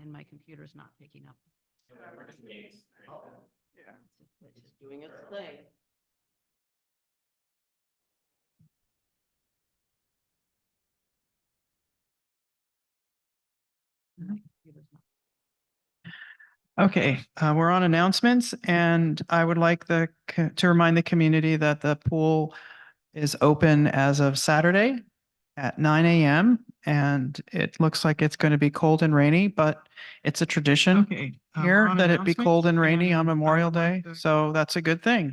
and my computer's not picking up. Oh, Yeah. it's just doing its thing. My computer's not. Okay, we're on announcements, and I would like to remind the community that the pool is open as of Saturday at 9 a.m. and it looks like it's going to be cold and rainy, but it's a tradition here that it be cold and rainy on Memorial Day, so that's a good thing.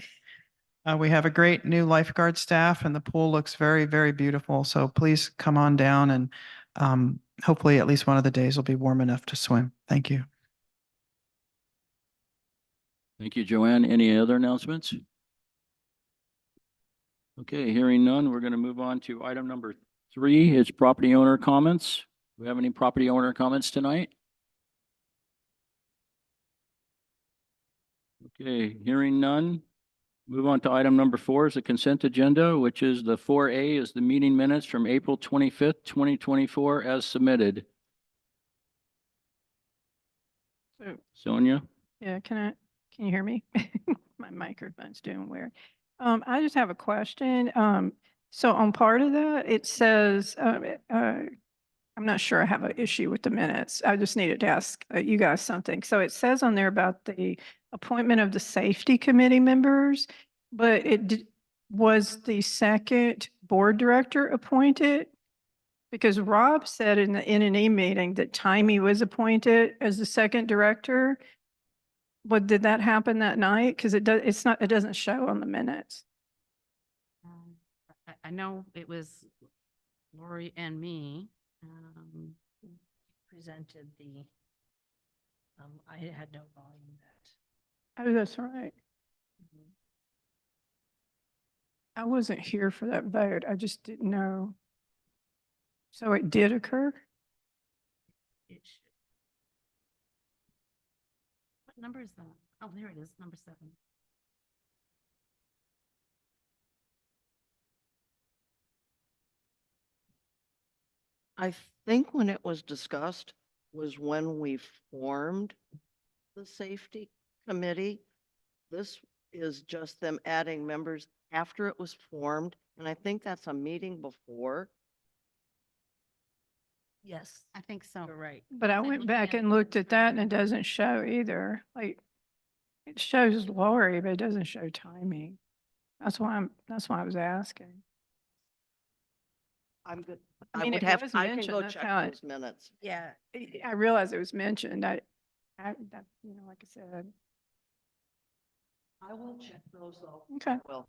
We have a great new lifeguard staff, and the pool looks very, very beautiful. So please come on down, and hopefully at least one of the days will be warm enough to swim. Thank you. Thank you, Joanne. Any other announcements? Okay, hearing none, we're going to move on to item number 3. It's property owner comments. Do we have any property owner comments tonight? Okay, hearing none. Move on to item number 4 is the consent agenda, which is the 4A is the meeting minutes from April 25th, 2024 as submitted. So, Sonia? yeah, can you hear me? My microphone's doing weird. I just have a question. So on part of that, it says, I'm not sure I have an issue with the minutes. I just needed to ask you guys something. So it says on there about the appointment of the safety committee members, but was the second board director appointed? Because Rob said in an e-meeting that Timey was appointed as the second director. But did that happen that night? Because it doesn't show on the minutes. I know it was Lori and me. Presented the, I had no volume that. Oh, that's right. I wasn't here for that vote. I just didn't know. So it did occur? It should. What number is that? Oh, there it is, number 7. I think when it was discussed was when we formed the safety committee. This is just them adding members after it was formed, and I think that's a meeting before. Yes, I think so. You're right. But I went back and looked at that and it doesn't show either. Like, it shows Lori, but it doesn't show timing. That's why I was asking. I'm good. I I mean, would it have, was I can mentioned, go that's check how it- those minutes. Yeah, I realized it was mentioned. That, like I said. I will check those though. Okay. Well,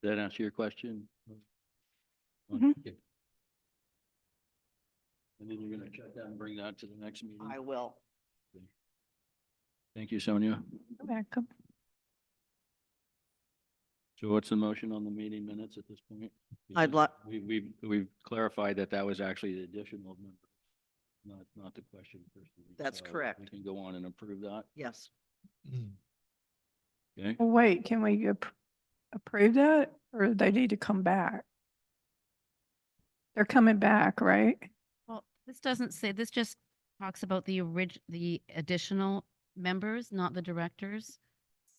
Did that answer your question? Mhm. Okay. And then you're going to check that and bring that to the next meeting? I will. Thank you, Sonia. You're welcome. So what's the motion on the meeting minutes at this point? I'd like, We've clarified that that was actually the additional member, not the question person. That's correct. We can go on and approve that. yes. Okay. Well, wait, can we approve that or they need to come back? They're coming back, right? Well, this doesn't say, this just talks about the additional members, not the directors.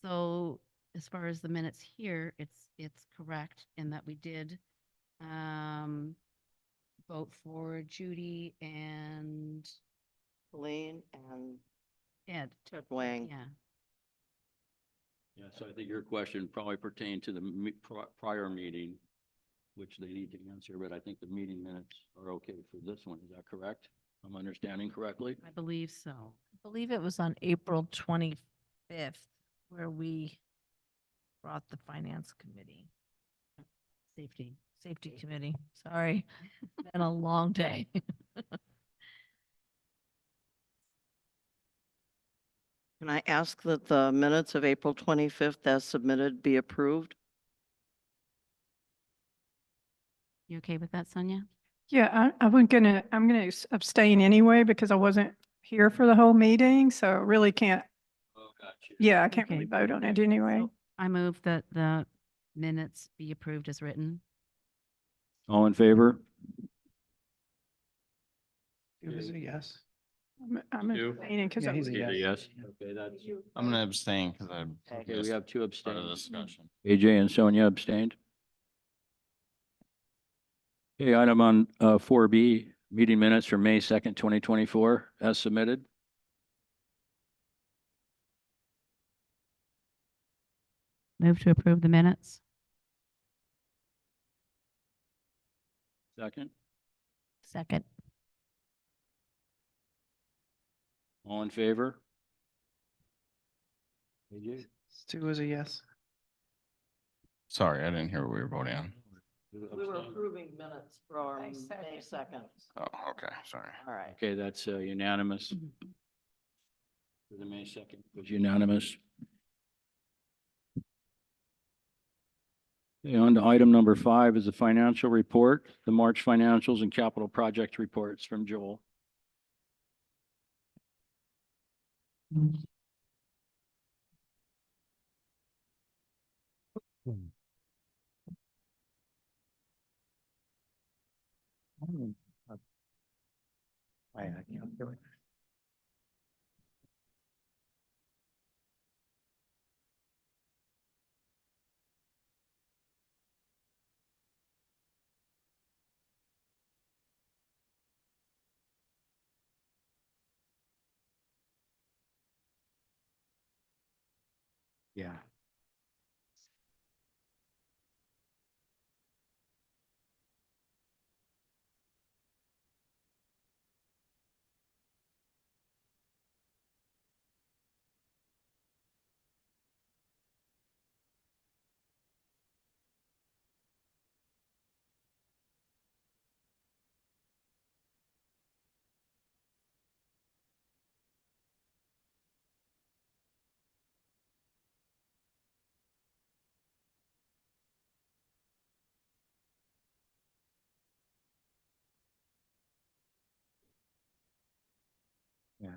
So as far as the minutes here, it's correct in that we did vote for Judy and Colleen and Ed. Ted Wang. Yeah. Yeah, so I think your question probably pertained to the prior meeting, which they need to answer, but I think the meeting minutes are okay for this one. Is that correct? I'm understanding correctly? I believe so. I believe it was on April 25th where we brought the finance committee, safety committee. Sorry, been a long day. Can I ask that the minutes of April 25th as submitted be approved? You okay with that, Sonia? Yeah, I'm gonna abstain anyway because I wasn't here for the whole meeting, so really can't, Oh, gotcha. yeah, I can't Okay. really vote on it anyway. So I move that the minutes be approved as written. All in favor? It was a yes. I'm Stu? abstaining because Yeah, I he's was. a Yes. Okay, that's, I'm gonna abstain because I okay, we missed have two part of the abstained. discussion. AJ and Sonia abstained. Okay, item on 4B, meeting minutes for May 2nd, 2024, as submitted. Move to approve the minutes. Second, Second. all in favor? AJ? Stu was a yes. Sorry, I didn't hear what we were voting on. We were approving minutes from May May 2nd. Oh, okay, sorry. All right. Okay, that's unanimous. For the May 2nd, was unanimous. Okay, on to item number 5 is the financial report, the March financials and capital project reports from Joel. Yeah. Yeah.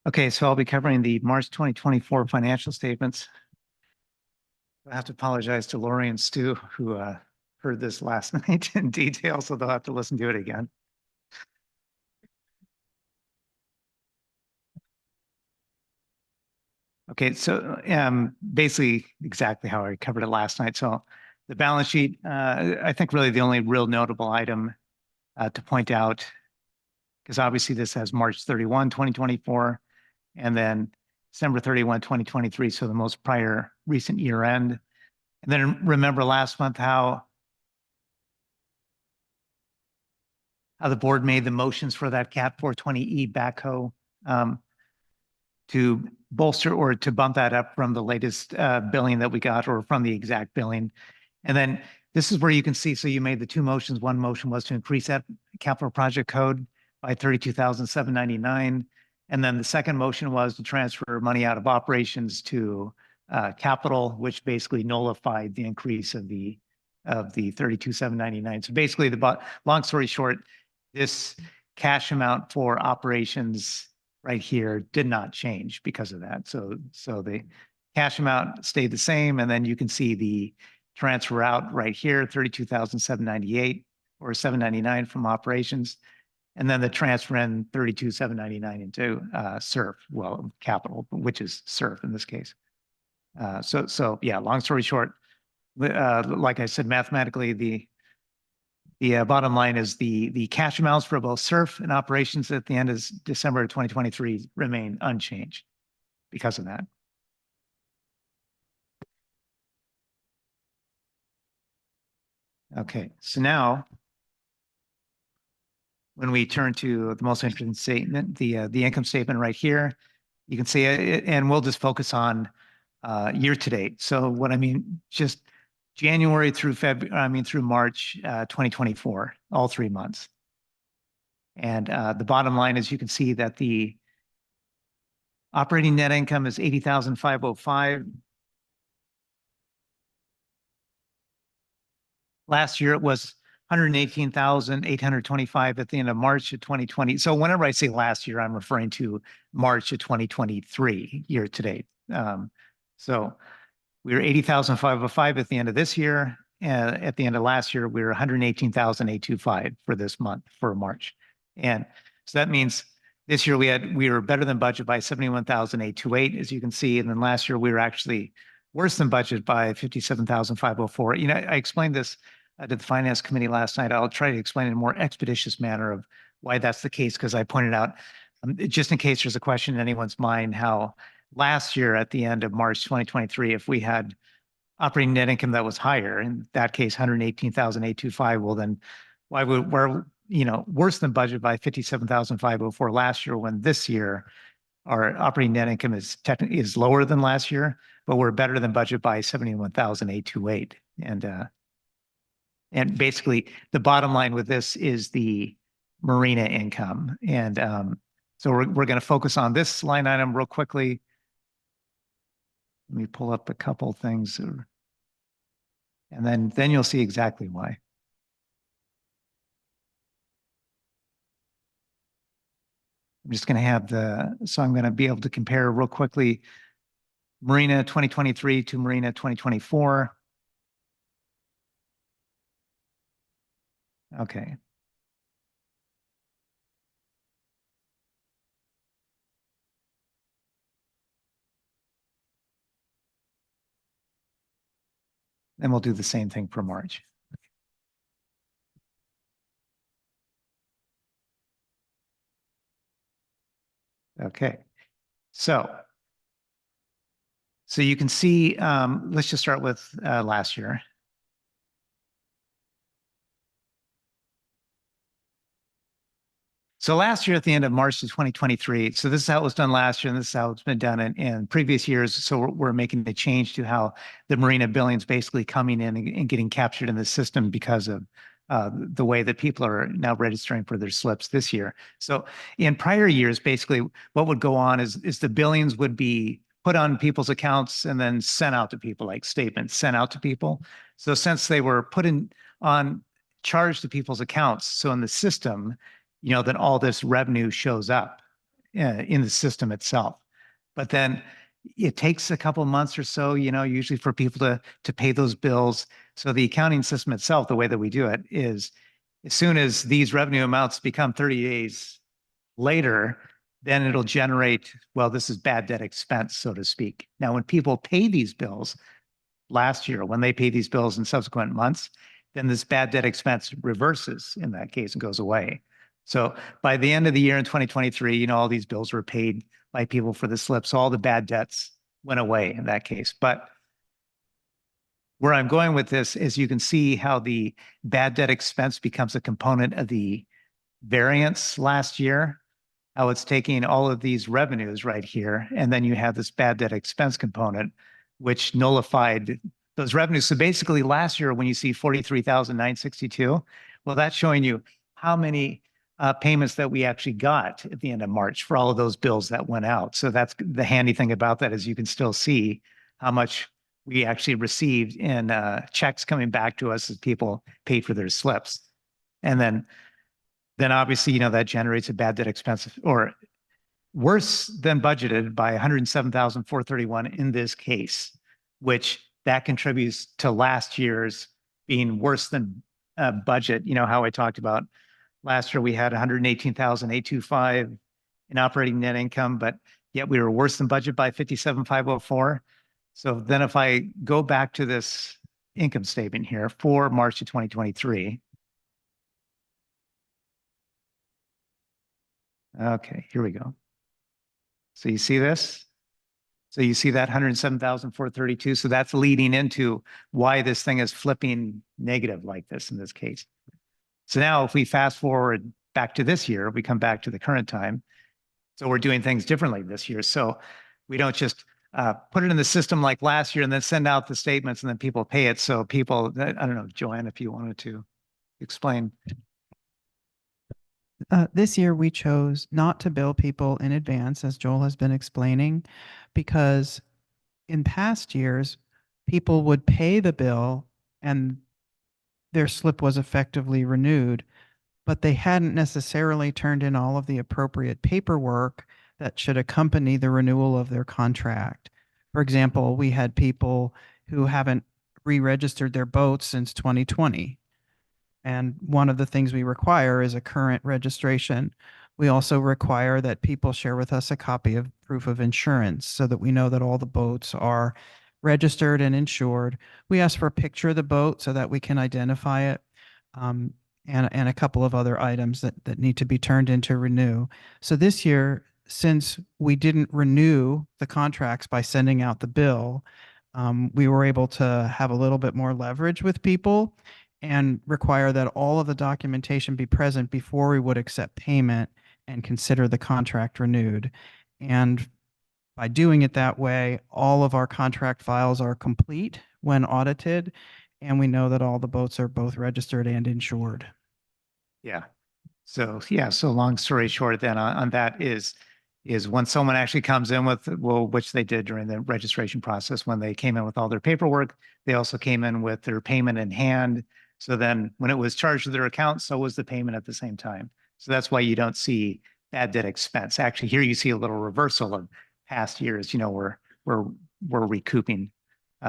Okay, so I'll be covering the March 2024 financial statements. I have to apologize to Lori and Stu who heard this last night in detail, so they'll have to listen to it again. Okay, so basically exactly how I covered it last night. So the balance sheet, I think really the only real notable item to point out, because obviously this has March 31, 2024, and then December 31, 2023, so the most prior recent year end. And then remember last month how the board made the motions for that Cat 420E backhoe to bolster or to bump that up from the latest billing that we got or from the exact billing. And then this is where you can see, so you made the two motions. One motion was to increase that capital project code by $32,799. And then the second motion was to transfer money out of operations to capital, which basically nullified the increase of the $32,799. So basically long story short, this cash amount for operations right here did not change because of that. So the cash amount stayed the same. And then you can see the transfer out right here, 32,798 or 799 from operations. And then the transfer in 32,799 into SURF, well, capital, which is SURF in this case. So yeah, long story short, like I said, mathematically, the bottom line is the cash amounts for both SURF and operations at the end of December 2023 remain unchanged because of that. Okay, so now when we turn to the most interesting statement, the income statement right here, you can see it, and we'll just focus on year to date. So what I mean, just January through through March 2024, all 3 months. And the bottom line is you can see that the operating net income is 80,505. Last year it was 118,825 at the end of March of 2020. So whenever I say last year, I'm referring to March of 2023 year to date. So we were 80,505 at the end of this year. At the end of last year, we were 118,825 for this month for March. And so that means this year we were better than budget by 71,828, as you can see. And then last year we were actually worse than budget by 57,504. You know, I explained this to the finance committee last night. I'll try to explain in a more expeditious manner of why that's the case, because I pointed out, just in case there's a question in anyone's mind, how last year at the end of March 2023, if we had operating net income that was higher, in that case, 118,825, well then why would we're, you know, worse than budget by 57,504 last year, when this year our operating net income is technically lower than last year, but we're better than budget by 71,828. And basically the bottom line with this is the marina income. And so we're going to focus on this line item real quickly. Let me pull up a couple things, and then you'll see exactly why. I'm just going to have so I'm going to be able to compare real quickly Marina 2023 to Marina 2024. Okay. Then we'll do the same thing for March. Okay. So you can see, let's just start with last year. So last year at the end of March of 2023, so this is how it was done last year, and this is how it's been done in previous years. So we're making a change to how the marina billing is basically coming in and getting captured in the system because of the way that people are now registering for their slips this year. So in prior years, basically what would go on is the billings would be put on people's accounts and then sent out to people, like statements sent out to people. So since they were put on charged to people's accounts, so in the system, you know, then all this revenue shows up in the system itself. But then it takes a couple of months or so, you know, usually for people to pay those bills. So the accounting system itself, the way that we do it is, as soon as these revenue amounts become 30 days later, then it'll generate, well, this is bad debt expense, so to speak. Now, when people pay these bills last year, when they pay these bills in subsequent months, then this bad debt expense reverses in that case and goes away. So by the end of the year in 2023, you know, all these bills were paid by people for the slips. All the bad debts went away in that case. But where I'm going with this is you can see how the bad debt expense becomes a component of the variance last year, how it's taking all of these revenues right here. And then you have this bad debt expense component, which nullified those revenues. So basically last year, when you see 43,962, well, that's showing you how many payments that we actually got at the end of March for all of those bills that went out. So that's the handy thing about that, is you can still see how much we actually received in checks coming back to us as people paid for their slips. And then obviously, you know, that generates a bad debt expense, or worse than budgeted by 107,431 in this case, which that contributes to last year's being worse than budget. You know how I talked about last year we had 118,825 in operating net income, but yet we were worse than budget by 57,504. So then if I go back to this income statement here for March of 2023. Okay, here we go. So you see this? So you see that 107,432. So that's leading into why this thing is flipping negative like this in this case. So now if we fast forward back to this year, we come back to the current time. So we're doing things differently this year. So we don't just put it in the system like last year and then send out the statements and then people pay it. So people, I don't know, Joanne, if you wanted to explain. This year, we chose not to bill people in advance, as Joel has been explaining, because in past years, people would pay the bill and their slip was effectively renewed, but they hadn't necessarily turned in all of the appropriate paperwork that should accompany the renewal of their contract. For example, we had people who haven't re-registered their boats since 2020. And one of the things we require is a current registration. We also require that people share with us a copy of proof of insurance so that we know that all the boats are registered and insured. We ask for a picture of the boat so that we can identify it, and a couple of other items that need to be turned in to renew. So this year, since we didn't renew the contracts by sending out the bill, we were able to have a little bit more leverage with people and require that all of the documentation be present before we would accept payment and consider the contract renewed. And by doing it that way, all of our contract files are complete when audited, and we know that all the boats are both registered and insured. Yeah. So, yeah, so long story short then on that is when someone actually comes in with, well, which they did during the registration process, when they came in with all their paperwork, they also came in with their payment in hand. So then when it was charged to their account, so was the payment at the same time. So that's why you don't see bad debt expense. Actually, here you see a little reversal of past years, we're recouping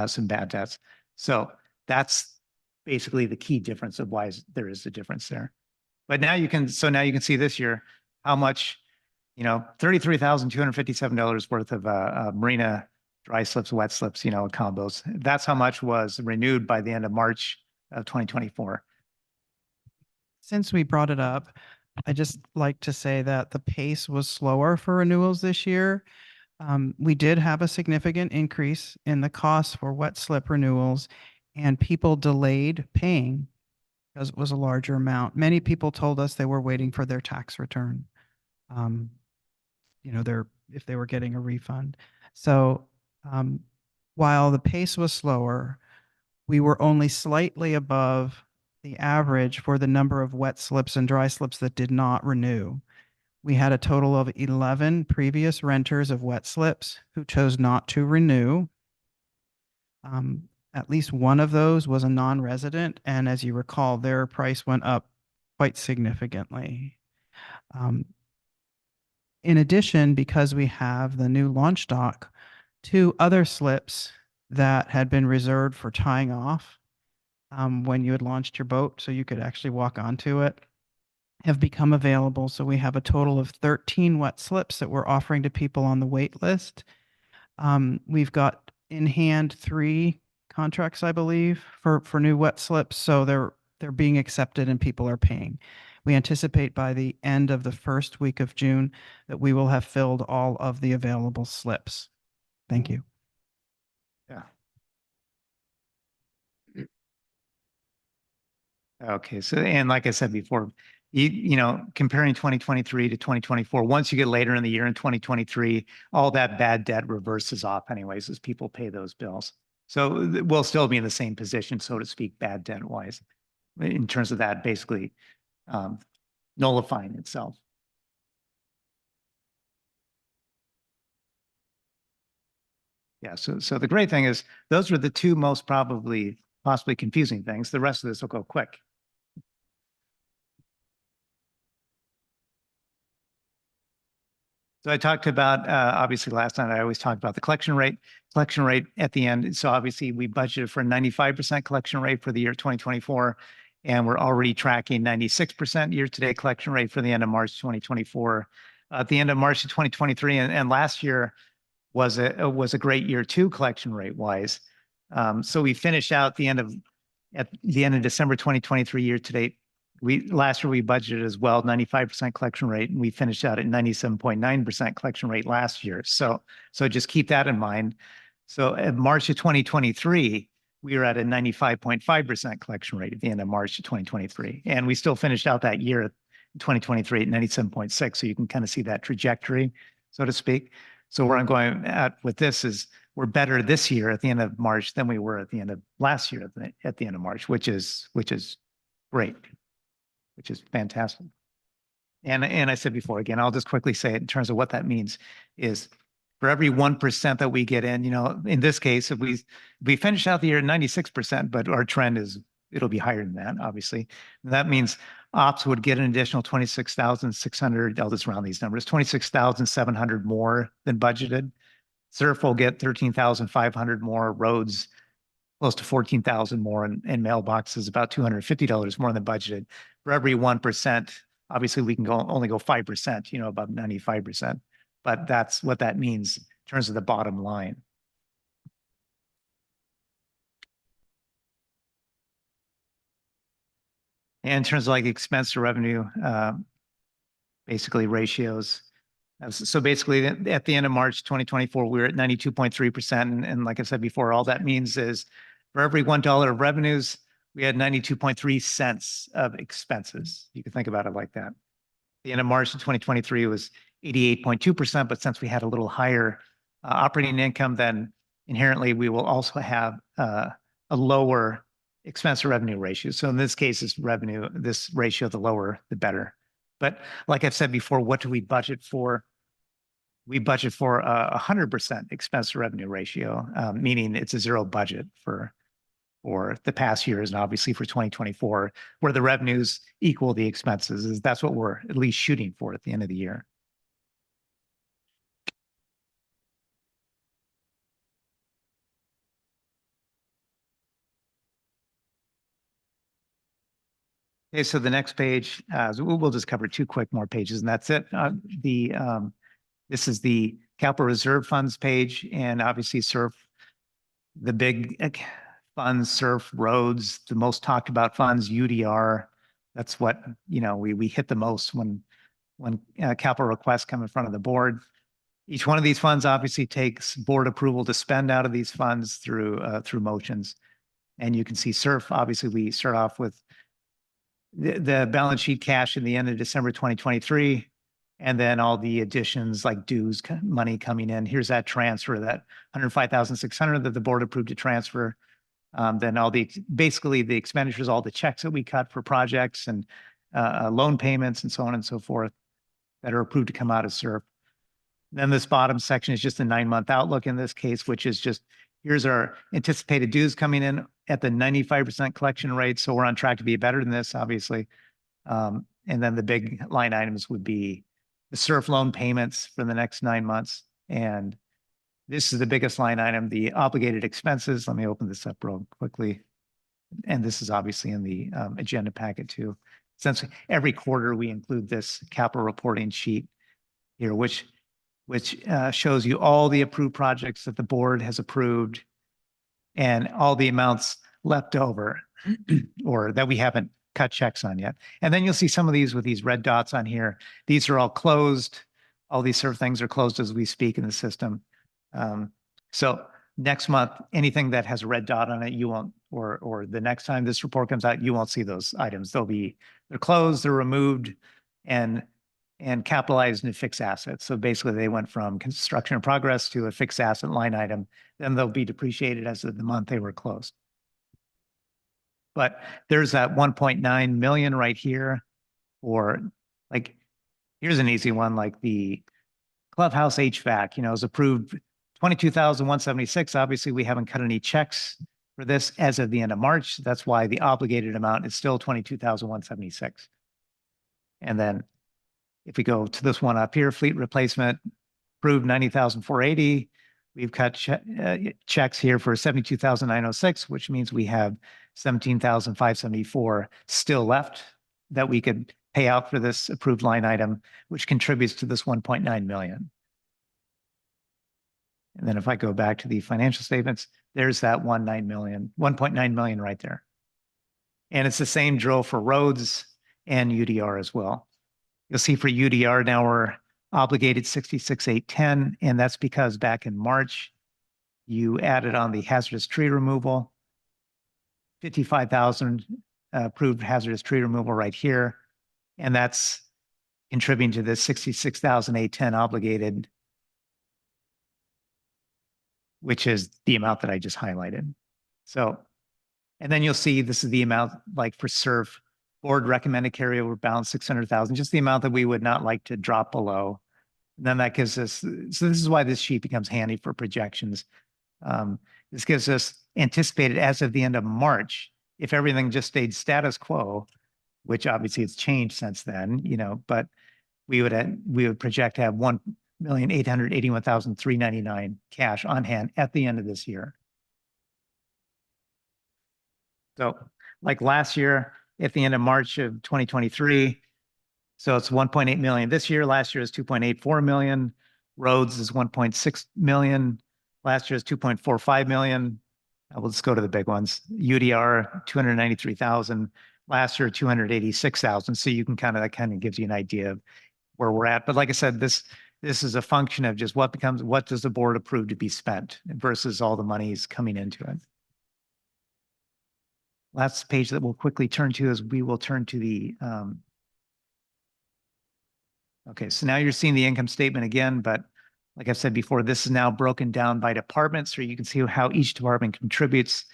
some bad debts. So that's basically the key difference of why there is a difference there. But now you can see this year how much, $33,257 worth of marina dry slips, wet slips, combos. That's how much was renewed by the end of March of 2024. Since we brought it up, I just like to say that the pace was slower for renewals this year. We did have a significant increase in the cost for wet slip renewals, and people delayed paying because it was a larger amount. Many people told us they were waiting for their tax return. If they were getting a refund. So while the pace was slower, we were only slightly above the average for the number of wet slips and dry slips that did not renew. We had a total of 11 previous renters of wet slips who chose not to renew. At least one of those was a non-resident, and as you recall, their price went up quite significantly. In addition, because we have the new launch dock, 2 other slips that had been reserved for tying off when you had launched your boat so you could actually walk onto it have become available. So we have a total of 13 wet slips that we're offering to people on the wait list. We've got in hand 3 contracts, I believe, for new wet slips. So they're being accepted and people are paying. We anticipate by the end of the first week of June that we will have filled all of the available slips. Thank you. Yeah. Okay. So, and like I said before, comparing 2023 to 2024, once you get later in the year in 2023, all that bad debt reverses off anyways as people pay those bills. So we'll still be in the same position, so to speak, bad debt wise, in terms of that basically nullifying itself. Yeah, so the great thing is those are the 2 most possibly confusing things. The rest of this will go quick. So I talked about, obviously last night, I always talked about the collection rate at the end. So obviously we budgeted for a 95% collection rate for the year 2024, and we're already tracking 96% year-to-date collection rate for the end of March 2024. At the end of March of 2023, and last year was a great year too, collection rate wise. So we finished out at the end of December 2023 year-to-date. Last year we budgeted as well 95% collection rate, and we finished out at 97.9% collection rate last year. So just keep that in mind. So at March of 2023, we were at a 95.5% collection rate at the end of March of 2023, and we still finished out that year in 2023 at 97.6. So you can kind of see that trajectory, so to speak. So where I'm going at with this is we're better this year at the end of March than we were at the end of last year at the end of March, which is great. Which is fantastic. And I said before, again, I'll just quickly say it in terms of what that means is for every 1% that we get in, in this case, if we finish out the year at 96%, but our trend is it'll be higher than that, obviously. That means ops would get an additional 26,600. I'll just round these numbers, 26,700 more than budgeted. Surf will get 13,500 more, roads close to 14,000 more, and mailboxes about $250 more than budgeted. For every 1%, obviously we can only go 5%, above 95%. But that's what that means in terms of the bottom line. And in terms of like expense to revenue, basically ratios. So basically at the end of March 2024, we were at 92.3%. And like I said before, all that means is for every $1 of revenues, we had 92.3 cents of expenses. You can think about it like that. The end of March of 2023 was 88.2%, but since we had a little higher operating income, then inherently we will also have a lower expense to revenue ratio. So in this case, this ratio, the lower, the better. But like I've said before, what do we budget for? We budget for 100% expense to revenue ratio, meaning it's a zero budget for the past years, and obviously for 2024, where the revenues equal the expenses. That's what we're at least shooting for at the end of the year. Okay, so the next page, we'll just cover two quick more pages, and that's it. This is the capital reserve funds page, and obviously SURF, the big funds, SURF, roads, the most talked about funds, UDR. That's what, we hit the most when capital requests come in front of the board. Each one of these funds obviously takes board approval to spend out of these funds through motions. And you can see SURF, obviously we start off with the balance sheet cash in the end of December 2023, and then all the additions like dues money coming in. Here's that transfer, that 105,600 that the board approved to transfer. Then basically the expenditures, all the checks that we cut for projects and loan payments and so on and so forth that are approved to come out of SURF. Then this bottom section is just a 9-month outlook in this case, which is just, here's our anticipated dues coming in at the 95% collection rate. So we're on track to be better than this, obviously. And then the big line items would be the SURF loan payments for the next 9 months. And this is the biggest line item, the obligated expenses. Let me open this up real quickly. And this is obviously in the agenda packet too. Since every quarter we include this capital reporting sheet here, which shows you all the approved projects that the board has approved and all the amounts left over or that we haven't cut checks on yet. And then you'll see some of these with these red dots on here. These are all closed. All these sort of things are closed as we speak in the system. So next month, anything that has a red dot on it, you won't, or the next time this report comes out, you won't see those items. They're closed, they're removed, and capitalized into fixed assets. So basically they went from construction in progress to a fixed asset line item. Then they'll be depreciated as of the month they were closed. But there's that 1.9 million right here, or like, here's an easy one, like the Clubhouse HVAC, is approved 22,176. Obviously we haven't cut any checks for this as of the end of March. That's why the obligated amount is still 22,176. And then if we go to this one up here, fleet replacement, approved 90,480. We've cut checks here for 72,906, which means we have 17,574 still left that we could pay out for this approved line item, which contributes to this 1.9 million. And then if I go back to the financial statements, there's that 1.9 million right there. And it's the same drill for roads and UDR as well. You'll see for UDR now we're obligated 66,810, and that's because back in March, you added on the hazardous tree removal, 55,000 approved hazardous tree removal right here, and that's contributing to this 66,810 obligated, which is the amount that I just highlighted. So, and then you'll see this is the amount like for SURF Board recommended carryover balance 600,000, just the amount that we would not like to drop below. And then that gives us, so this is why this sheet becomes handy for projections. This gives us anticipated as of the end of March, if everything just stayed status quo, which obviously it's changed since then, you know, but we would project to have 1,881,399 cash on hand at the end of this year. So like last year, at the end of March of 2023, so it's 1.8 million this year. Last year is 2.84 million. Roads is 1.6 million. Last year is 2.45 million. We'll just go to the big ones. UDR, 293,000. Last year, 286,000. So you can that kind of gives you an idea of where we're at. But like I said, this is a function of just what does the board approve to be spent versus all the monies coming into it. Last page that we'll quickly turn to is we will turn to the, okay, so now you're seeing the income statement again, but like I've said before, this is now broken down by department, so you can see how each department contributes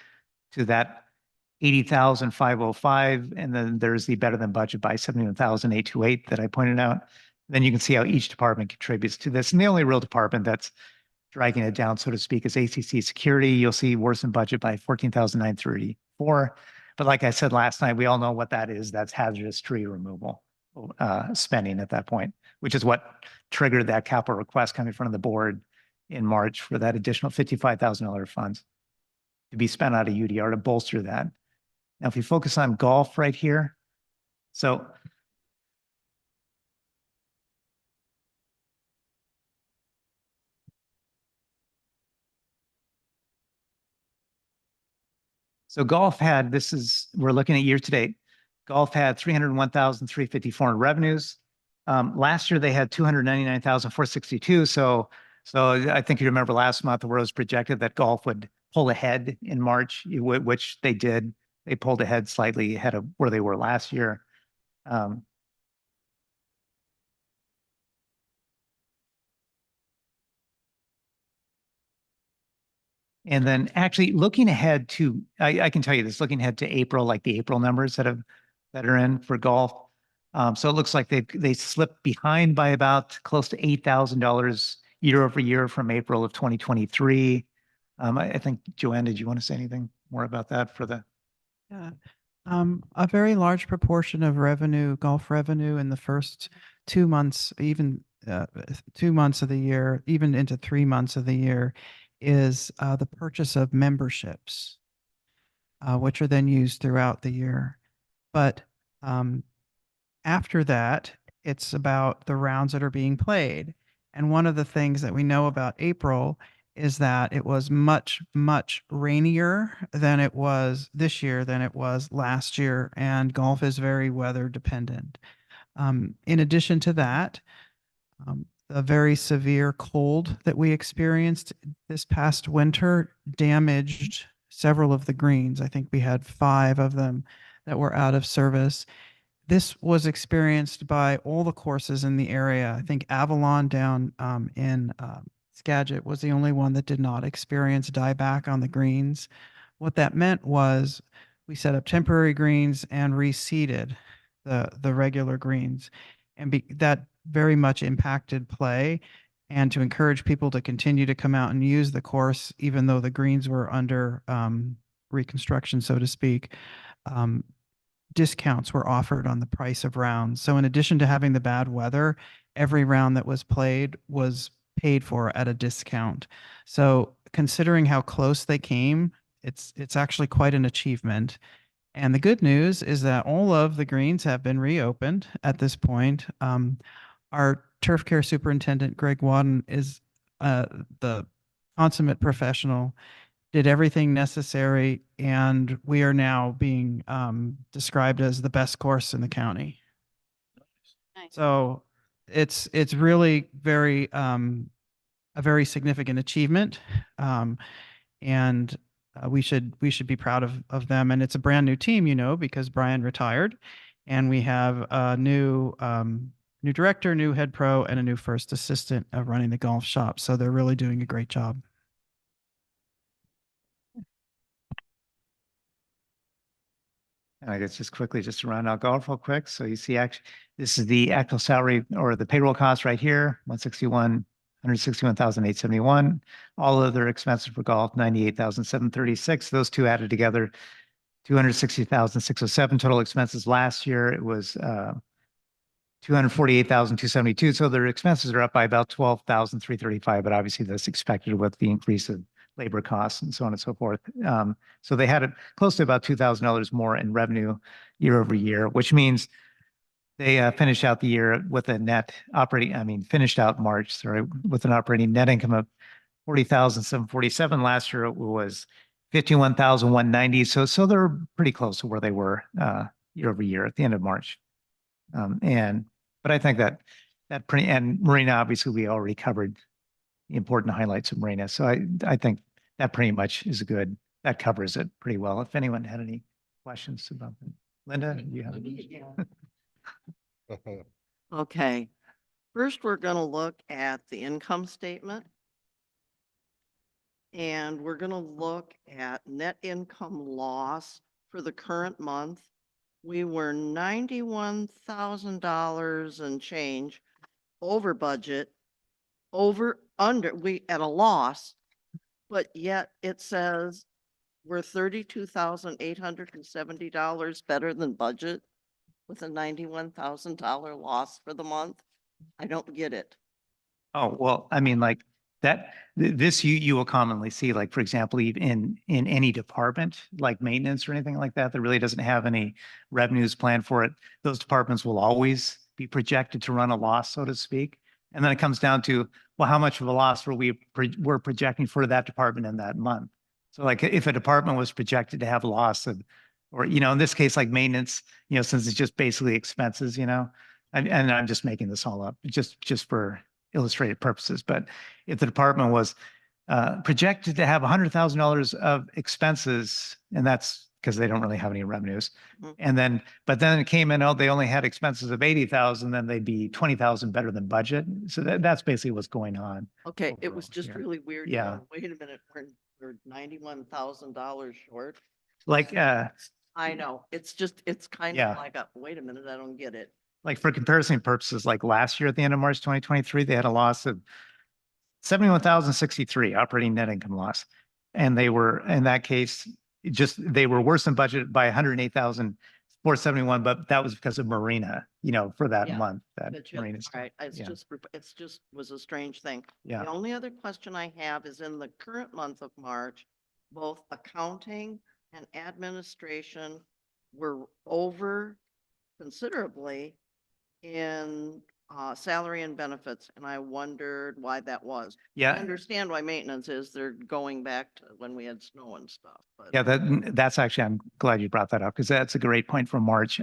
to that 80,505, and then there's the better than budget by 71,828 that I pointed out. Then you can see how each department contributes to this, and the only real department that's dragging it down, so to speak, is ACC Security. You'll see worsened budget by 14,934. But like I said last night, we all know what that is. That's hazardous tree removal spending at that point, which is what triggered that capital request coming from the board in March for that additional $55,000 funds to be spent out of UDR to bolster that. Now, if we focus on golf right here, so golf had, we're looking at year to date. Golf had 301,354 in revenues. Last year they had 299,462. So I think you remember last month where it was projected that golf would pull ahead in March, which they did. They pulled ahead slightly ahead of where they were last year. And then actually looking ahead to, I can tell you this, looking ahead to April, like the April numbers that are in for golf. So it looks like they slipped behind by about close to $8,000 year over year from April of 2023. I think, Joanne, did you want to say anything more about that for the? Yeah. A very large proportion of revenue, golf revenue in the first 2 months, even 2 months of the year, even into 3 months of the year, is the purchase of memberships, which are then used throughout the year. But after that, it's about the rounds that are being played. And one of the things that we know about April is that it was much, much rainier than it was this year than it was last year, and golf is very weather dependent. In addition to that, the very severe cold that we experienced this past winter damaged several of the greens. I think we had 5 of them that were out of service. This was experienced by all the courses in the area. I think Avalon down in Skagit was the only one that did not experience dieback on the greens. What that meant was we set up temporary greens and reseeded the regular greens, and that very much impacted play. And to encourage people to continue to come out and use the course, even though the greens were under reconstruction, so to speak, discounts were offered on the price of rounds. So in addition to having the bad weather, every round that was played was paid for at a discount. So considering how close they came, it's actually quite an achievement. And the good news is that all of the greens have been reopened at this point. Our turf care superintendent, Greg Wadden, is the consummate professional, did everything necessary, and we are now being described as the best course in the county. Nice. So it's really very a very significant achievement, and we should be proud of them. And it's a brand new team, you know, because Brian retired, and we have a new director, new head pro, and a new first assistant running the golf shop. So they're really doing a great job. And I guess just quickly, just to round out golf real quick. So you see, actually, this is the actual salary or the payroll cost right here, 161,871. All other expenses for golf, 98,736. Those two added together, 260,607 total expenses. Last year, it was 248,272. So their expenses are up by about 12,335, but obviously that's expected with the increase of labor costs and so on and so forth. So they had close to about $2,000 more in revenue year over year, which means they finished out the year with a net operating, finished out March, sorry, with an operating net income of 40,747. Last year it was 51,190. So they're pretty close to where they were year over year at the end of March. But I think and Marina, obviously we already covered the important highlights of Marina. So I think that pretty much that covers it pretty well. If anyone had any questions about that. Linda, you have any? Okay, first we're gonna look at the income statement. And we're gonna look at net income loss for the current month. We were $91,000 and change over budget, we at a loss, but yet it says we're $32,870 better than budget with a $91,000 loss for the month. I don't get it. Oh, well, like this you will commonly see, like, for example, even in any department, like maintenance or anything like that really doesn't have any revenues planned for it. Those departments will always be projected to run a loss, so to speak. And then it comes down to, well, how much of a loss we're projecting for that department in that month. So like if a department was projected to have a loss of, or, in this case, like maintenance, since it's just basically expenses, and I'm just making this all up just for illustrated purposes. But if the department was projected to have $100,000 of expenses, and that's because they don't really have any revenues. Mhm. But then it came in, they only had expenses of 80,000, then they'd be 20,000 better than budget. So that's basically what's going on. Okay, it was overall just here. really weird. Yeah. going, Wait a minute, we're $91,000 short. Like, I know, it's kind Yeah. of like, wait a minute, I don't get it. like for comparison purposes, like last year at the end of March 2023, they had a loss of 71,063 operating net income loss. And they were, in that case, they were worse than budget by 108,471, but that was because of Marina, for that Yeah, month, that But Marina all stuff. right, it's Yeah. just was a strange thing. Yeah. The only other question I have is in the current month of March, both accounting and administration were over considerably in salary and benefits, and I wondered why that was. I Yeah. understand why maintenance is, they're going back to when we had snow and stuff, but. Yeah, that's actually, I'm glad you brought that up because that's a great point for March.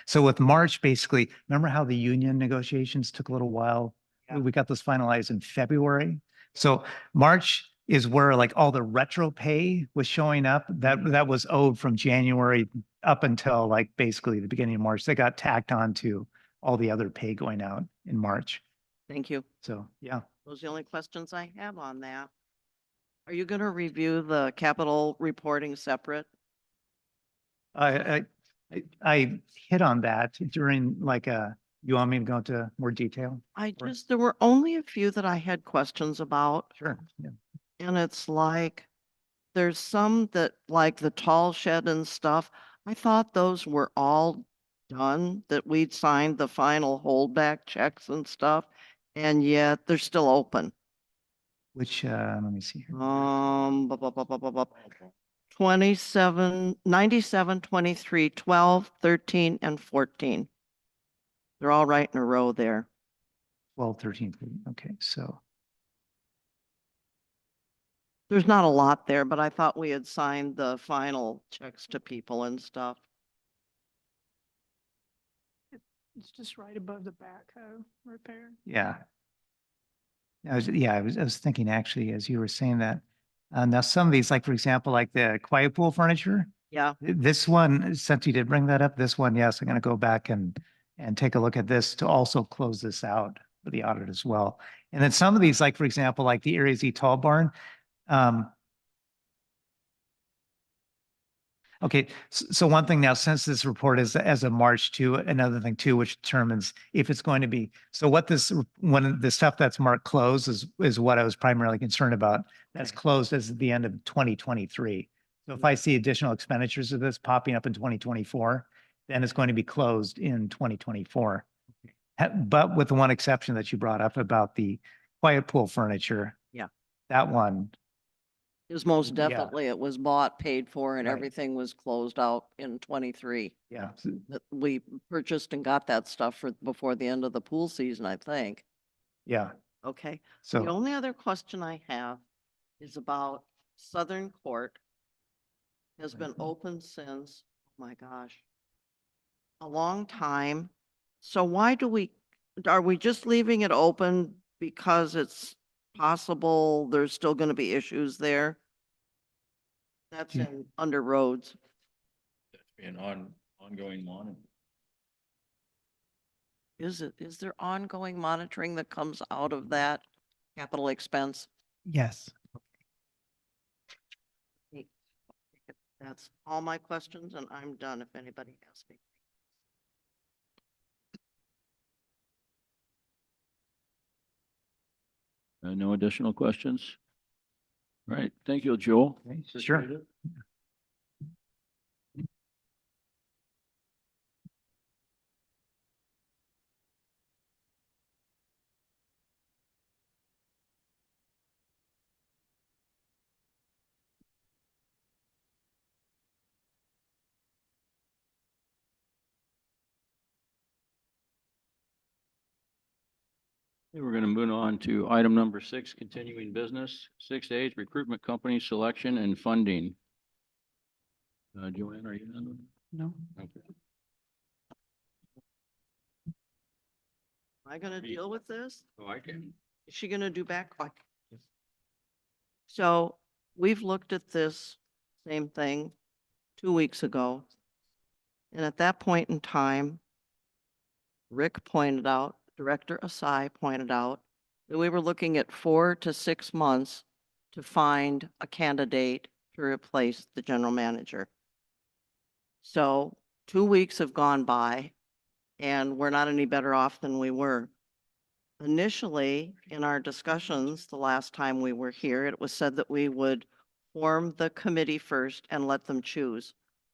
So with March, basically, remember how the union negotiations took a little while? Yeah. We got those finalized in February. So March is where like all the retro pay was showing up. That was owed from January up until like basically the beginning of March. They got tacked on to all the other pay going out in March. Thank you. So, yeah. Those are the only questions I have on that. Are you going to review the capital reporting separate? I hit on that during you want me to go into more detail? There were only a few that I had questions about, Sure. Yeah. and it's like, there's some that, like the tall shed and stuff, I thought those were all done, that we'd signed the final holdback checks and stuff, and yet they're still open. Which, let me see here. 27, 97, 23, 12, 13, and 14. They're all right in a row there. 12, 13, 14. Okay, so There's not a lot there, but I thought we had signed the final checks to people and stuff. It's just right above the backhoe repair. yeah. I was thinking actually, as you were saying that, now some of these, like for example, like the quiet pool furniture, Yeah, this one, since you did bring that up, this one, yes, I'm going to go back and take a look at this to also close this out for the audit as well. And then some of these, like for example, like the Aries E Tall Barn, Okay, so one thing now, since this report is as of March too, another thing too, which determines if it's going to be, so what this, when the stuff that's marked closed is what I was primarily concerned about. That's closed as of the end of 2023. So if I see additional expenditures of this popping up in 2024, then it's going to be closed in 2024. But with the one exception that you brought up about the quiet pool furniture. Yeah. That one, Because most Yeah. definitely it was bought, paid for, and Right. everything was closed out in 23. yeah. That we purchased and got that stuff for, before the end of the pool season, I think. Yeah. Okay. So. The only other question I have is about Southern Court. Has been open since, oh my gosh, a long time. So why are we just leaving it open because it's possible there's still going to be issues there? That's Yeah. in under roads. That's being ongoing monitoring. Is there ongoing monitoring that comes out of that capital expense? Yes. That's all my questions, and I'm done if anybody has me. No additional questions? All right, thank you, Joel. Okay, sure. Appreciate it. Okay, we're going to move on to item number 6, continuing business. 6H, recruitment company selection and funding. Joanne, are you on? No. Okay. Am I going to Me. deal with this? Oh, I can. Is she going to do back? So we've looked at this same thing 2 weeks ago. And at that point in time, Rick pointed out, Director Asai pointed out that we were looking at 4 to 6 months to find a candidate to replace the general manager. So 2 weeks have gone by and we're not any better off than we were. Initially, in our discussions, the last time we were here, it was said that we would form the committee first and let them choose.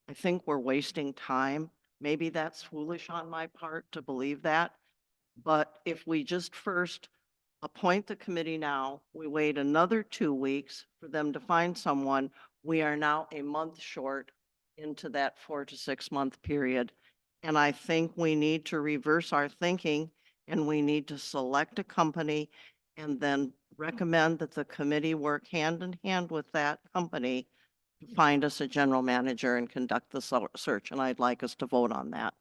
I think we're wasting time. Maybe that's foolish on my part to believe that. But if we just first appoint the committee now, we wait another 2 weeks for them to find someone, we are now a month short into that 4 to 6 month period. And I think we need to reverse our thinking and we need to select a company and then recommend that the committee work hand in hand with that company to find us a general manager and conduct the search. And I'd like us to vote on that.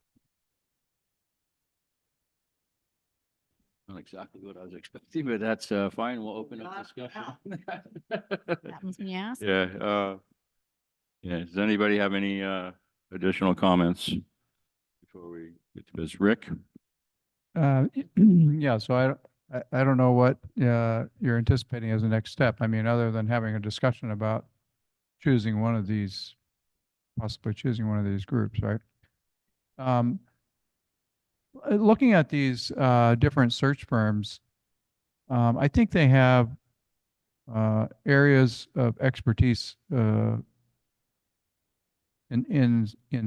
Not exactly what I was expecting, but that's fine. We'll open up discussion. Happens when you ask. Yeah, yeah. Does anybody have any additional comments before we get to this? Rick? Yeah, so I don't know what you're anticipating as the next step. I mean, other than having a discussion about choosing one of these, possibly choosing one of these groups, right? Looking at these different search firms, I think they have areas of expertise in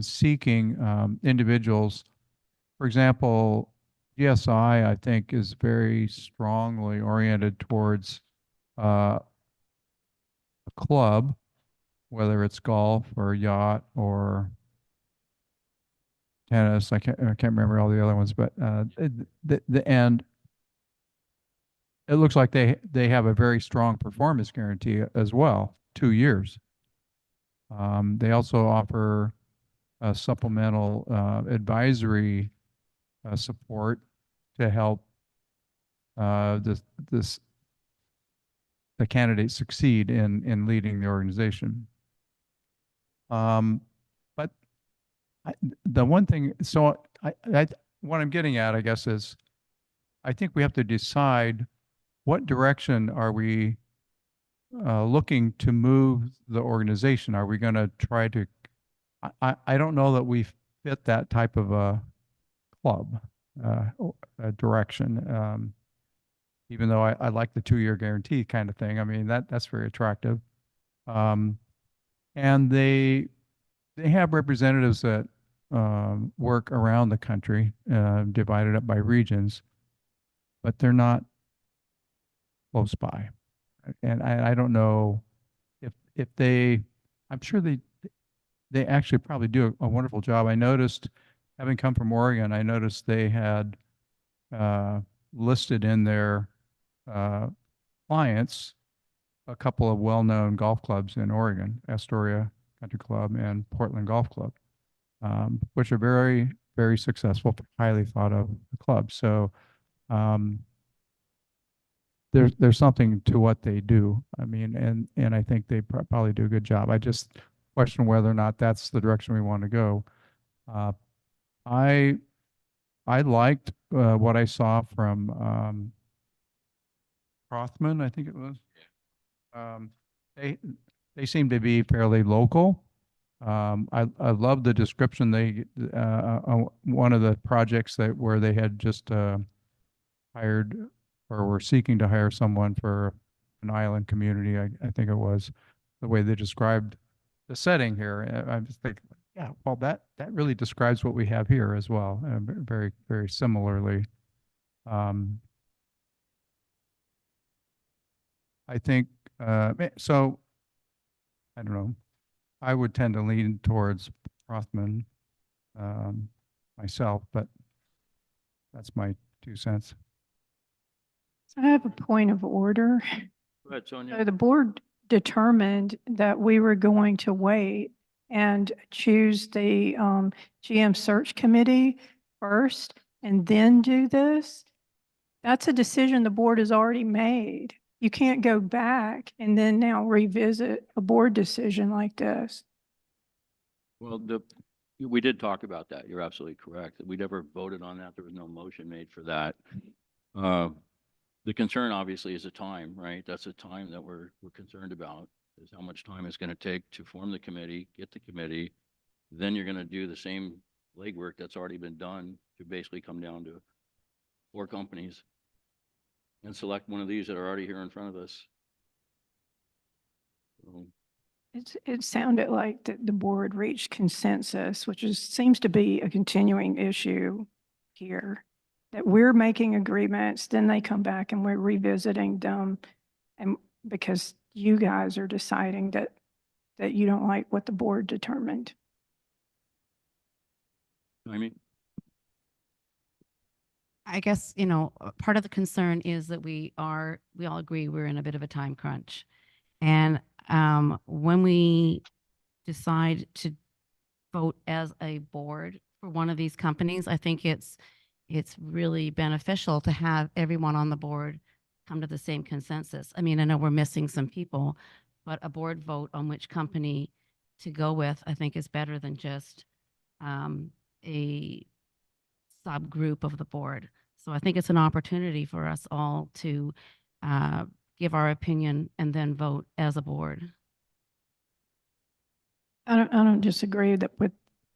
seeking individuals. For example, GSI, I think, is very strongly oriented towards a club, whether it's golf or yacht or tennis. I can't remember all the other ones, but the end. It looks like they have a very strong performance guarantee as well, 2 years. They also offer supplemental advisory support to help the candidate succeed in leading the organization. But the one thing, so what I'm getting at, I guess, is I think we have to decide what direction are we looking to move the organization. Are we going to try to I don't know that we fit that type of a club direction. Even though I like the 2-year guarantee kind of thing. I mean, that's very attractive. And they have representatives that work around the country, divided up by regions, but they're not close by. And I don't know if they, I'm sure they actually probably do a wonderful job. I noticed, having come from Oregon, I noticed they had listed in their clients a couple of well-known golf clubs in Oregon, Astoria Country Club and Portland Golf Club, which are very, very successful, highly thought of clubs. So there's something to what they do. I mean, and I think they probably do a good job. I just question whether or not that's the direction we want to go. I liked what I saw from Rothman, I think it was. They seem to be fairly local. I love the description one of the projects where they had just hired or were seeking to hire someone for an island community. I think it was the way they described the setting here. I just think, yeah, well, that really describes what we have here as well, very, very similarly. I think, so, I don't know, I would tend to lean towards Rothman myself, but that's my 2 cents. I have a point of order. Go ahead, Sonia. So the board determined that we were going to wait and choose the GM search committee first and then do this. That's a decision the board has already made. You can't go back and then now revisit a board decision like this. Well, we did talk about that. You're absolutely correct. We never voted on that. There was no motion made for that. The concern obviously is the time, right? That's the time that we're concerned about, is how much time it's going to take to form the committee, get the committee. Then you're going to do the same legwork that's already been done to basically come down to 4 companies and select one of these that are already here in front of us. So, It sounded like the board reached consensus, which seems to be a continuing issue here, that we're making agreements, then they come back and we're revisiting them. And because you guys are deciding that you don't like what the board determined. I mean, I guess, part of the concern is that we all agree we're in a bit of a time crunch. And when we decide to vote as a board for one of these companies, I think it's really beneficial to have everyone on the board come to the same consensus. I mean, I know we're missing some people, but a board vote on which company to go with, I think, is better than just a subgroup of the board. So I think it's an opportunity for us all to give our opinion and then vote as a board. I don't disagree that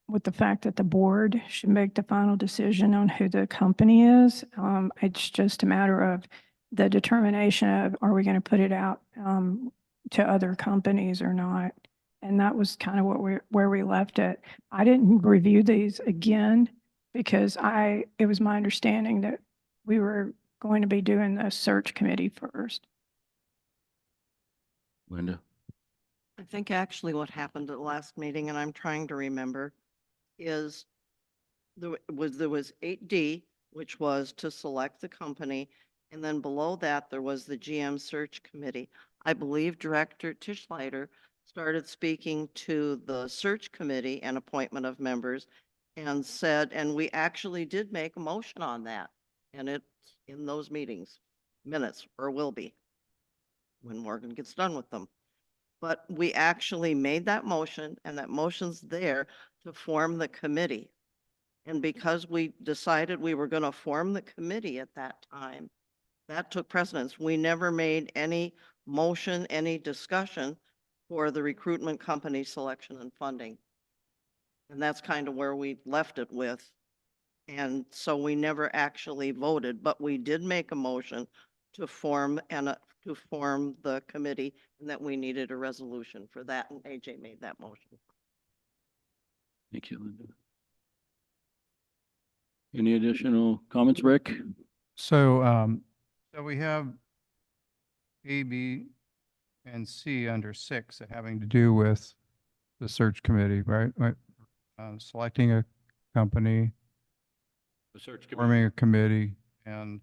with the fact that the board should make the final decision on who the company is. It's just a matter of the determination of, are we going to put it out to other companies or not? And that was kind of where we left it. I didn't review these again because it was my understanding that we were going to be doing the search committee first. Linda. I think actually what happened at the last meeting, and I'm trying to remember, is there was 8D, which was to select the company, and then below that there was the GM search committee. I believe Director Tischleiter started speaking to the search committee and appointment of members and said, and we actually did make a motion on that, and it's in those meetings minutes, or will be when Morgan gets done with them. But we actually made that motion, and that motion's there to form the committee. And because we decided we were going to form the committee at that time, that took precedence. We never made any motion, any discussion for the recruitment company selection and funding. And that's kind of where we left it with. And so we never actually voted, but we did make a motion to form to form the committee and that we needed a resolution for that. And AJ made that motion. Thank you, Linda. Any additional comments, Rick? So, so we have A, B, and C under 6 having to do with the search committee, right? Right. Selecting a company, The search forming a committee, and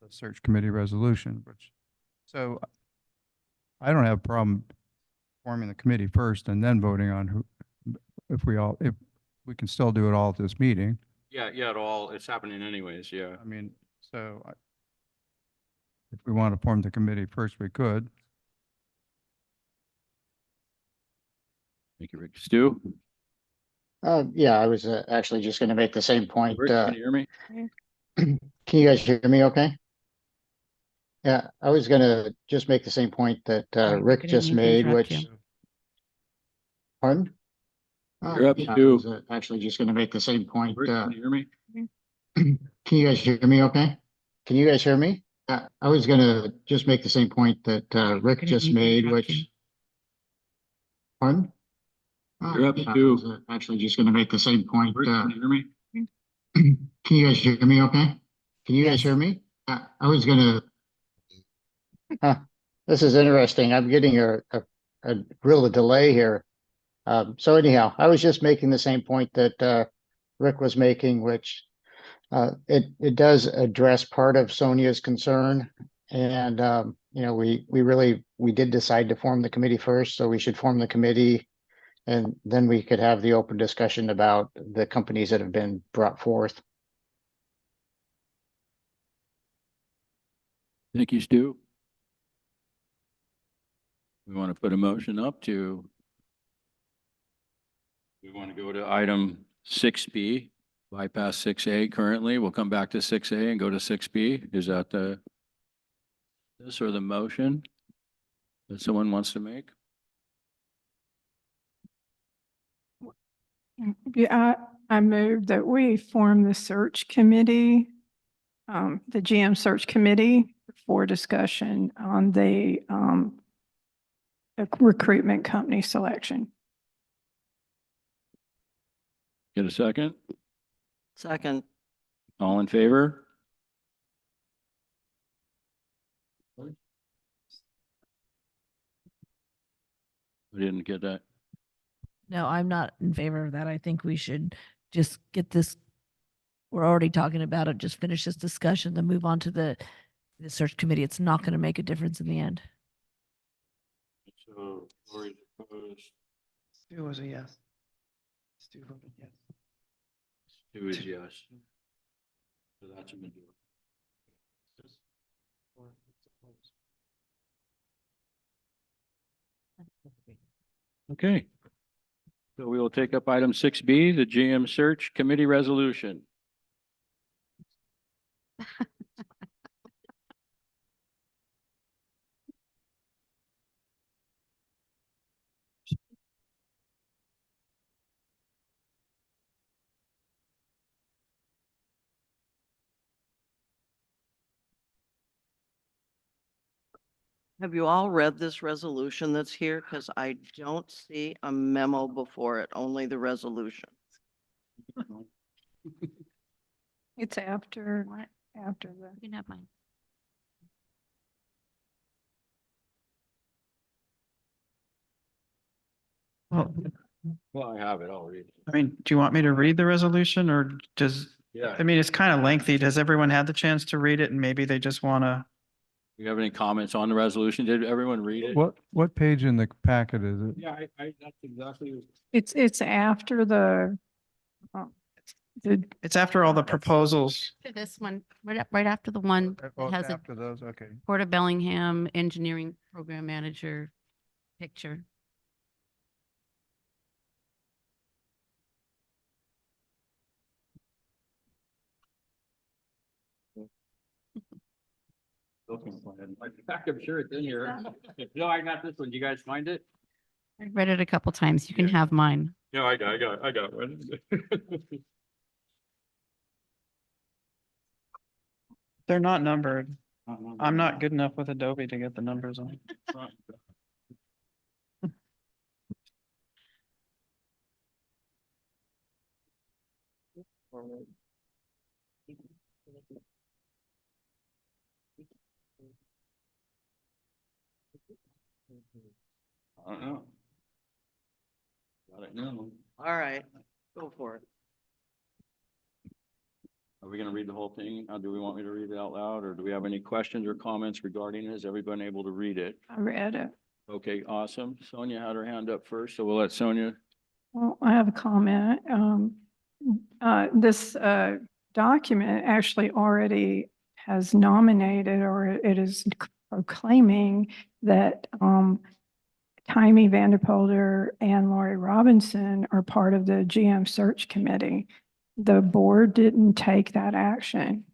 the search committee resolution, which, so I don't have a problem forming the committee first and then voting on who, if we can still do it all at this meeting. Yeah, it's happening anyways, yeah. I mean, so if we want to form the committee first, we could. Thank you, Rick. Stu? Yeah, I was actually just going to make the same point. Rick, can you hear me? Can you guys hear me okay? Yeah, I was going to just make the same point that Rick just made, which, pardon? You're up, Yeah, I Stu. was actually just going to make the same point. Rick, can you hear me? Can you guys hear me okay? Can you guys hear me? I was going to just make the same point that Rick just made, which, pardon? You're up, Yeah, I Stu. was actually just going to make the same point. Rick, can you hear me? Can you guys hear me okay? Can you guys Yes. hear me? I was gonna. This is interesting. I'm getting a real delay here. So anyhow, I was just making the same point that Rick was making, which it does address part of Sonia's concern. And you know, we did decide to form the committee first, so we should form the committee. And then we could have the open discussion about the companies that have been brought forth. Thank you, Stu. We want to put a motion up to, we want to go to item 6B, bypass 6A currently. We'll come back to 6A and go to 6B. Is that this or the motion that someone wants to make? Yeah, I move that we form the search committee, the GM search committee for discussion on the recruitment company selection. Get a second? Second. All in favor? We didn't get that. No, I'm not in favor of that. I think we should just get this. We're already talking about it. Just finish this discussion, then move on to the search committee. It's not going to make a difference in the end. So, Lori's opposed. Stu was a yes. Stu voted yes. Stu is yes. So that's a majority. Okay. So we will take up item 6B, the GM search committee resolution. Have you all read this resolution that's here? Because I don't see a memo before it, only the resolution. It's after What? the. You can have mine. Well, I have it. I'll read it. I mean, do you want me to read the resolution or Yeah. I mean, it's kind of lengthy. Does everyone have the chance to read it and maybe they just want to? Do you have any comments on the resolution? Did everyone read it? What page in the packet is it? Yeah, that's exactly. It's after the. It's after all the proposals. This one, right after the one Oh, that has a after those, okay. Port of Bellingham engineering program manager picture. I'm sure it's in here. No, I got this one. You guys find it? I read it a couple times. You can Yeah. have mine. Yeah, I got one. They're not numbered. I'm not good enough with Adobe to get the numbers on. I don't know. Got it now. All right, go for it. Are we gonna read the whole thing? Do we want me to read it out loud, or do we have any questions or comments regarding it? Has everybody able to read it? I read it. Okay, awesome. Sonia had her hand up first, so we'll let Sonia. Well, I have a comment. This document actually already has nominated, or it is proclaiming that Taimee Vanderpolder and Lori Robinson are part of the GM search committee. The board didn't take that action.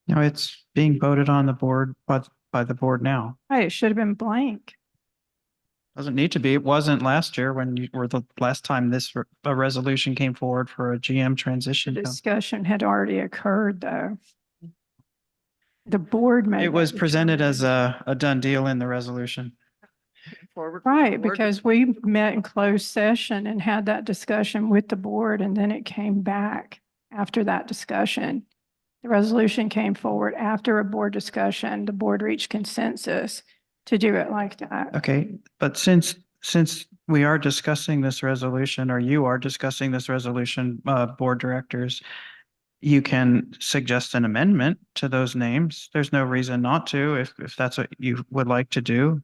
No, it's being voted on the board, but by the board now. Right, it should have been blank. Doesn't need to be. It wasn't last year when you were the last time a resolution came forward for a GM The transition. discussion had already occurred, though. The board made It was that presented as determination. a done deal in the resolution. Forward. with the Right, board. because we met in closed session and had that discussion with the board, and then it came back after that discussion. The resolution came forward after a board discussion. The board reached consensus to do it like that. Okay, but since we are discussing this resolution, or you are discussing this resolution, board directors, you can suggest an amendment to those names. There's no reason not to, if that's what you would like to do.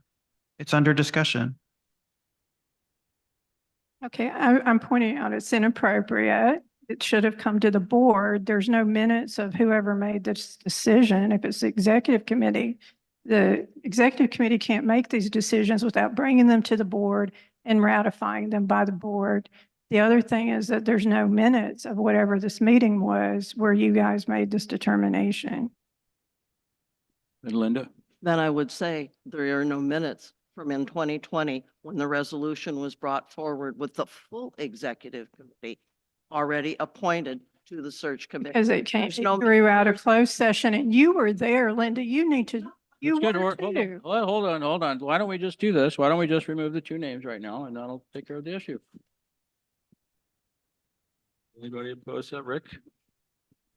It's under discussion. Okay, I'm pointing out it's inappropriate. It should have come to the board. There's no minutes of whoever made this decision. If it's the executive committee, the executive committee can't make these decisions without bringing them to the board and ratifying them by the board. The other thing is that there's no minutes of whatever this meeting was where you guys made this determination. And Linda? Then I would say there are no minutes from in 2020 when the resolution was brought forward with the full executive committee already appointed to the search committee. Because it came, There's it no grew out of closed session and you were there, Linda. You need to, you Let's get to were work. Hold on. too. Well, hold on. Why don't we just do this? Why don't we just remove the two names right now, and that'll take care of the issue? Anybody opposed to that, Rick?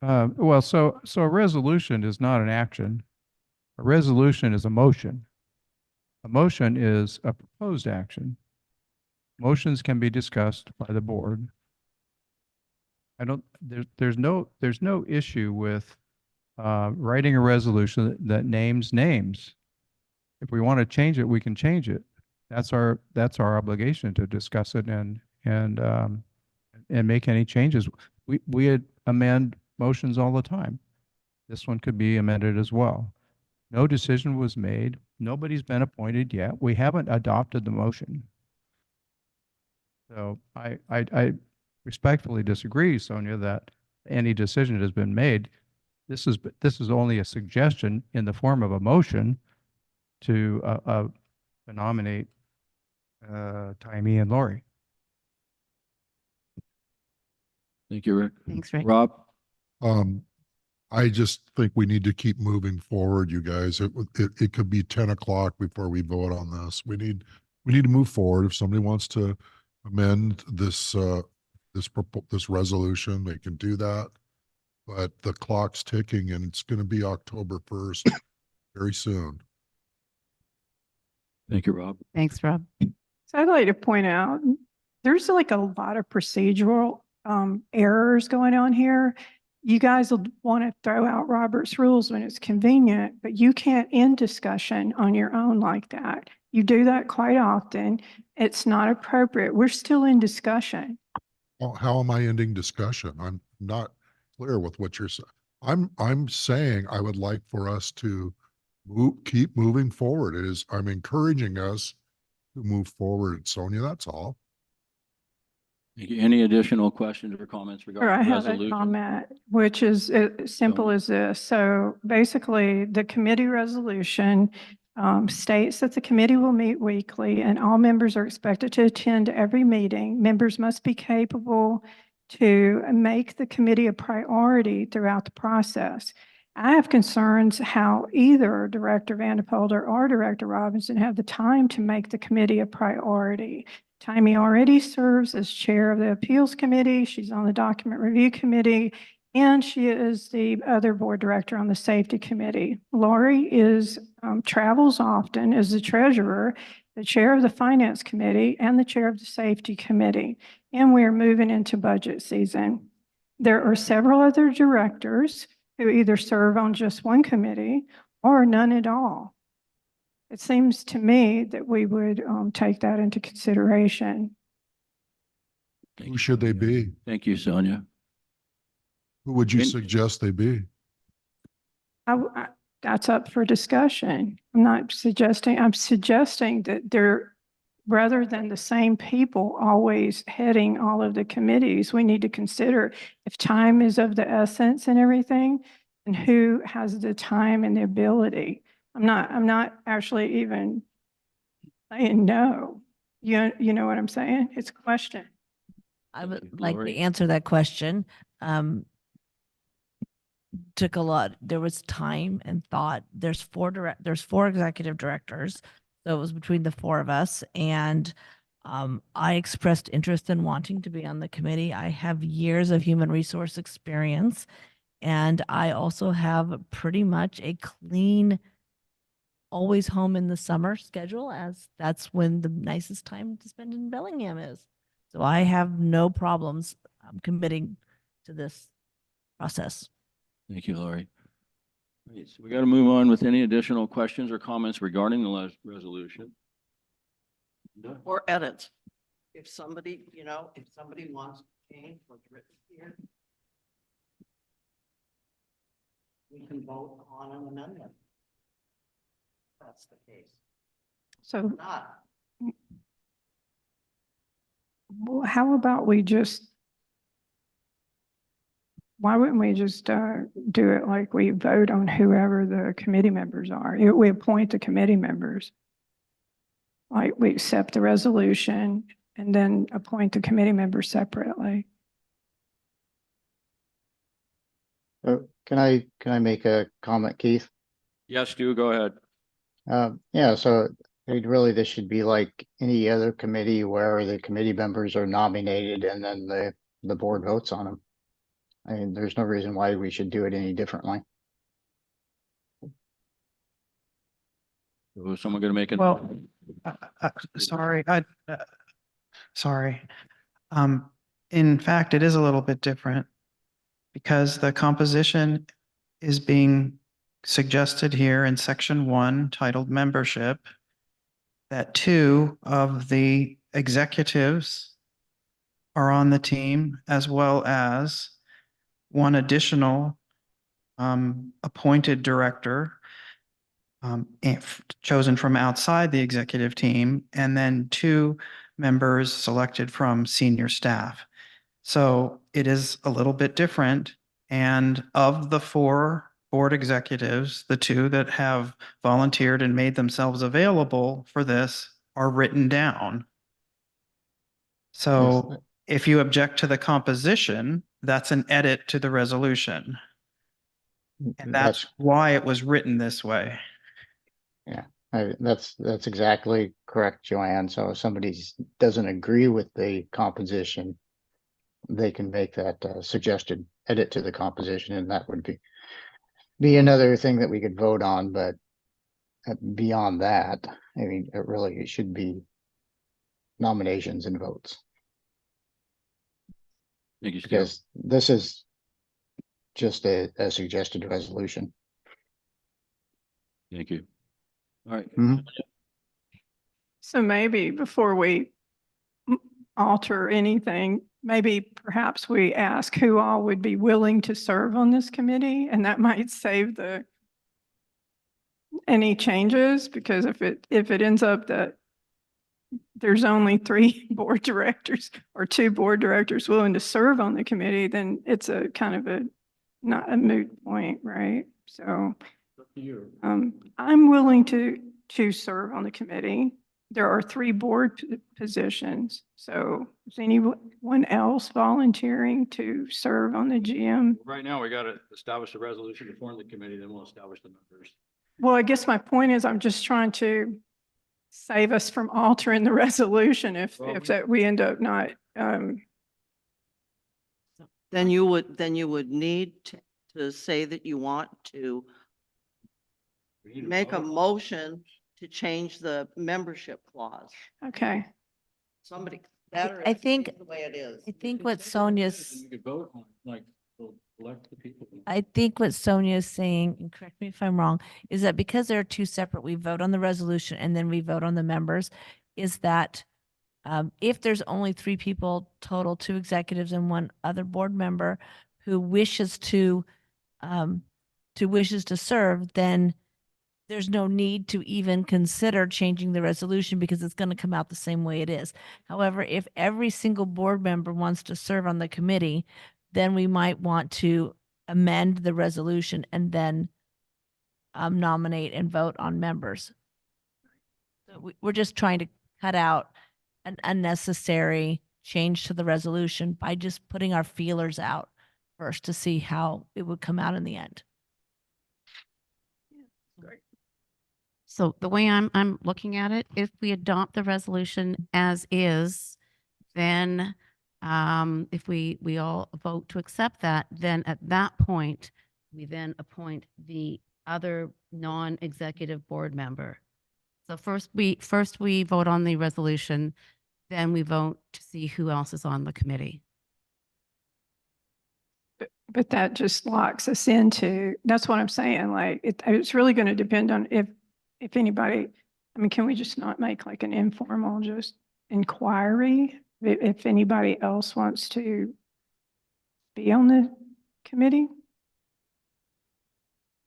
Well, so a resolution is not an action. A resolution is a motion. A motion is a proposed action. Motions can be discussed by the board. There's no issue with writing a resolution that names names. If we want to change it, we can change it. That's our obligation to discuss it and make any changes. We amend motions all the time. This one could be amended as well. No decision was made. Nobody's been appointed yet. We haven't adopted the motion. So I respectfully disagree, Sonia, that any decision has been made. This is only a suggestion in the form of a motion to nominate Taimee and Lori. Thank you, Rick. Thanks, Rick. Rob? I just think we need to keep moving forward, you guys. It could be 10 o'clock before we vote on this. We need to move forward. If somebody wants to amend this resolution, they can do that. But the clock's ticking and it's going to be October 1st very soon. Thank you, Rob. Thanks, Rob. So I'd like to point out, there's like a lot of procedural errors going on here. You guys will want to throw out Robert's rules when it's convenient, but you can't end discussion on your own like that. You do that quite often. It's not appropriate. We're still in discussion. Well, how am I ending discussion? I'm not clear with what you're saying. I'm saying I would like for us to keep moving forward. I'm encouraging us to move forward, Sonia, that's all. Thank you. Any additional questions or comments Or regarding I the have a resolution? comment, which is as simple as this. So basically, the committee resolution states that the committee will meet weekly and all members are expected to attend every meeting. Members must be capable to make the committee a priority throughout the process. I have concerns how either Director Vandepolder or Director Robinson have the time to make the committee a priority. Tammy already serves as chair of the appeals committee. She's on the document review committee, and she is the other board director on the safety committee. Lori travels often as the treasurer, the chair of the finance committee, and the chair of the safety committee. And we're moving into budget season. There are several other directors who either serve on just one committee or none at all. It seems to me that we would take that into consideration. Who should they be? Thank you, Sonia. Who would you Min- suggest they be? That's up for discussion. I'm suggesting that they're, rather than the same people always heading all of the committees, we need to consider if time is of the essence and everything, and who has the time and the ability. I'm not actually even saying no. You know what I'm saying? It's a question. I Thank would you. like Lori? to answer that question. Took a lot. There was time and thought. There's four executive directors. So it was between the four of us. And I expressed interest in wanting to be on the committee. I have years of human resource experience. And I also have pretty much a clean, always home in the summer schedule, as that's when the nicest time to spend in Bellingham is. So I have no problems committing to this process. Thank you, Lori. Right, so we got to move on with any additional questions or comments regarding the resolution. No? Or edits. If somebody, if somebody wants to change what's written here, we can vote on an amendment. That's the case. So Not. well, how about why wouldn't we just do it like we vote on whoever the committee members are? We appoint the committee members. Like we accept the resolution and then appoint the committee members separately. Can I make a comment, Keith? Yes, Stu, go ahead. Yeah, so this should be like any other committee where the committee members are nominated and then the board votes on them. I mean, there's no reason why we should do it any differently. Was someone going to make Well, sorry, sorry. In fact, it is a little bit different because the composition is being suggested here in section 1 titled membership, that 2 of the executives are on the team, as well as 1 additional appointed director chosen from outside the executive team, and then 2 members selected from senior staff. So it is a little bit different. And of the 4 board executives, the 2 that have volunteered and made themselves available for this are written down. So if you object to the composition, that's an edit to the resolution. And that's why it was written this way. Yeah, that's exactly correct, Joanne. So if somebody doesn't agree with the composition, they can make that suggested edit to the composition, and that would be another thing that we could vote on. But beyond that, I mean, it should be nominations and votes. Thank you, Stu. Because this is just a suggested resolution. Thank you. All right. Mhm. So maybe before we alter anything, maybe perhaps we ask who all would be willing to serve on this committee, and that might save any changes, because if it ends up that there's only 3 board directors or 2 board directors willing to serve on the committee, then it's a kind of not a moot point, right? So I'm willing to to serve on the committee. There are 3 board positions. So is anyone else volunteering to serve on the GM? Right now, we got to establish a resolution to form the committee, then we'll establish the members. Well, I guess my point is I'm just trying to save us from altering the resolution if Well, that we end up not, Then you would need to say that you want to We need to make a vote. motion to change the membership clause. okay. Somebody, that or I it think- stays the way it is. I think what Sonia's, You could vote on, like, elect the people. I think what Sonia is saying, and correct me if I'm wrong, is that because there are 2 separate, we vote on the resolution and then we vote on the members, is that if there's only 3 people total, 2 executives and 1 other board member who wishes to serve, then there's no need to even consider changing the resolution because it's going to come out the same way it is. However, if every single board member wants to serve on the committee, then we might want to amend the resolution and then nominate and vote on members. So we're just trying to cut out an unnecessary change to the resolution by just putting our feelers out first to see how it would come out in the end. So the way I'm looking at it, if we adopt the resolution as is, then if we all vote to accept that, then at that point, we then appoint the other non-executive board member. So first we vote on the resolution, then we vote to see who else is on the committee. But that just locks us into, that's what I'm saying, like, it's really going to depend on if anybody, I mean, can we just not make like an informal just inquiry? If anybody else wants to be on the committee?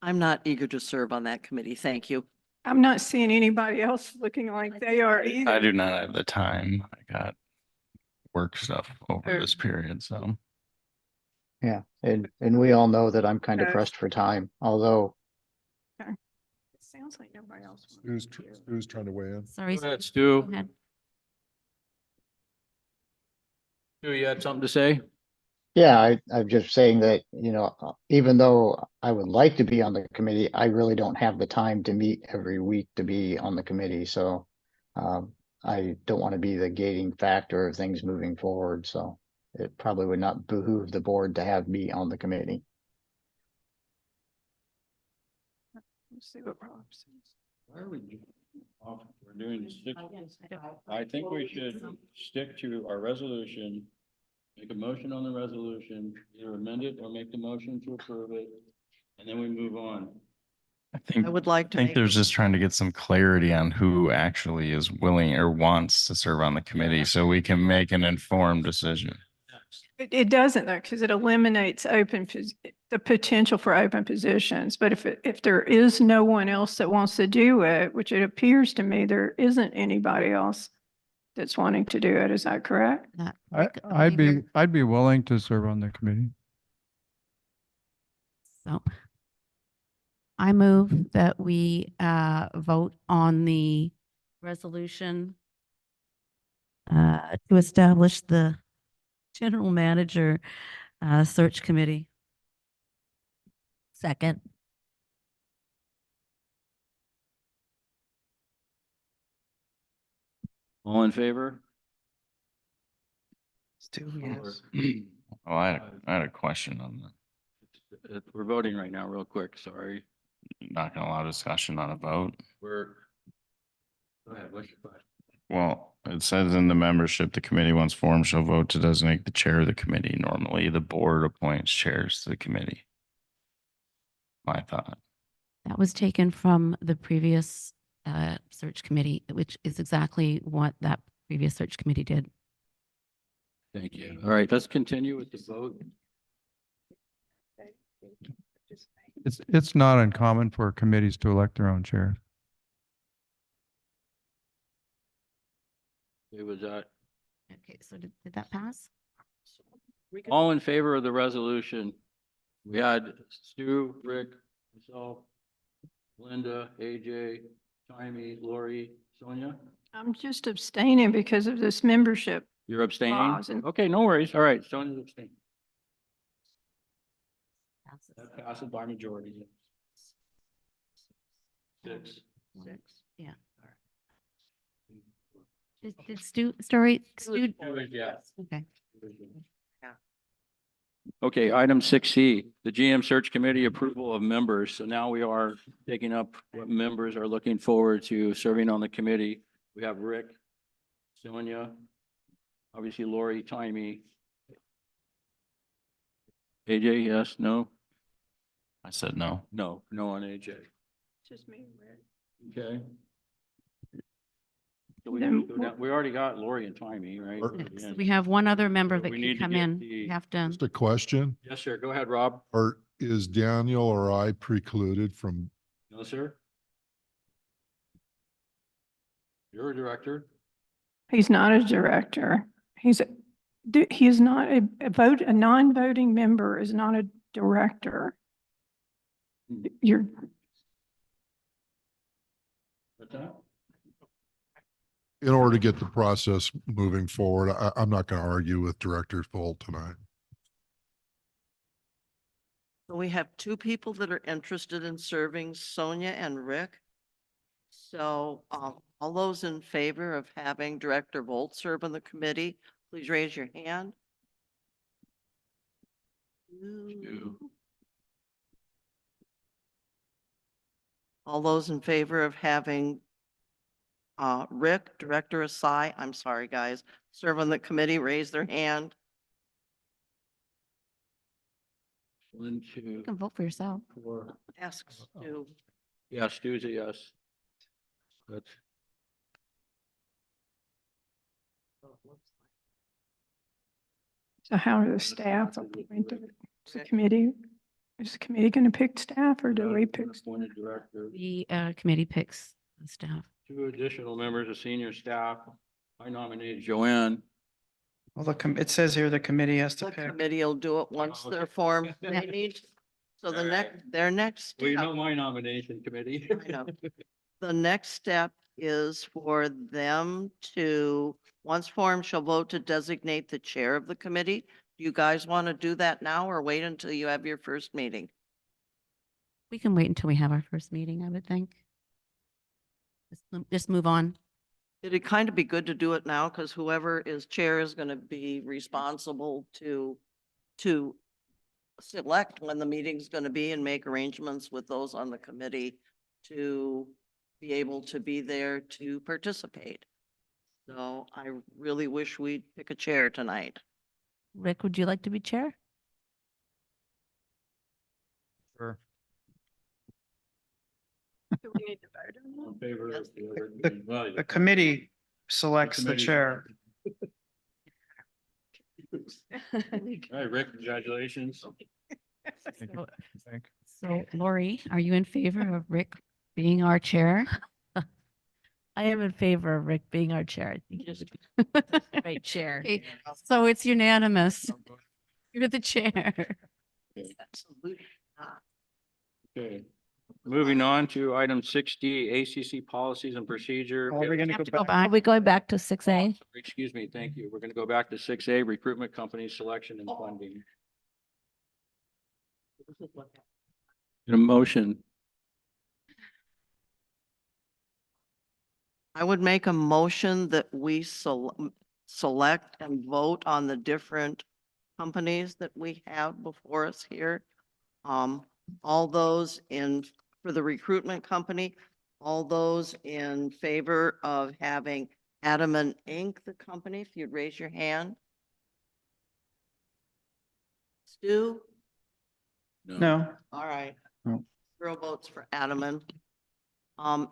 I'm not eager to serve on that committee. Thank you. I'm not seeing anybody else looking like they are either. I do not have the time. I got work stuff over Or- this period, so. Yeah, and we all know that I'm kind of Yes. pressed for time, although It sounds like nobody else. Who's, who's trying to weigh in? Sorry, Go ahead, Steve, Stu. go ahead. Stu, you had something to say? yeah, I'm just saying that, even though I would like to be on the committee, I really don't have the time to meet every week to be on the committee. So I don't want to be the gating factor of things moving forward. So it probably would not behoove the board to have me on the committee. Let's see what Rob says. Why are we we're doing 6? I think we should stick to our resolution, make a motion on the resolution, either amend it or make the motion to approve it, and then we move on. I would like to I think make they're a- just trying to get some clarity on who actually is willing or wants to serve on the committee so we can make an informed decision. It doesn't though, because it eliminates the potential for open positions. But if there is no one else that wants to do it, which it appears to me there isn't anybody else that's wanting to do it, is that correct? Rick, I believe you're- I'd be willing to serve on the committee. So I move that we vote on the resolution to establish the general manager search committee. Second. All in favor? Stu, yes. Oh, I had a question on the, We're voting right now, real quick, sorry. not gonna allow discussion on a vote. Go ahead, what's your question? Well, it says in the membership, the committee once formed shall vote to designate the chair of the committee. Normally, the board appoints chairs to the committee. My thought. That was taken from the previous search committee, which is exactly what that previous search committee did. Thank you. All right, let's continue with the vote. It's not uncommon for committees to elect their own chair. It was, Okay, so did that pass? all in favor of the resolution? We had Stu, Rick, myself, Linda, AJ, Jaime, Lori, Sonia? I'm just abstaining because of this membership. You're abstaining? Laws and- Okay, no worries. All right, Sonia's abstaining. That passes by majority. Six. Six, yeah. Did Stu, Yes. okay. Okay, item 6C, the GM Search Committee approval of members. So now we are taking up what members are looking forward to serving on the committee. We have Rick, Sonia, obviously Lori, Jaime. AJ, yes, no? I said no. No, no on AJ. Just me. Okay. So Then we already got Lori and Jaime, right? Or- Next, we have one other member that We can need to come get in. the- We have to, Just a question, Yes, sir. Go ahead, Rob. is Daniel or I precluded from, No, sir. You're a director. He's not a director. He is not a non-voting member is not a director. You're, What's that? in order to get the process moving forward, I'm not going to argue with Director Folt tonight. So we have two people that are interested in serving, Sonia and Rick. So, all those in favor of having Director Volt serve on the committee, please raise your hand. Two. All those in favor of having Rick, Director Asai, I'm sorry, guys, serve on the committee, raise their hand. 1, 2, you can vote for yourself. 4. Ask Stu. Yes, Stu's a yes. Good. so how are the staff appointed? Is the committee, is the committee going to pick staff or do we pick? Appointed director. The committee picks the staff. 2 additional members of senior staff. I nominate Joanne. Well, it says here the committee has to The pick. committee will do it once okay. they're formed. Yeah. They need, so the All next, their next Well, you step, know my nomination committee. I know. The next step is for them to, once formed, shall vote to designate the chair of the committee. Do you guys want to do that now or wait until you have your first meeting? We can wait until we have our first meeting, I would think. Just move on. It'd kind of be good to do it now because whoever is chair is going to be responsible to select when the meeting's going to be and make arrangements with those on the committee to be able to be there to participate. So I really wish we'd pick a chair tonight. Rick, would you like to be chair? Sure. Do we need to vote on In favor Yes. of whoever- The- well, The committee selects the committee- chair. that? All right, Rick, congratulations. Thank you. So- Thank- So Lori, are you in favor of Rick being our chair? I am in favor of Rick being our chair. I think he's a great chair. Okay, so it's unanimous. You're the chair. Absolutely not. Okay. Moving on to item 6D, ACC policies and procedure. Are we going We to have go to go back? Are back. we going back to 6A? Excuse me, thank you. We're going to go back to 6A, recruitment company selection and funding. Get a motion. I would make a motion that we select and vote on the different companies that we have before us here. All those for the recruitment company, all those in favor of having Adamant Inc., the company, if you'd raise your hand. Stu? No. All right. No. 0 votes for Adamant.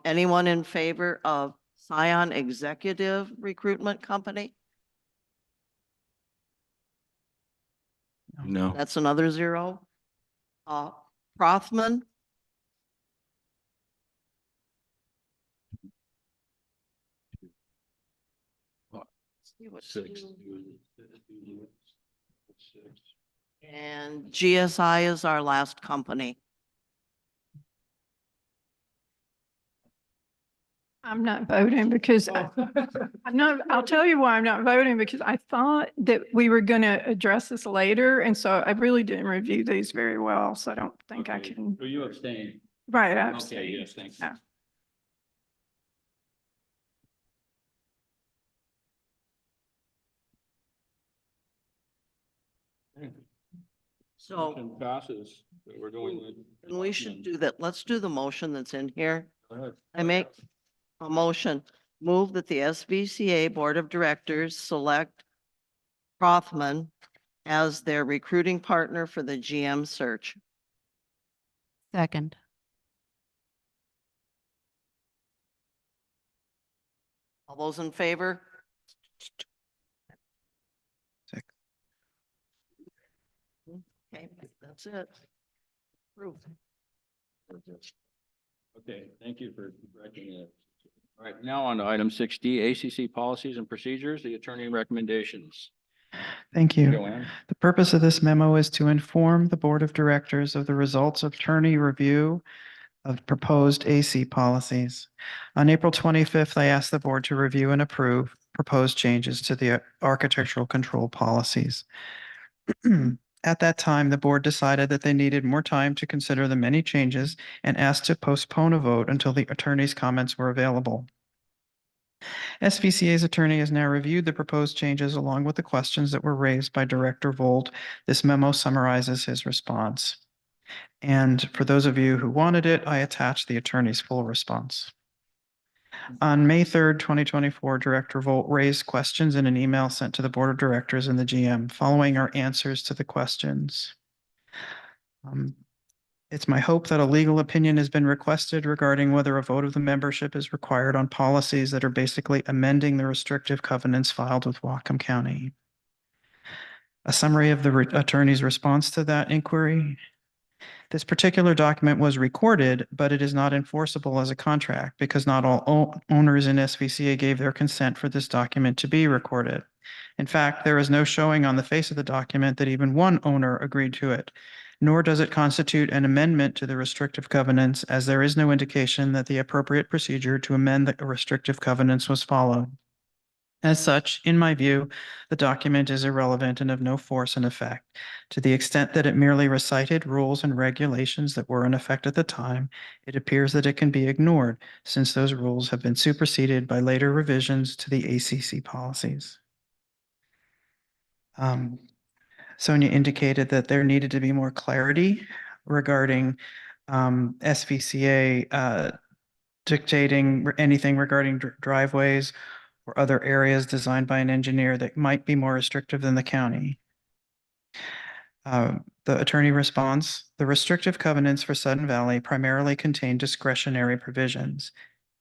Anyone in favor of Scion Executive Recruitment Company? No. That's another 0. Prothman? See what 6. Stu- And GSI is our last company. I'm not voting because I'm not, I'll tell you why I'm not voting, because I thought that we were going to address this later. And so I really didn't review these very well. So I don't think I Okay. can, So you abstain? right. I Okay, abstained. yes, thanks. Yeah. So Motion passes. So we're going with. and we should do that. Let's do the motion that's in here. Go ahead. I make a motion, move that the SVCA Board of Directors select Rothman as their recruiting partner for the GM search. Second. All those in favor? Okay, that's it. Approved. Okay, thank you for correcting it. All right, now on to item 6D, ACC policies and procedures, the attorney recommendations. Thank you. Joanne? The purpose of this memo is to inform the Board of Directors of the results of attorney review of proposed AC policies. On April 25th, I asked the board to review and approve proposed changes to the architectural control policies. At that time, the board decided that they needed more time to consider the many changes and asked to postpone a vote until the attorney's comments were available. SVCA's attorney has now reviewed the proposed changes along with the questions that were raised by Director Volt. This memo summarizes his response. And for those of you who wanted it, I attached the attorney's full response. On May 3rd, 2024, Director Volt raised questions in an email sent to the Board of Directors and the GM following our answers to the questions. It's my hope that a legal opinion has been requested regarding whether a vote of the membership is required on policies that are basically amending the restrictive covenants filed with Whatcom County. A summary of the attorney's response to that inquiry. This particular document was recorded, but it is not enforceable as a contract because not all owners in SVCA gave their consent for this document to be recorded. In fact, there is no showing on the face of the document that even one owner agreed to it, nor does it constitute an amendment to the restrictive covenants, as there is no indication that the appropriate procedure to amend the restrictive covenants was followed. As such, in my view, the document is irrelevant and of no force and effect. To the extent that it merely recited rules and regulations that were in effect at the time, it appears that it can be ignored since those rules have been superseded by later revisions to the ACC policies. Sonia indicated that there needed to be more clarity regarding SVCA dictating anything regarding driveways or other areas designed by an engineer that might be more restrictive than the county. The attorney responds, the restrictive covenants for Sudden Valley primarily contain discretionary provisions.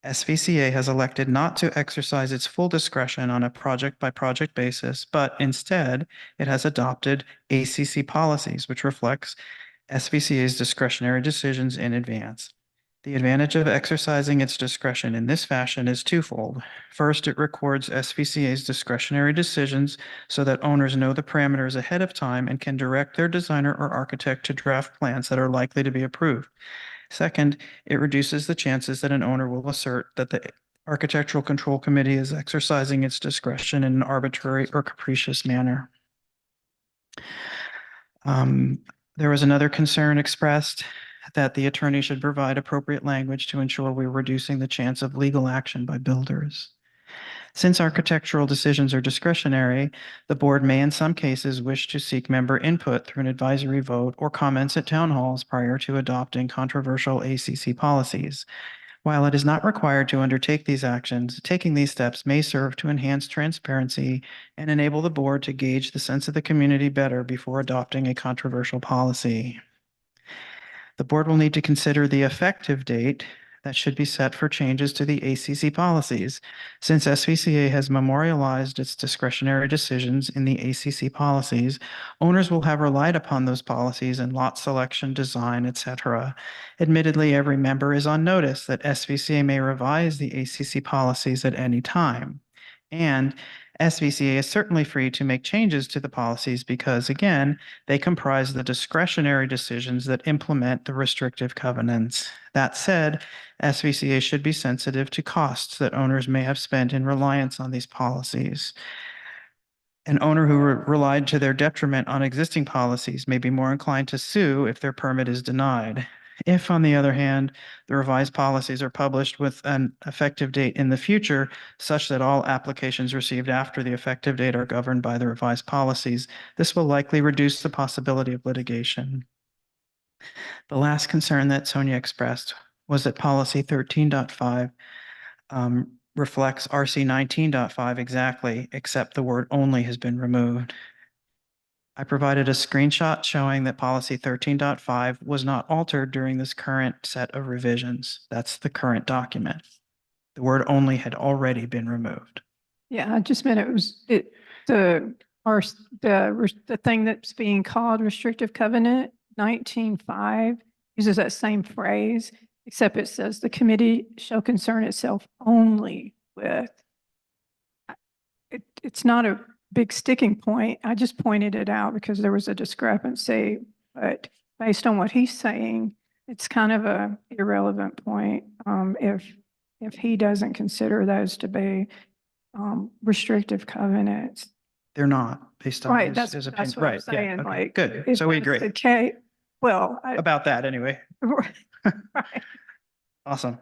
SVCA has elected not to exercise its full discretion on a project-by-project basis, but instead, it has adopted ACC policies, which reflects SVCA's discretionary decisions in advance. The advantage of exercising its discretion in this fashion is twofold. First, it records SVCA's discretionary decisions so that owners know the parameters ahead of time and can direct their designer or architect to draft plans that are likely to be approved. Second, it reduces the chances that an owner will assert that the Architectural Control Committee is exercising its discretion in an arbitrary or capricious manner. There was another concern expressed that the attorney should provide appropriate language to ensure we're reducing the chance of legal action by builders. Since architectural decisions are discretionary, the board may in some cases wish to seek member input through an advisory vote or comments at town halls prior to adopting controversial ACC policies. While it is not required to undertake these actions, taking these steps may serve to enhance transparency and enable the board to gauge the sense of the community better before adopting a controversial policy. The board will need to consider the effective date that should be set for changes to the ACC policies. Since SVCA has memorialized its discretionary decisions in the ACC policies, owners will have relied upon those policies in lot selection, design, etc. Admittedly, every member is on notice that SVCA may revise the ACC policies at any time. And SVCA is certainly free to make changes to the policies because, again, they comprise the discretionary decisions that implement the restrictive covenants. That said, SVCA should be sensitive to costs that owners may have spent in reliance on these policies. An owner who relied to their detriment on existing policies may be more inclined to sue if their permit is denied. If, on the other hand, the revised policies are published with an effective date in the future, such that all applications received after the effective date are governed by the revised policies, this will likely reduce the possibility of litigation. The last concern that Sonia expressed was that policy 13.5 reflects RC 19.5 exactly, except the word only has been removed. I provided a screenshot showing that policy 13.5 was not altered during this current set of revisions. That's the current document. The word only had already been removed. Yeah, I just meant the thing that's being called restrictive covenant 19.5 uses that same phrase, except it says the committee shall concern itself only with. It's not a big sticking point. I just pointed it out because there was a discrepancy, but based on what he's saying, it's kind of a irrelevant point. If he doesn't consider those to be restrictive covenants. They're not based on Right, his that's opinion. what I'm Right, yeah, saying, okay, like. good. if So we that's agree the case, well, about that anyway. right. Awesome.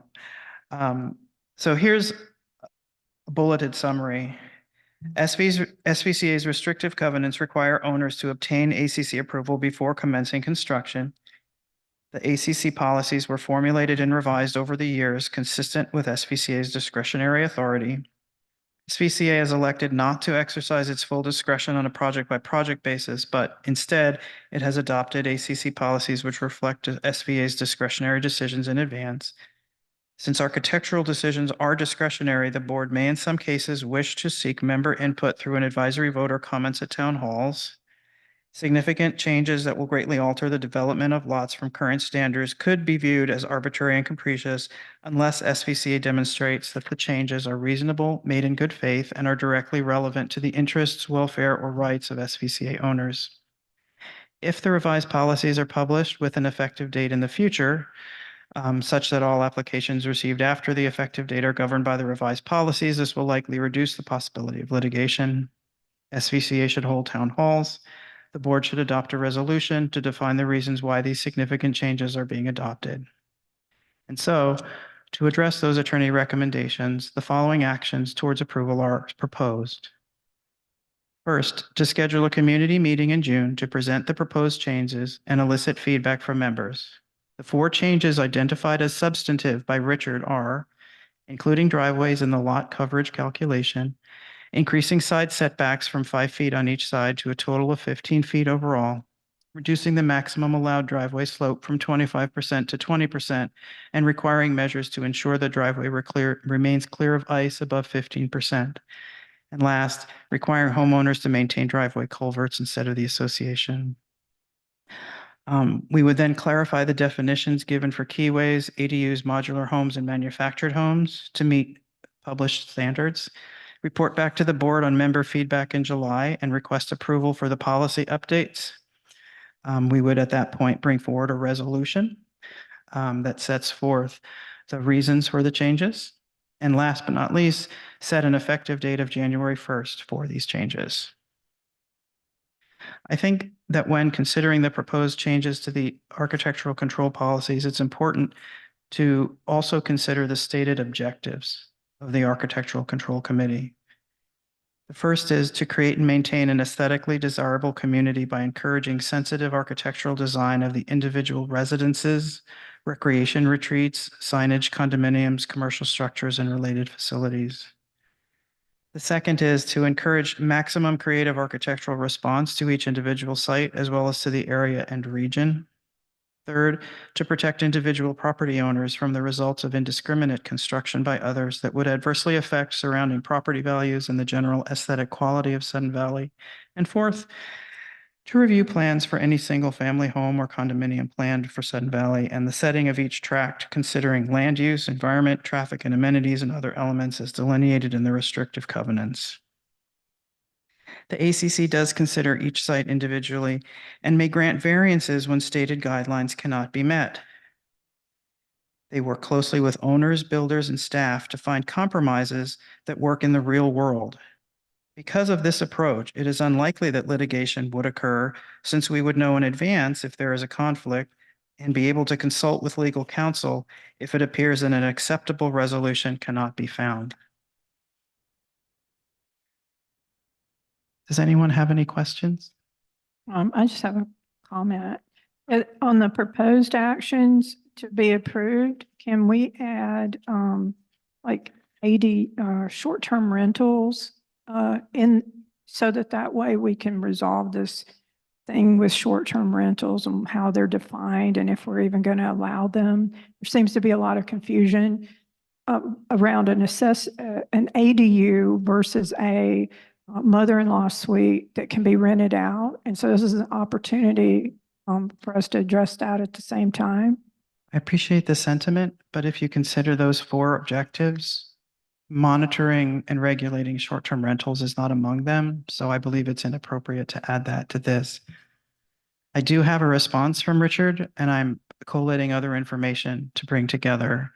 So here's a bulleted summary. SVCA's restrictive covenants require owners to obtain ACC approval before commencing construction. The ACC policies were formulated and revised over the years, consistent with SVCA's discretionary authority. SVCA has elected not to exercise its full discretion on a project-by-project basis, but instead, it has adopted ACC policies which reflect SVA's discretionary decisions in advance. Since architectural decisions are discretionary, the board may in some cases wish to seek member input through an advisory vote or comments at town halls. Significant changes that will greatly alter the development of lots from current standards could be viewed as arbitrary and capricious unless SVCA demonstrates that the changes are reasonable, made in good faith, and are directly relevant to the interests, welfare, or rights of SVCA owners. If the revised policies are published with an effective date in the future, such that all applications received after the effective date are governed by the revised policies, this will likely reduce the possibility of litigation. SVCA should hold town halls. The board should adopt a resolution to define the reasons why these significant changes are being adopted. And so, to address those attorney recommendations, the following actions towards approval are proposed. First, to schedule a community meeting in June to present the proposed changes and elicit feedback from members. The 4 changes identified as substantive by Richard are including driveways in the lot coverage calculation, increasing side setbacks from 5 feet on each side to a total of 15 feet overall, reducing the maximum allowed driveway slope from 25% to 20%, and requiring measures to ensure the driveway remains clear of ice above 15%. And last, requiring homeowners to maintain driveway culverts instead of the association. We would then clarify the definitions given for keyways, ADUs, modular homes, and manufactured homes to meet published standards. Report back to the board on member feedback in July and request approval for the policy updates. We would at that point bring forward a resolution that sets forth the reasons for the changes. And last but not least, set an effective date of January 1st for these changes. I think that when considering the proposed changes to the architectural control policies, it's important to also consider the stated objectives of the Architectural Control Committee. The first is to create and maintain an aesthetically desirable community by encouraging sensitive architectural design of the individual residences, recreation retreats, signage, condominiums, commercial structures, and related facilities. The second is to encourage maximum creative architectural response to each individual site as well as to the area and region. Third, to protect individual property owners from the results of indiscriminate construction by others that would adversely affect surrounding property values and the general aesthetic quality of Sudden Valley. And fourth, to review plans for any single-family home or condominium planned for Sudden Valley and the setting of each tract, considering land use, environment, traffic, and amenities and other elements as delineated in the restrictive covenants. The ACC does consider each site individually and may grant variances when stated guidelines cannot be met. They work closely with owners, builders, and staff to find compromises that work in the real world. Because of this approach, it is unlikely that litigation would occur since we would know in advance if there is a conflict and be able to consult with legal counsel if it appears that an acceptable resolution cannot be found. Does anyone have any questions? I just have a comment. On the proposed actions to be approved, can we add, like 80, short-term rentals, in, so that way we can resolve this thing with short-term rentals and how they're defined and if we're even going to allow them? There seems to be a lot of confusion, around an ADU versus a mother-in-law suite that can be rented out. And so this is an opportunity for us to address that at the same time. I appreciate the sentiment, but if you consider those 4 objectives, monitoring and regulating short-term rentals is not among them. So I believe it's inappropriate to add that to this. I do have a response from Richard, and I'm collating other information to bring together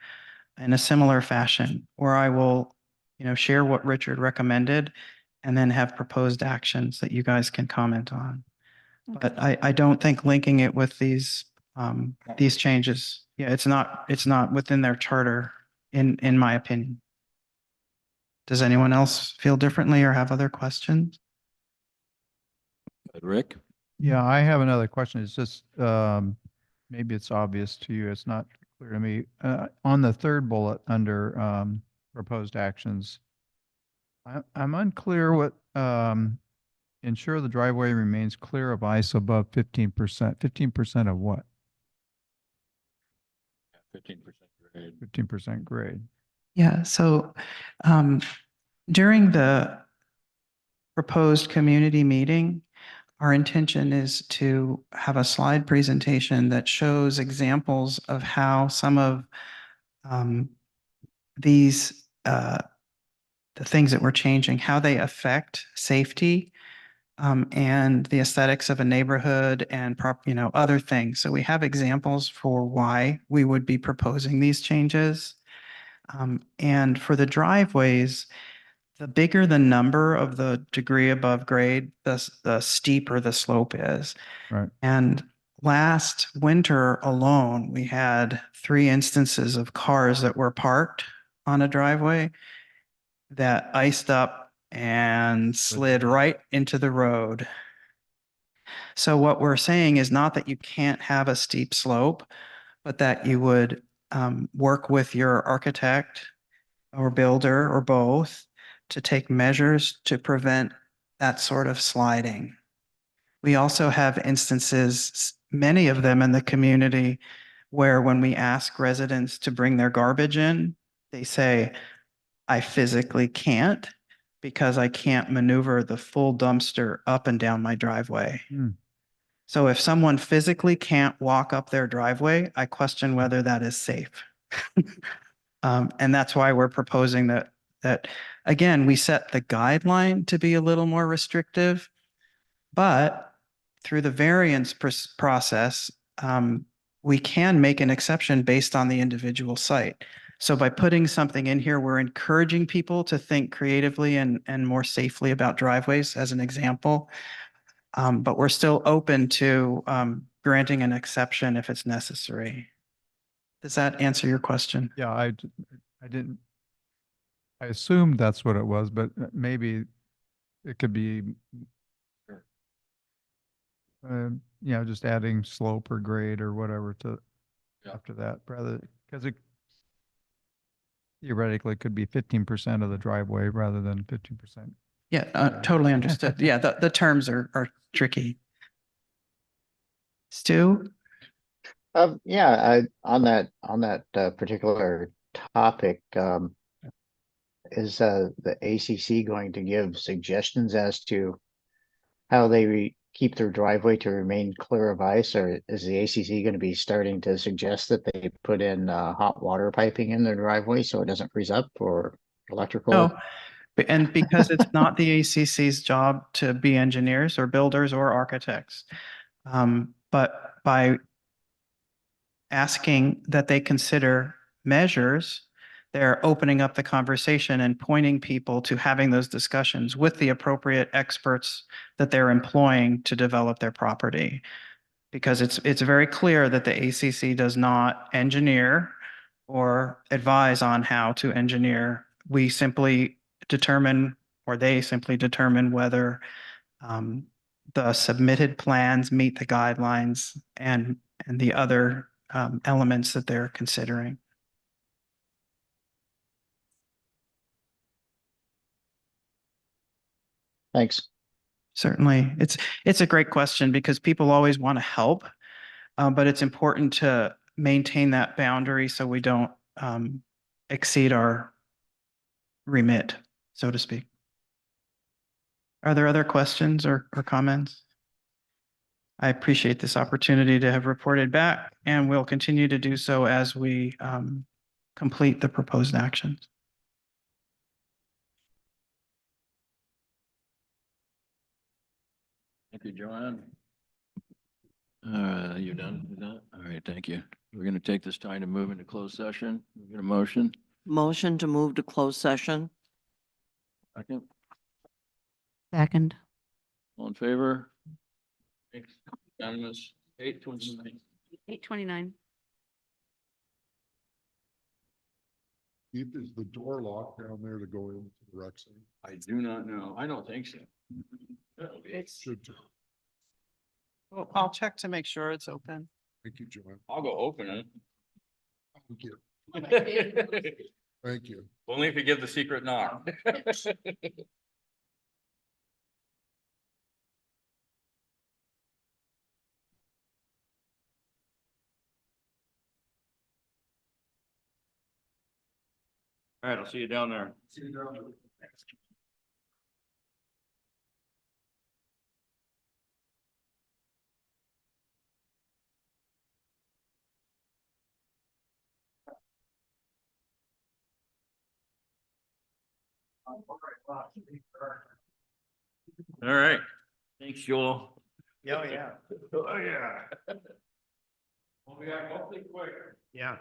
in a similar fashion, where I will, share what Richard recommended and then have proposed actions that you guys can comment on. Okay. But I don't think linking it with these changes, it's not within their charter, in my opinion. Does anyone else feel differently or have other questions? Rick? Yeah, I have another question. It's just, maybe it's obvious to you. It's not clear to me. On the third bullet under proposed actions, I'm unclear what, ensure the driveway remains clear of ice above 15%. 15% of what? 15% grade. 15% grade. Yeah, so during the proposed community meeting, our intention is to have a slide presentation that shows examples of how some of these, the things that we're changing, how they affect safety and the aesthetics of a neighborhood and other things. So we have examples for why we would be proposing these changes. And for the driveways, the bigger the number of the degree above grade, the steeper the slope is. Right. And last winter alone, we had 3 instances of cars that were parked on a driveway that iced up and slid right into the road. So what we're saying is not that you can't have a steep slope, but that you would work with your architect or builder or both to take measures to prevent that sort of sliding. We also have instances, many of them in the community, where when we ask residents to bring their garbage in, they say, I physically can't because I can't maneuver the full dumpster up and down my driveway. So if someone physically can't walk up their driveway, I question whether that is safe. And that's why we're proposing that again, we set the guideline to be a little more restrictive, but through the variance process, we can make an exception based on the individual site. So by putting something in here, we're encouraging people to think creatively and more safely about driveways as an example. But we're still open to granting an exception if it's necessary. Does that answer your question? Yeah, I didn't, I assumed that's what it was, but maybe it could be, just adding slope or grade or whatever to after that, rather, because it theoretically could be 15% of the driveway rather than 15%. Yeah, totally understood. Yeah, the terms are tricky. Stu? On that particular topic, is the ACC going to give suggestions as to how they keep their driveway to remain clear of ice, or is the ACC going to be starting to suggest that they put in hot water piping in their driveway so it doesn't freeze up, or electrical? No, And because it's not the ACC's job to be engineers or builders or architects. But by asking that they consider measures, they're opening up the conversation and pointing people to having those discussions with the appropriate experts that they're employing to develop their property. Because it's very clear that the ACC does not engineer or advise on how to engineer. We simply determine, or they simply determine whether the submitted plans meet the guidelines and the other elements that they're considering. Thanks. Certainly, it's a great question because people always want to help, but it's important to maintain that boundary so we don't exceed our remit, so to speak. Are there other questions or comments? I appreciate this opportunity to have reported back, and we'll continue to do so as we complete the proposed actions. Thank you, Joanne. You're done with that? All right, thank you. We're going to take this time to move into closed session. We're going to motion. Motion to move to closed session. Second, Second. all in favor? Thanks. Unanimous. 8:29. 8:29. Keith, is the door locked down there to go into the rec center? I do not know. I don't think so. Should, Well, I'll check to make sure it's open. thank you, Joanne. I'll go open it. Thank you. Thank you. Only if you give the secret knock. All right, I'll see you down there. See you down there. All right. Thanks, Joel. Oh, yeah. Oh, yeah. Well, we got hopefully quick. Yeah.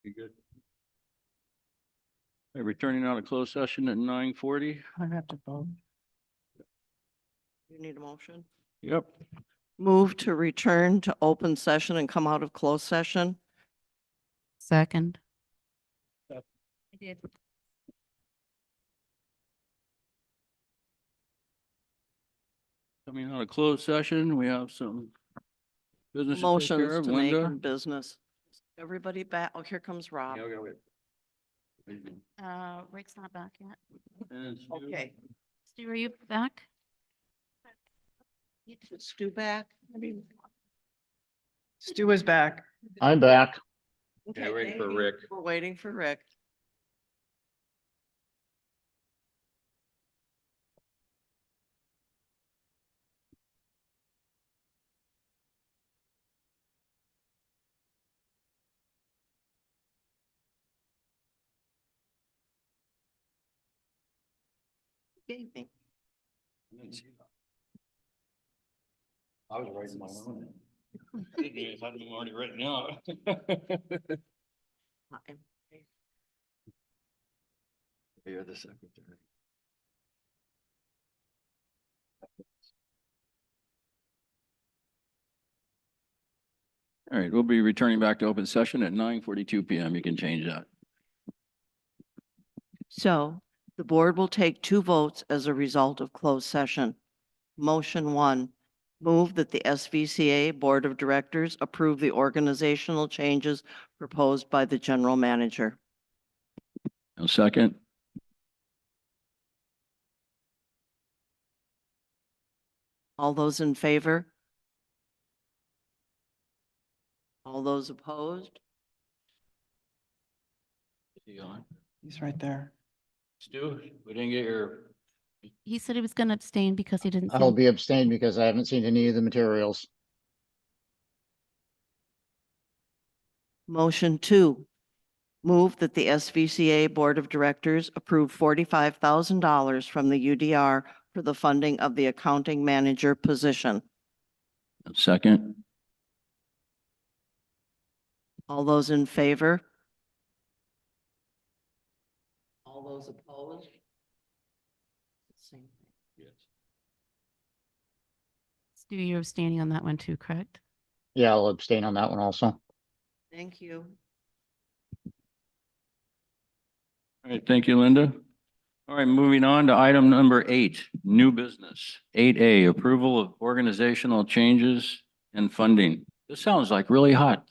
You good? Okay, returning out of closed session at 9:40. I have to vote. You need a motion? Yep. Move to return to open session and come out of closed session. Second. Yep. I did. Coming out of closed session, we have some business to take care Motions of. to make Linda? in business. Everybody back. Oh, here comes Rob. Yeah, wait. Rick's not back yet. And Stu? Okay. Stu, are you back? Is Stu back? Stu is back. I'm back. Yeah, Okay, waiting thank for you. Rick. We're waiting for Rick. Gave me. I was writing my own. I had them already written out. You're the secretary. All right, we'll be returning back to open session at 9:42 PM. You can change that. So the board will take two votes as a result of closed session. Motion one, move that the SVCA Board of Directors approve the organizational changes proposed by the general manager. A second. All those in favor? All those opposed? He's right there. Stu, we didn't get your, He said he was going to abstain because he didn't. I'll see- be abstained because I haven't seen any of the materials. Motion two, move that the SVCA Board of Directors approve $45,000 from the UDR for the funding of the accounting manager position. a second. All those in favor? All those opposed? Same thing. Stu, you're abstaining on that one too, correct? Yeah, I'll abstain on that one also. Thank you. All right, thank you, Linda. All right, moving on to item number 8, new business. 8A, approval of organizational changes and funding. This sounds like really hot.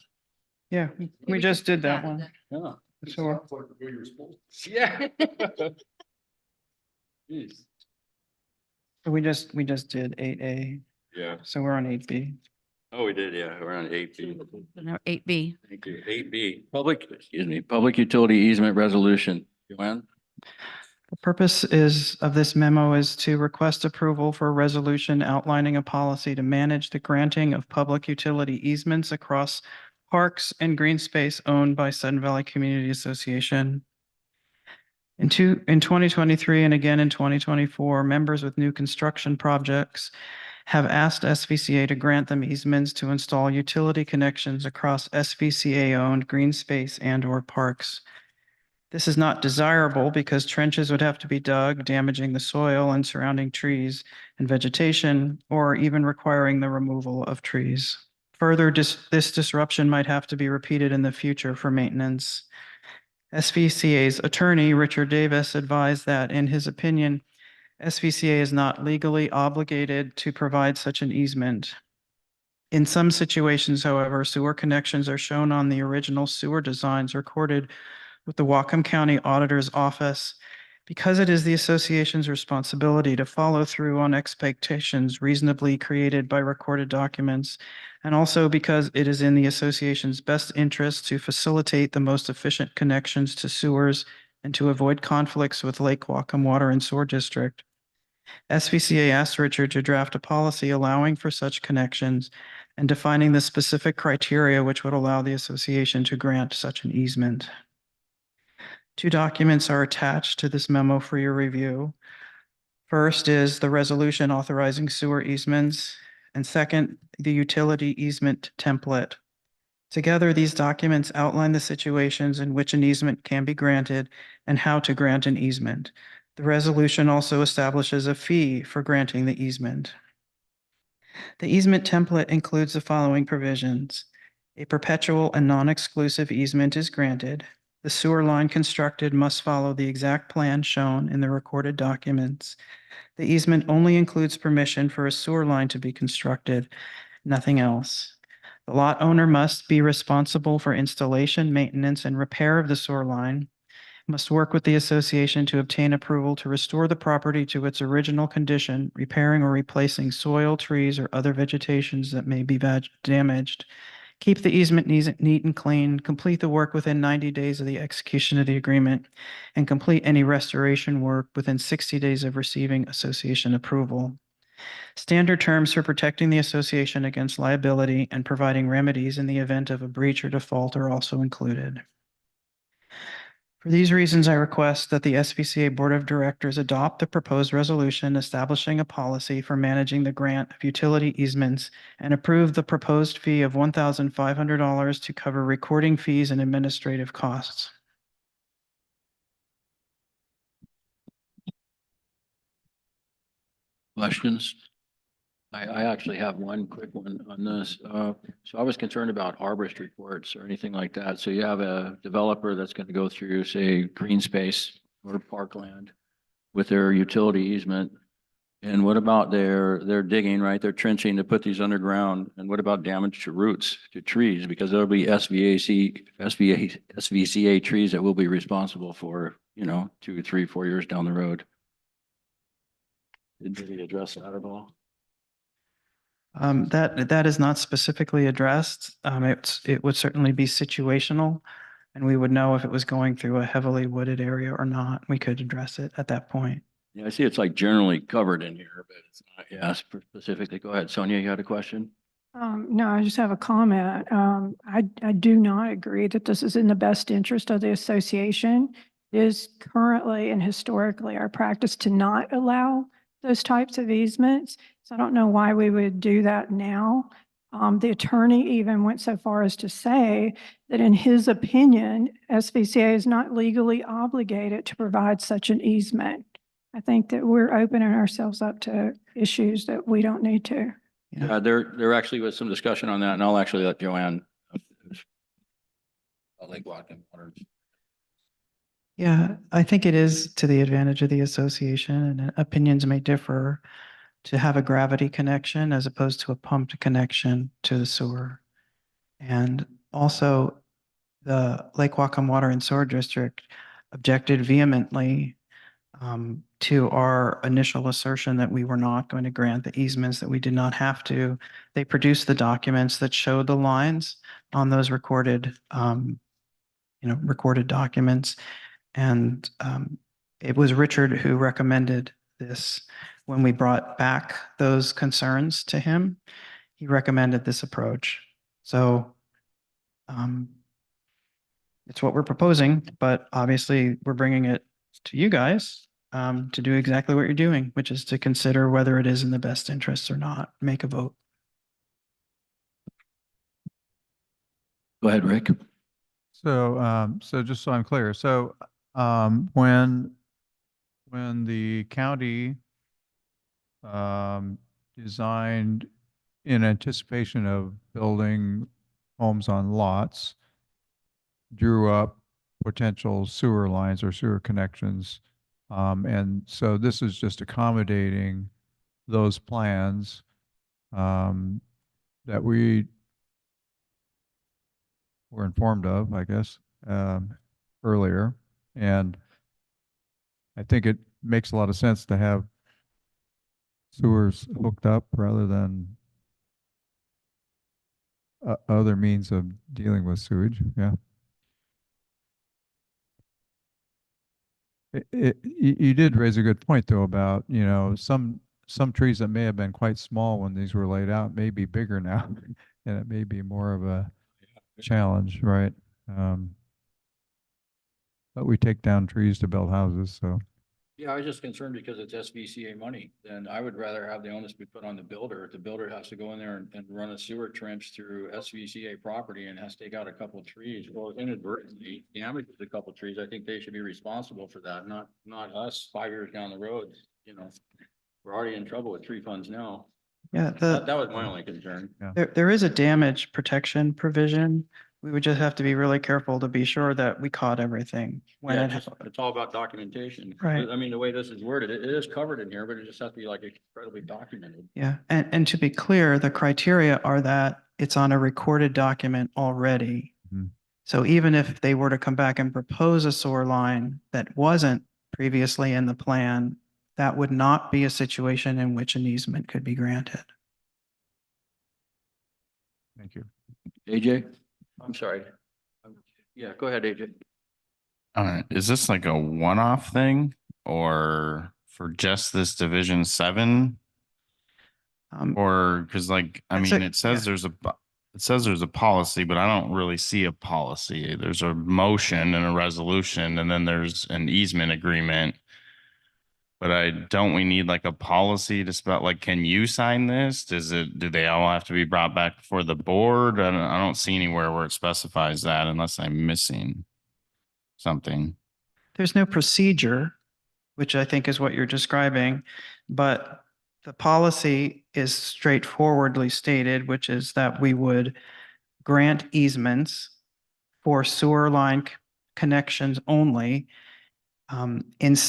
Yeah, we just did that one. Yeah. So we're- Yeah. Jeez. we just did 8A, Yeah. so we're on 8B. Oh, we did, yeah. We're on 8B. No, 8B. Thank you. 8B, public utility easement resolution. Joanne? The purpose of this memo is to request approval for a resolution outlining a policy to manage the granting of public utility easements across parks and green space owned by Sudden Valley Community Association. In 2023 and again in 2024, members with new construction projects have asked SVCA to grant them easements to install utility connections across SVCA-owned green space and/or parks. This is not desirable because trenches would have to be dug, damaging the soil and surrounding trees and vegetation, or even requiring the removal of trees. Further, this disruption might have to be repeated in the future for maintenance. SVCA's attorney, Richard Davis, advised that, in his opinion, SVCA is not legally obligated to provide such an easement. In some situations, however, sewer connections are shown on the original sewer designs recorded with the Whatcom County Auditor's Office because it is the association's responsibility to follow through on expectations reasonably created by recorded documents, and also because it is in the association's best interest to facilitate the most efficient connections to sewers and to avoid conflicts with Lake Whatcom Water and Sewer District. SVCA asked Richard to draft a policy allowing for such connections and defining the specific criteria which would allow the association to grant such an easement. Two documents are attached to this memo for your review. First is the resolution authorizing sewer easements, and second, the utility easement template. Together, these documents outline the situations in which an easement can be granted and how to grant an easement. The resolution also establishes a fee for granting the easement. The easement template includes the following provisions. A perpetual and non-exclusive easement is granted. The sewer line constructed must follow the exact plan shown in the recorded documents. The easement only includes permission for a sewer line to be constructed, nothing else. The lot owner must be responsible for installation, maintenance, and repair of the sewer line, must work with the association to obtain approval to restore the property to its original condition, repairing or replacing soil, trees, or other vegetations that may be damaged. Keep the easement neat and clean, complete the work within 90 days of the execution of the agreement, and complete any restoration work within 60 days of receiving association approval. Standard terms for protecting the association against liability and providing remedies in the event of a breach or default are also included. For these reasons, I request that the SVCA Board of Directors adopt the proposed resolution establishing a policy for managing the grant of utility easements and approve the proposed fee of $1,500 to cover recording fees and administrative costs. Questions? I actually have one quick one on this. So I was concerned about arborist reports or anything like that. So you have a developer that's going to go through, say, green space or parkland with their utility easement. And what about their digging, right? They're trenching to put these underground. And what about damage to roots, to trees? Because there'll be SVCA trees that will be responsible for, 2, 3, 4 years down the road. Did he address that at all? That is not specifically addressed. It would certainly be situational, and we would know if it was going through a heavily wooded area or not. We could address it at that point. Yeah, I see it's like generally covered in here, but it's not, yeah, specifically. Go ahead, Sonia, you had a question? No, I just have a comment. I do not agree that this is in the best interest of the association. It is currently and historically our practice to not allow those types of easements. So I don't know why we would do that now. The attorney even went so far as to say that in his opinion, SVCA is not legally obligated to provide such an easement. I think that we're opening ourselves up to issues that we don't need to. Yeah, there actually was some discussion on that, and I'll actually let Joanne. Lake Watkin Waters. Yeah, I think it is to the advantage of the association, and opinions may differ, to have a gravity connection as opposed to a pumped connection to the sewer. And also, the Lake Whatcom Water and Sewer District objected vehemently to our initial assertion that we were not going to grant the easements, that we did not have to. They produced the documents that showed the lines on those recorded, recorded documents. And it was Richard who recommended this. When we brought back those concerns to him, he recommended this approach. So it's what we're proposing, but obviously we're bringing it to you guys to do exactly what you're doing, which is to consider whether it is in the best interests or not. Make a vote. Go ahead, Rick. So just so I'm clear, so when the county designed in anticipation of building homes on lots, drew up potential sewer lines or sewer connections. And so this is just accommodating those plans that we were informed of, I guess, earlier. And I think it makes a lot of sense to have sewers hooked up rather than other means of dealing with sewage. Yeah. You did raise a good point though about, some trees that may have been quite small when these were laid out may be bigger now, and it may be more of a challenge, right? But we take down trees to build houses, so. Yeah, I was just concerned because it's SVCA money, then I would rather have the onus be put on the builder. If the builder has to go in there and run a sewer trench through SVCA property and has to take out a couple of trees, or inadvertently damages a couple of trees, I think they should be responsible for that, not us 5 years down the road, you know. We're already in trouble with tree funds now. Yeah, That was my only concern. there is a damage protection provision. We would just have to be really careful to be sure that we caught everything when Yeah, it it's all about documentation. Right. I mean, the way this is worded, it is covered in here, but it just has to be like incredibly documented. Yeah, and to be clear, the criteria are that it's on a recorded document already. Mhm. So even if they were to come back and propose a sewer line that wasn't previously in the plan, that would not be a situation in which an easement could be granted. Thank you. AJ? I'm sorry. Yeah, go ahead, AJ. All right, is this like a one-off thing or for just this Division 7? Um, Or, because like, I That's mean, a- it says yeah. it says there's a policy, but I don't really see a policy. There's a motion and a resolution, and then there's an easement agreement. But don't we need like a policy to spell, like, can you sign this? Do they all have to be brought back before the board? I don't see anywhere where it specifies that unless I'm missing something. There's no procedure, which I think is what you're describing, but the policy is straightforwardly stated, which is that we would grant easements for sewer line connections only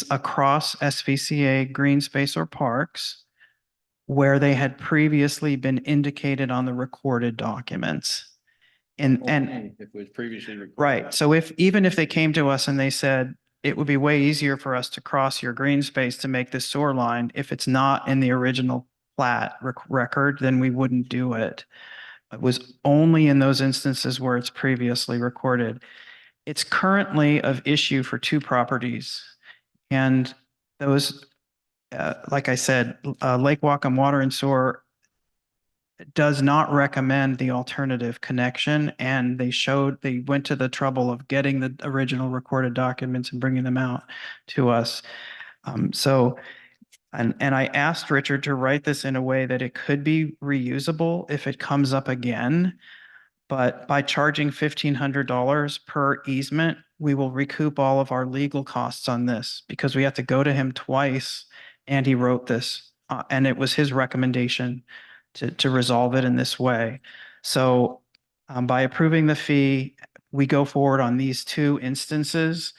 across SVCA green space or parks where they had previously been indicated on the recorded documents. And If it was previously recorded. right. So even if they came to us and they said, it would be way easier for us to cross your green space to make this sewer line, if it's not in the original plat record, then we wouldn't do it. It was only in those instances where it's previously recorded. It's currently of issue for 2 properties. And those, like I said, Lake Wacom Water and Sewer does not recommend the alternative connection. And they went to the trouble of getting the original recorded documents and bringing them out to us. And I asked Richard to write this in a way that it could be reusable if it comes up again. But by charging $1,500 per easement, we will recoup all of our legal costs on this because we have to go to him twice. And he wrote this, and it was his recommendation to resolve it in this way. So by approving the fee, we go forward on these 2 instances.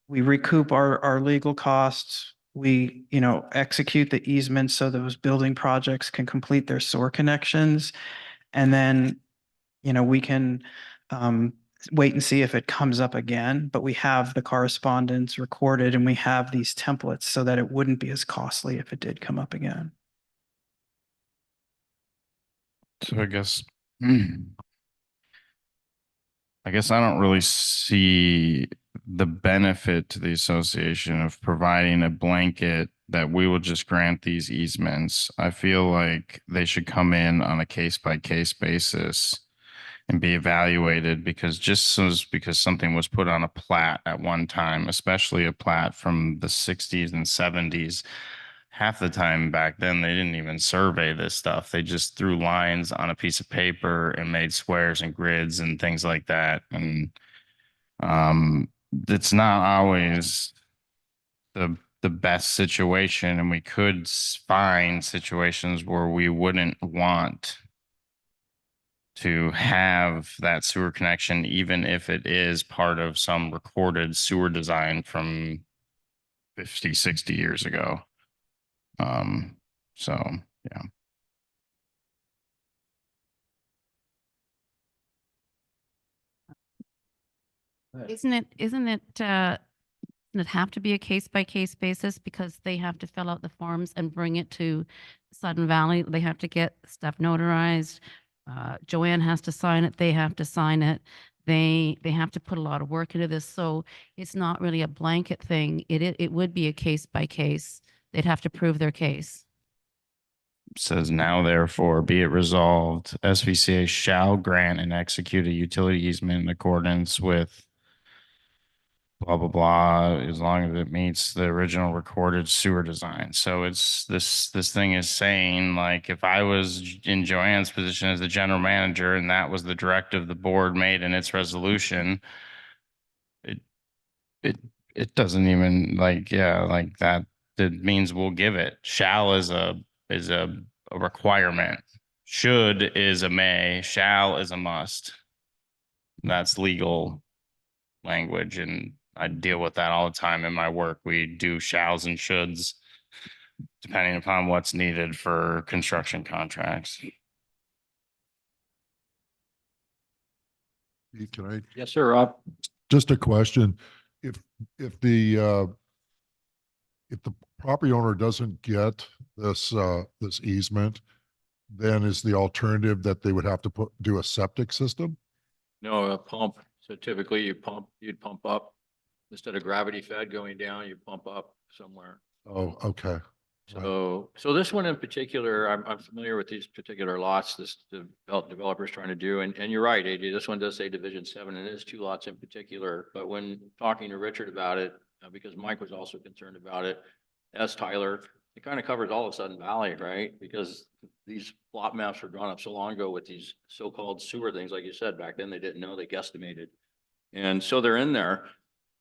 We recoup our legal costs. We, execute the easements so those building projects can complete their sewer connections. And then we can wait and see if it comes up again, but we have the correspondence recorded and we have these templates so that it wouldn't be as costly if it did come up again. So I guess I don't really see the benefit to the association of providing a blanket that we will just grant these easements. I feel like they should come in on a case by case basis and be evaluated because because something was put on a plat at one time, especially a plat from the 60s and 70s. Half the time back then, they didn't even survey this stuff. They just threw lines on a piece of paper and made squares and grids and things like that. And it's not always the best situation. And we could find situations where we wouldn't want to have that sewer connection, even if it is part of some recorded sewer design from 50, 60 years ago. So yeah. Doesn't it have to be a case by case basis because they have to fill out the forms and bring it to Sudden Valley? They have to get stuff notarized. Joanne has to sign it. They have to sign it. They have to put a lot of work into this. So it's not really a blanket thing. It would be a case by case. They'd have to prove their case. Says now therefore be it resolved, SVCA shall grant and execute a utility easement in accordance with blah, blah, blah, as long as it meets the original recorded sewer design. So it's this thing is saying, like, if I was in Joanne's position as the general manager and that was the directive the board made in its resolution, it, it, it doesn't even like, yeah, like that, that means we'll give it. Shall is a requirement. Should is a may, shall is a must. That's legal language, and I deal with that all the time in my work. We do shalls and shoulds depending upon what's needed for construction contracts. Can I, Yes, sir, Rob. just a question, if, if the, if the property owner doesn't get this, this easement, then is the alternative that they would have to do a septic system? No, a pump. So typically you'd pump up instead of gravity fed going down, you pump up somewhere. Oh, okay. So this one in particular, I'm familiar with these particular lots, this developer's trying to do, and you're right, AJ, this one does say Division 7, and it is 2 lots in particular, but when talking to Richard about it, because Mike was also concerned about it, as Tyler, it kind of covers all of Sudden Valley, right? Because these plot maps were drawn up so long ago with these so-called sewer things, like you said, back then they didn't know, they guesstimated. And so they're in there.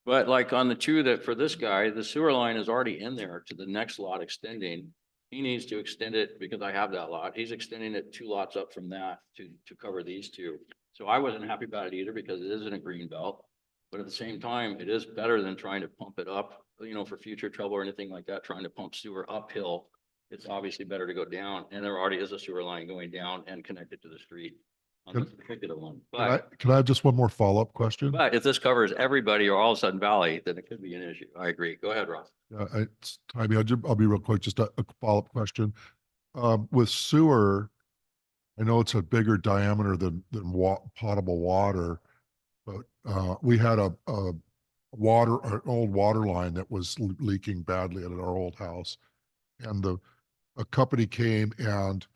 But like on the two that for this guy, the sewer line is already in there to the next lot extending. He needs to extend it because I have that lot. He's extending it 2 lots up from that to cover these two. So I wasn't happy about it either because it isn't a green belt. But at the same time, it is better than trying to pump it up, you know, for future trouble or anything like that, trying to pump sewer uphill. It's obviously better to go down, and there already is a sewer line going down and connected to the street on this particular one. Can I have just one more follow-up question? But if this covers everybody or all of Sudden Valley, then it could be an issue. I agree. Go ahead, Ross. I mean, I'll be real quick, just a follow-up question. With sewer, I know it's a bigger diameter than potable water, but we had an old water line that was leaking badly at our old house. And a company came and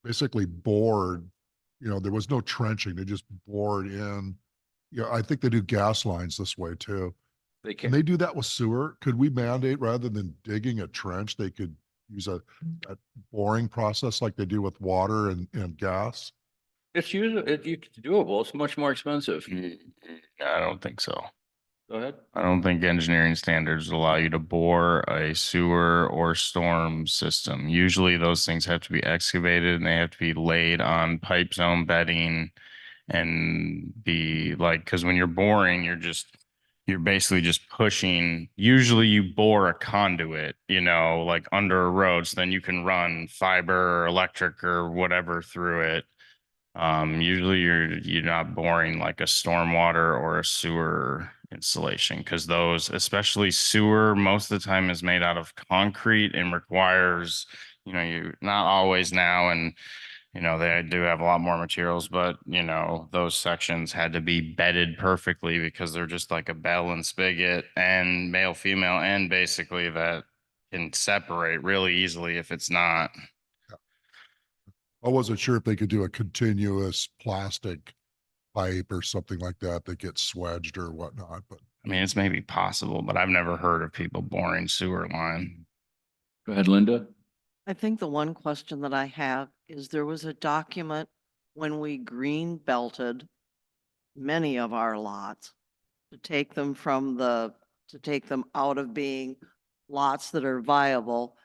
basically bored, you know, there was no trenching. They just bored in. Yeah, I think they do gas lines this way too. They Can can. they do that with sewer? Could we mandate rather than digging a trench, they could use a boring process like they do with water and gas? It's doable. It's much more expensive. I don't think so. Go ahead. I don't think engineering standards allow you to bore a sewer or storm system. Usually those things have to be excavated and they have to be laid on pipe zone bedding and be like, because when you're boring, you're basically just pushing. Usually you bore a conduit, you know, like under a road, so then you can run fiber or electric or whatever through it. Usually you're not boring like a stormwater or a sewer installation, because those, especially sewer, most of the time is made out of concrete and requires, you know, you not always now, and you know, they do have a lot more materials, but you know, those sections had to be bedded perfectly because they're just like a bell and spigot and male, female, and basically that can separate really easily if it's not. I wasn't sure if they could do a continuous plastic pipe or something like that that gets swedged or whatnot, but I mean, it's maybe possible, but I've never heard of people boring sewer line. Go ahead, Linda. I think the one question that I have is there was a document when we green belted many of our lots to take them to take them out of being lots that are viable.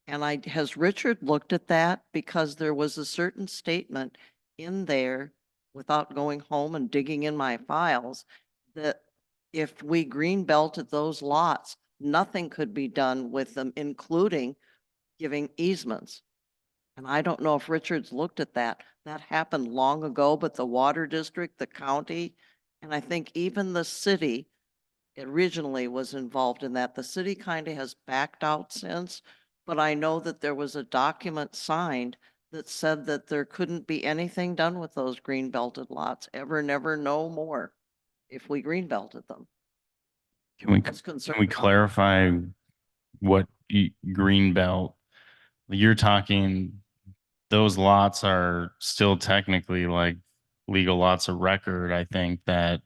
And has Richard looked at that? Because there was a certain statement in there, without going home and digging in my files, that if we green belted those lots, nothing could be done with them, including giving easements. And I don't know if Richard's looked at that. That happened long ago, but the water district, the county, and I think even the city originally was involved in that. The city kind of has backed out since, but I know that there was a document signed that said that there couldn't be anything done with those green belted lots ever, never, no more if we green belted them. Can we, That's can concerned we about. clarify what green belt? You're talking, those lots are still technically like legal lots of record, I think, that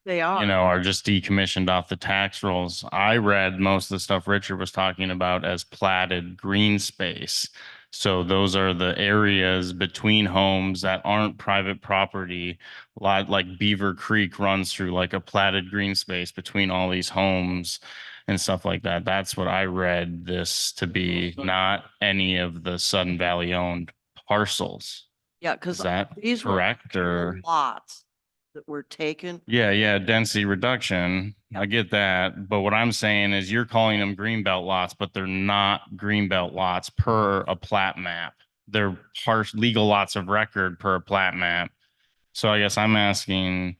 They you are. know, are just decommissioned off the tax rolls. I read most of the stuff Richard was talking about as platted green space. So those are the areas between homes that aren't private property. Like Beaver Creek runs through like a platted green space between all these homes and stuff like that. That's what I read this to be, not any of the Sudden Valley owned parcels. Yeah, Is because that these were correct or? lots that were taken. Yeah, density reduction. Yeah. I get that. But what I'm saying is you're calling them greenbelt lots, but they're not greenbelt lots per a plat map. They're legal lots of record per a plat map. So I guess I'm asking,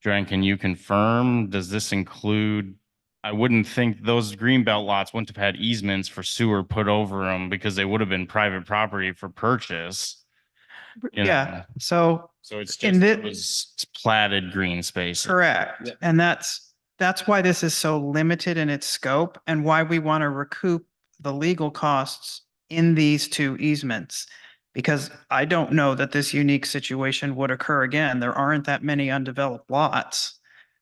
Joanne, can you confirm, does this include, I wouldn't think those greenbelt lots wouldn't have had easements for sewer put over them because they would have been private property for purchase. You Yeah, know? so So it's in just, thi- it was platted green space. correct. And that's why this is so limited in its scope and why we want to recoup the legal costs in these two easements. Because I don't know that this unique situation would occur again. There aren't that many undeveloped lots,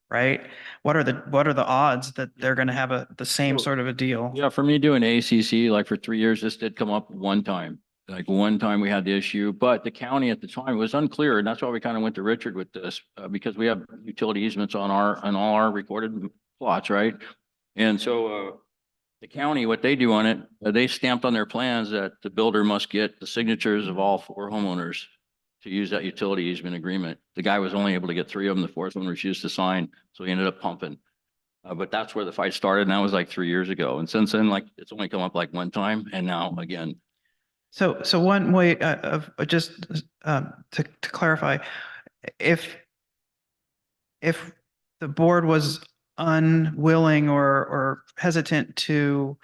right? What are the odds that they're going to have the same So- sort of a deal? Yeah, for me doing ACC, like for 3 years, this did come up one time. Like one time we had the issue, but the county at the time was unclear. And that's why we kind of went to Richard with this, because we have utility easements on all our recorded plots, right? And so, the county, what they do on it, they stamped on their plans that the builder must get the signatures of all 4 homeowners to use that utility easement agreement. The guy was only able to get 3 of them. The 4th one refused to sign, so he ended up pumping. But that's where the fight started, and that was like 3 years ago. And since then, like, it's only come up like one time, and now again. So one way of just to clarify, if the board was unwilling or hesitant to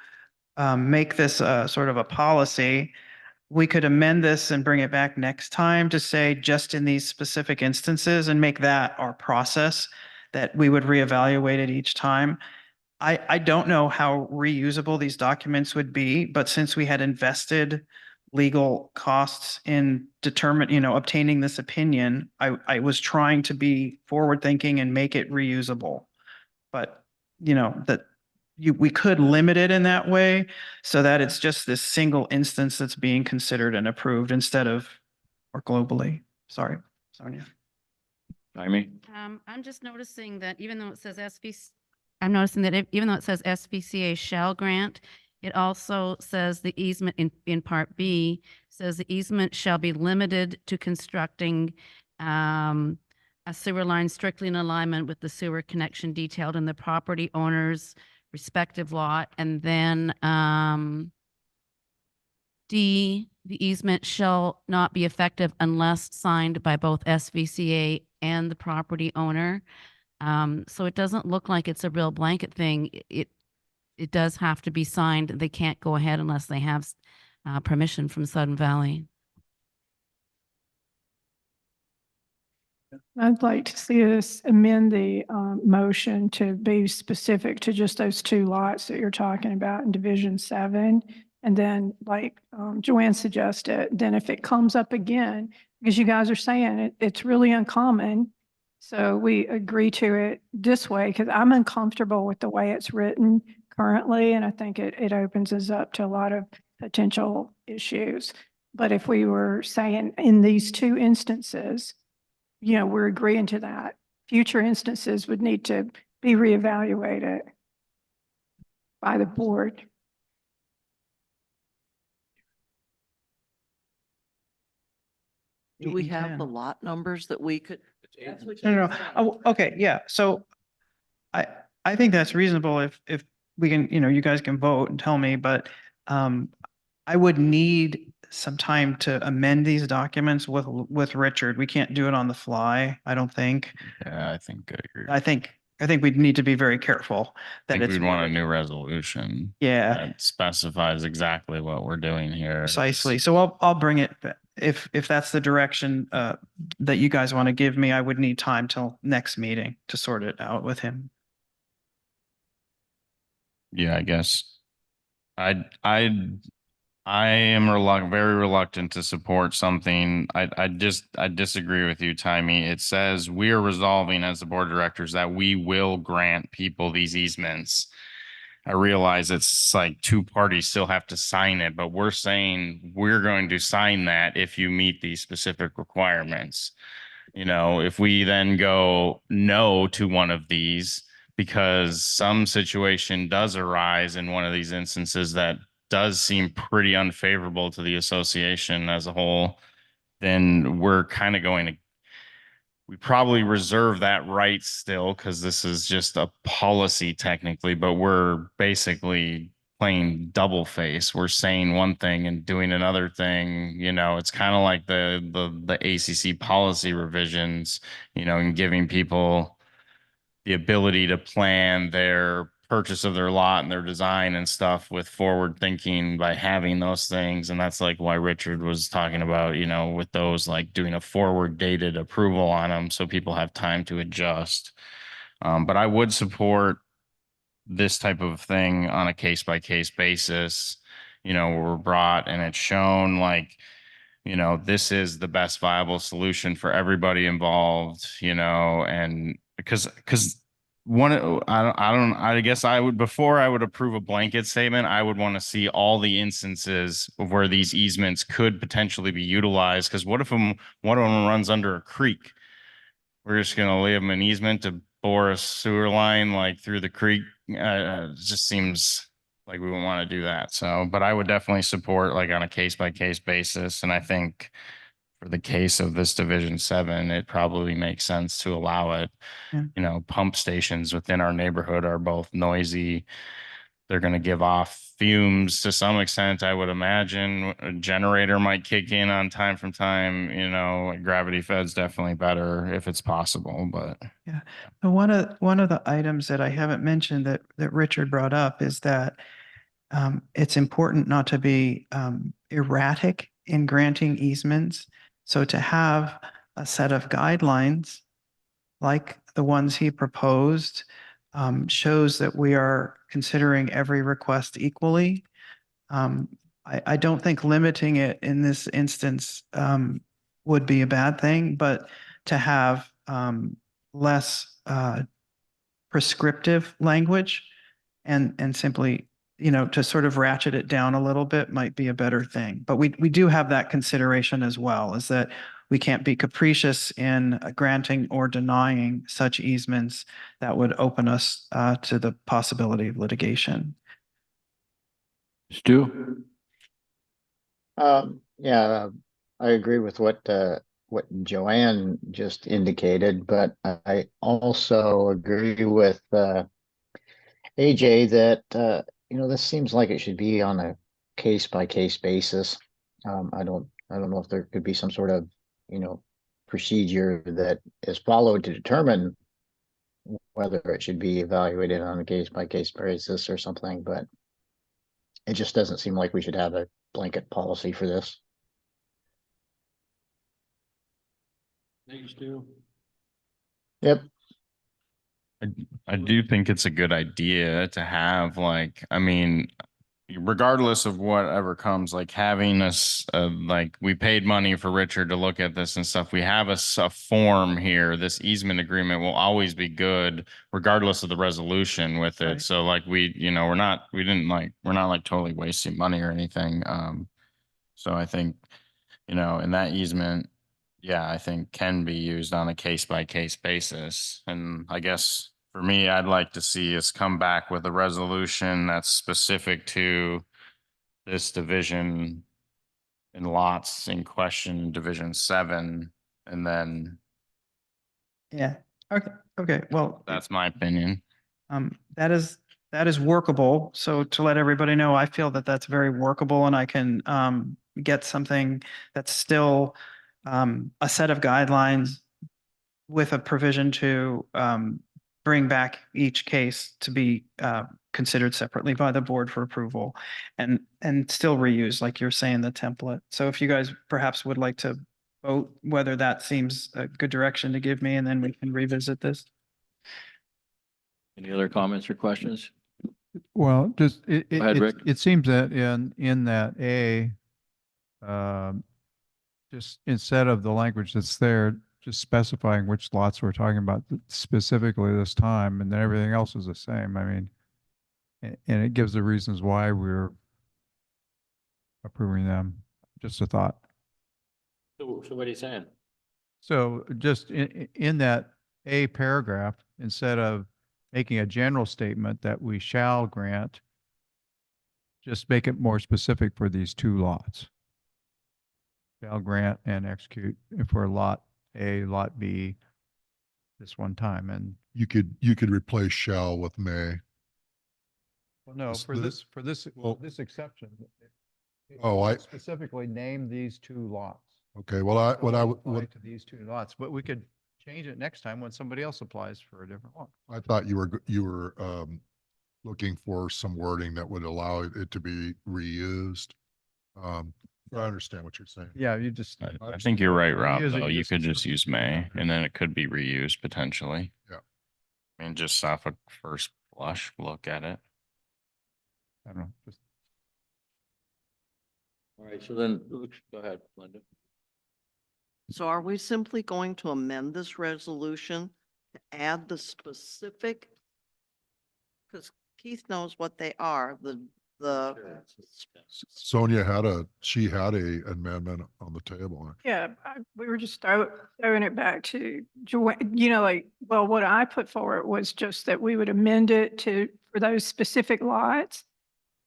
make this sort of a policy, we could amend this and bring it back next time to say just in these specific instances and make that our process, that we would reevaluate it each time. I don't know how reusable these documents would be, but since we had invested legal costs in obtaining this opinion, I was trying to be forward thinking and make it reusable. But, we could limit it in that way so that it's just this single instance that's being considered and approved instead of, or globally. Sorry, Sonia. Jaime? I'm just noticing that even though it says I'm noticing that even though it says SVCA shall grant, it also says the easement in Part B says the easement shall be limited to constructing a sewer line strictly in alignment with the sewer connection detailed in the property owner's respective lot. And then D, the easement shall not be effective unless signed by both SVCA and the property owner. So it doesn't look like it's a real blanket thing. It does have to be signed. They can't go ahead unless they have permission from Sudden Valley. I'd like to see us amend the motion to be specific to just those 2 lots that you're talking about in Division 7. And then like Joanne suggested, then if it comes up again, because you guys are saying it's really uncommon. So we agree to it this way because I'm uncomfortable with the way it's written currently. And I think it opens us up to a lot of potential issues. But if we were saying in these 2 instances, we're agreeing to that. Future instances would need to be reevaluated by the board. Do we 8 and have the 10. lot numbers that we could? No. Oh, okay, yeah. So I think that's reasonable if we can, you guys can vote and tell me, but I would need some time to amend these documents with Richard. We can't do it on the fly, I don't think. Yeah, I think I agree. I think we'd need to be very careful I that think it's we'd want a new resolution yeah, that specifies exactly what we're doing here. precisely. So I'll bring it if that's the direction that you guys want to give me. I would need time till next meeting to sort it out with him. Yeah, I guess I'd I am very reluctant to support something. I disagree with you, Timmy. It says we are resolving as the board of directors that we will grant people these easements. I realize it's like two parties still have to sign it, but we're saying we're going to sign that if you meet these specific requirements. You know, if we then go no to one of these because some situation does arise in one of these instances that does seem pretty unfavorable to the association as a whole, then we're kind of going to, we probably reserve that right still because this is just a policy technically, but we're basically playing double face. We're saying one thing and doing another thing. You know, it's kind of like the ACC policy revisions, you know, and giving people the ability to plan their purchase of their lot and their design and stuff with forward thinking by having those things. And that's like why Richard was talking about, you know, with those, like doing a forward dated approval on them so people have time to adjust. But I would support this type of thing on a case by case basis, you know, where we're brought and it's shown like, you know, this is the best viable solution for everybody involved, you know, and because one, I guess I would, before I would approve a blanket statement, I would want to see all the instances of where these easements could potentially be utilized. Because what if one of them runs under a creek? We're just going to leave them an easement to bore a sewer line like through the creek. It just seems like we wouldn't want to do that. So, but I would definitely support like on a case by case basis. And I think for the case of this Division 7, it probably makes sense to allow it. Yeah. You know, pump stations within our neighborhood are both noisy. They're going to give off fumes to some extent, I would imagine. A generator might kick in on time from time. You know, gravity fed's definitely better if it's possible, but Yeah. And one of the items that I haven't mentioned that Richard brought up is that it's important not to be erratic in granting easements. So to have a set of guidelines like the ones he proposed shows that we are considering every request equally. I don't think limiting it in this instance would be a bad thing, but to have less prescriptive language and simply, you know, to sort of ratchet it down a little bit might be a better thing. But we do have that consideration as well, is that we can't be capricious in granting or denying such easements that would open us to the possibility of litigation. Stu? Yeah, I agree with what Joanne just indicated, but I also agree with AJ that you know, this seems like it should be on a case by case basis. I don't know if there could be some sort of, you know, procedure that is followed to determine whether it should be evaluated on a case by case basis or something, but it just doesn't seem like we should have a blanket policy for this. Thanks, Stu. Yep. I do think it's a good idea to have like, I mean, regardless of whatever comes, like having us, like we paid money for Richard to look at this and stuff. We have a form here. This easement agreement will always be good, regardless of the resolution with it. Right. So like we, you know, we're not like totally wasting money or anything. So I think, you know, in that easement, yeah, I think can be used on a case by case basis. And I guess for me, I'd like to see us come back with a resolution that's specific to this division in lots in question, Division 7, and then Yeah. Okay. Okay. Well, that's my opinion. that is workable. So to let everybody know, I feel that that's very workable and I can get something that's still a set of guidelines with a provision to bring back each case to be considered separately by the board for approval and still reuse, like you're saying, the template. So if you guys perhaps would like to vote whether that seems a good direction to give me, and then we can revisit this. Any other comments or questions? Well, just, ahead, Rick. it seems that in that just instead of the language that's there, just specifying which lots we're talking about specifically this time, and then everything else is the same. I mean, and it gives the reasons why we're approving them. Just a thought. So what are you saying? So just in that A paragraph, instead of making a general statement that we shall grant, just make it more specific for these two lots. Shall grant and execute for lot A, lot B, this one time. And You could replace shall with may. well, no, This- for the- this well- this exception. it Oh, I- specifically name these two lots. Okay, well, what I would, Apply to these two lots, but we could change it next time when somebody else applies for a different lot. I thought you were looking for some wording that would allow it to be reused. But I understand what you're saying. Yeah, you just. I think you're right, Rob, Use it though. You just- could just use may, and then it could be reused potentially. Yeah. I mean, just off a first blush look at it. I don't know, just. All right, so then, go ahead, Linda. So are we simply going to amend this resolution to add the specific? Because Keith knows what they are, Sonia she had a amendment on the table. Yeah, we were just throwing it back to Joanne, well, what I put forward was just that we would amend it for those specific lots.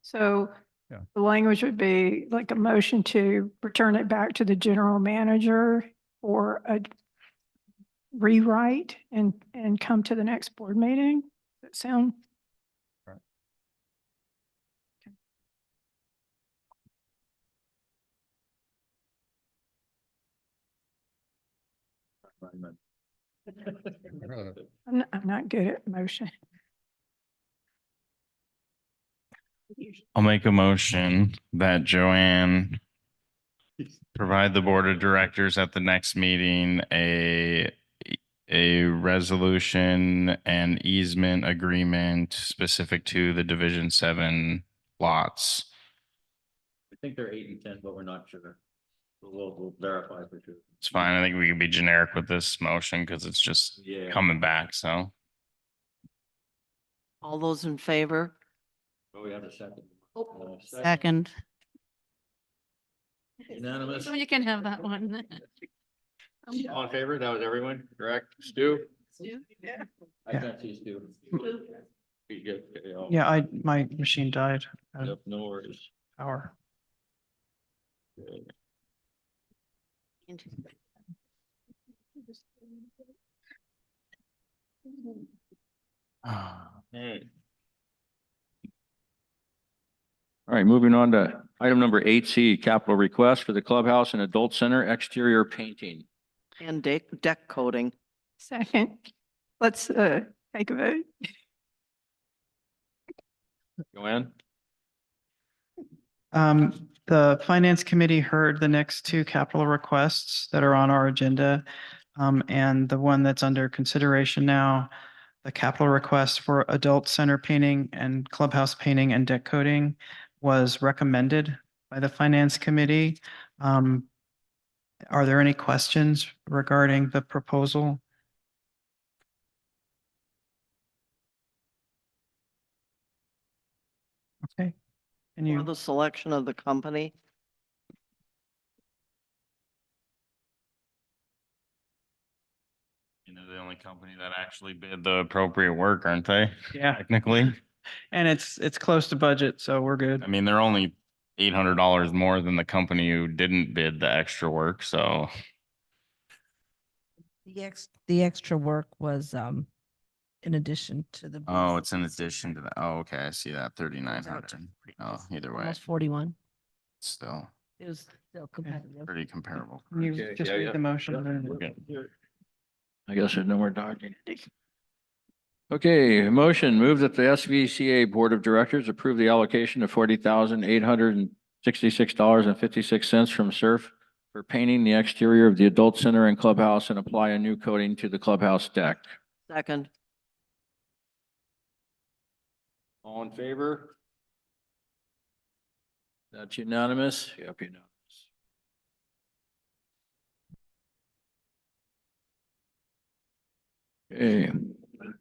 So Yeah. the language would be like a motion to return it back to the general manager or a rewrite and come to the next board meeting. Does that sound? I'm not good at motion. I'll make a motion that Joanne provide the board of directors at the next meeting a resolution and easement agreement specific to the Division 7 lots. I think they're 8 and 10, but we're not sure. We'll verify for sure. It's fine. I think we can be generic with this motion because it's just Yeah. coming back. So All those in favor? Oh, we have a second. Second. Unanimous. So you can have that one. All in favor? That was everyone, correct? Stu? Yeah. I Yeah. can't see Stu. You get, Yeah, my machine died. out of Yep, no worries. Power. Okay. All right, moving on to item number 8C, capital request for the clubhouse and adult center exterior painting. And deck coating. Second, let's take a vote. Joanne? The finance committee heard the next two capital requests that are on our agenda. And the one that's under consideration now, the capital request for adult center painting and clubhouse painting and deck coating was recommended by the finance committee. Are there any questions regarding the proposal? Okay. Can Or you, the selection of the company. the only company that actually bid the appropriate work, aren't they? yeah, Technically, and it's close to budget, so we're good. I mean, they're only $800 more than the company who didn't bid the extra work. So The extra work was in addition to the. oh, it's in addition to that. Oh, okay, I see that 3,900. Oh, either way, Almost 41. still It was still competitive. pretty comparable. Can you Okay, just yeah, read yeah. the motion? We're then? good. I guess there's no more talking. Okay, motion move that the SVCA Board of Directors approve the allocation of $40,866.56 from SURF for painting the exterior of the adult center and clubhouse and apply a new coating to the clubhouse deck. Second. All in favor? That's unanimous? Yep, unanimous. Okay.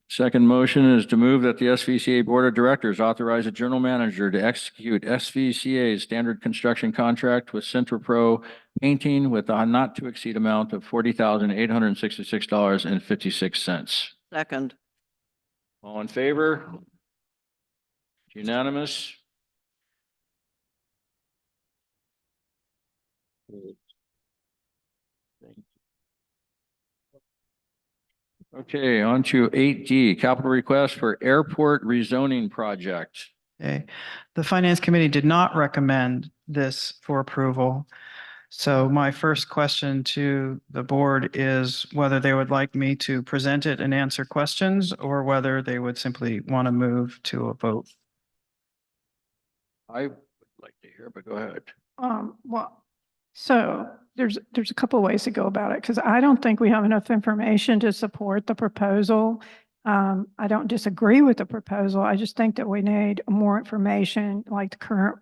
Second motion is to move that the SVCA Board of Directors authorize a general manager to execute SVCA's standard construction contract with Centra Pro Painting with a not to exceed amount of $40,866.56. Second. All in favor? Unanimous? Okay, on to 8D, capital request for airport rezoning project. Okay. The Finance Committee did not recommend this for approval. So my first question to the board is whether they would like me to present it and answer questions, or whether they would simply want to move to a vote. I would like to hear, but go ahead. Well, so there's a couple of ways to go about it, because I don't think we have enough information to support the proposal. I don't disagree with the proposal. I just think that we need more information, like the current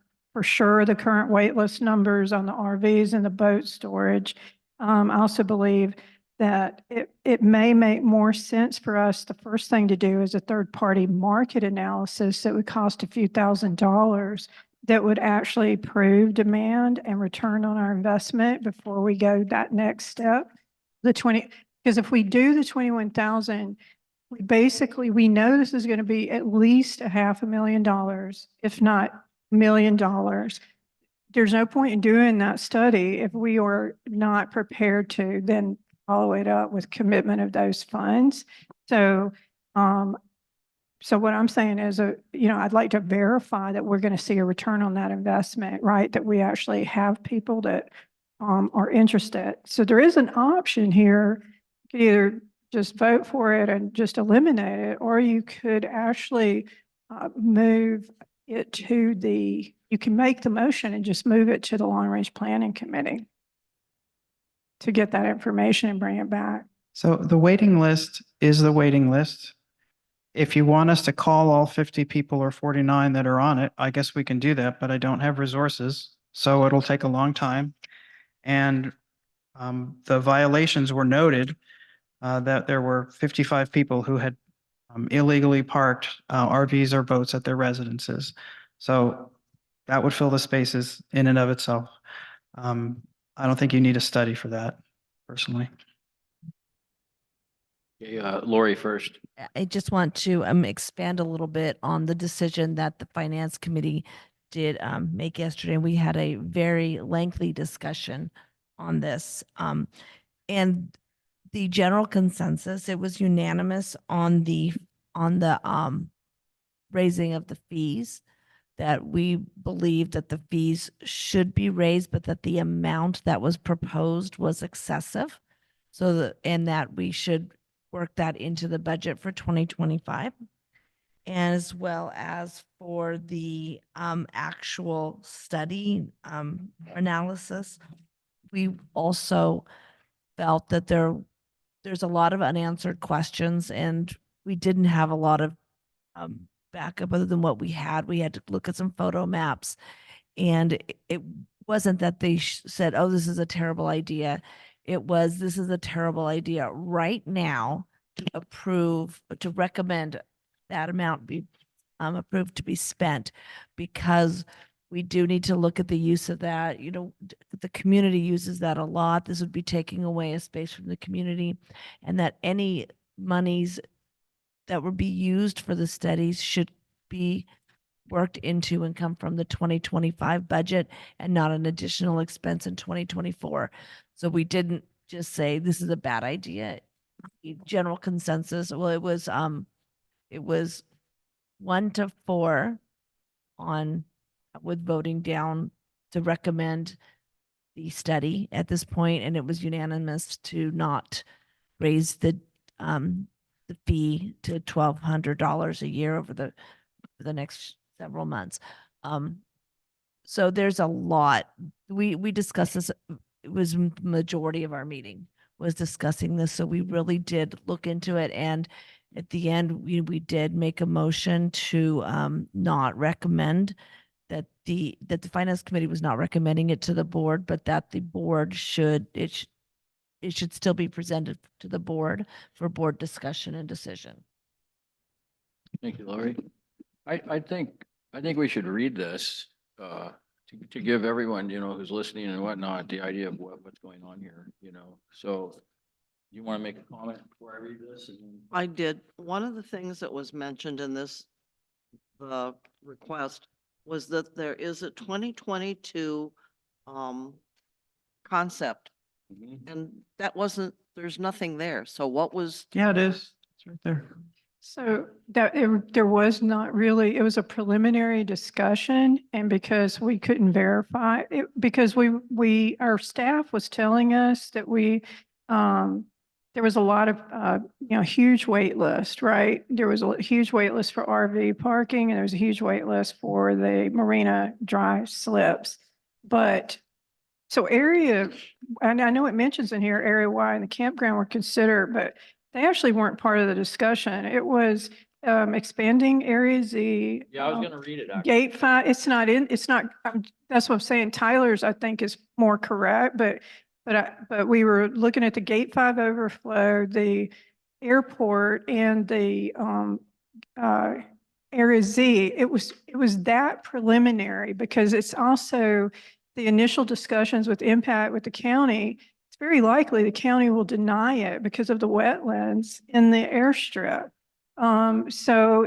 wait list numbers on the RVs and the boat storage. I also believe that it may make more sense for us. The first thing to do is a third-party market analysis that would cost a few $1,000s that would actually prove demand and return on our investment before we go that next step. Because if we do the 21,000, we know this is going to be at least $500,000, if not $1 million. There's no point in doing that study if we are not prepared to then follow it up with commitment of those funds. So what I'm saying is, I'd like to verify that we're going to see a return on that investment, right? That we actually have people that are interested. So there is an option here. You could either just vote for it and just eliminate it, or you could actually move it to you can make the motion and just move it to the Long Range Planning Committee to get that information and bring it back. So the waiting list is the waiting list. If you want us to call all 50 people or 49 that are on it, I guess we can do that, but I don't have resources, so it'll take a long time. And the violations were noted that there were 55 people who had illegally parked RVs or boats at their residences. So that would fill the spaces in and of itself. I don't think you need a study for that, personally. Okay, Lori first. I just want to expand a little bit on the decision that the Finance Committee did make yesterday. We had a very lengthy discussion on this. And the general consensus, it was unanimous on the raising of the fees, that we believe that the fees should be raised, but that the amount that was proposed was excessive. And that we should work that into the budget for 2025, as well as for the actual study analysis. We also felt that there's a lot of unanswered questions, and we didn't have a lot of backup other than what we had. We had to look at some photo maps, and it wasn't that they said, oh, this is a terrible idea. It was, this is a terrible idea right now to recommend that amount be approved to be spent, because we do need to look at the use of that. The community uses that a lot. This would be taking away a space from the community, and that any monies that would be used for the studies should be worked into and come from the 2025 budget and not an additional expense in 2024. So we didn't just say this is a bad idea. General consensus, well, it was 1-4 on with voting down to recommend the study at this point, and it was unanimous to not raise the fee to $1,200 a year over the next several months. So there's a lot. We discussed this. It was majority of our meeting was discussing this. So we really did look into it, and at the end, we did make a motion to not recommend that the finance committee was not recommending it to the board, but that the board it should still be presented to the board for board discussion and decision. Thank you, Lori. I think we should read this, to give everyone, who's listening and whatnot, the idea of what's going on here, So you want to make a comment before I read this? I did. One of the things that was mentioned in the request was that there is a 2022 concept, Mhm. and there's nothing there. So what was? Yeah, it is. It's right there. So there was not really, it was a preliminary discussion, and because we couldn't verify it, because our staff was telling us that there was a lot of, huge wait list, right? There was a huge wait list for RV parking, and there was a huge wait list for the marina dry slips. But so and I know it mentions in here area Y and the campground were considered, but they actually weren't part of the discussion. It was expanding area Z. Yeah, I was going to read it. Actually. Gate 5, it's not, that's what I'm saying. Tyler's, I think, is more correct, but we were looking at the Gate 5 overflow, the airport, and the area Z. It was that preliminary, because it's also the initial discussions with impact with the county. It's very likely the county will deny it because of the wetlands in the airstrip. So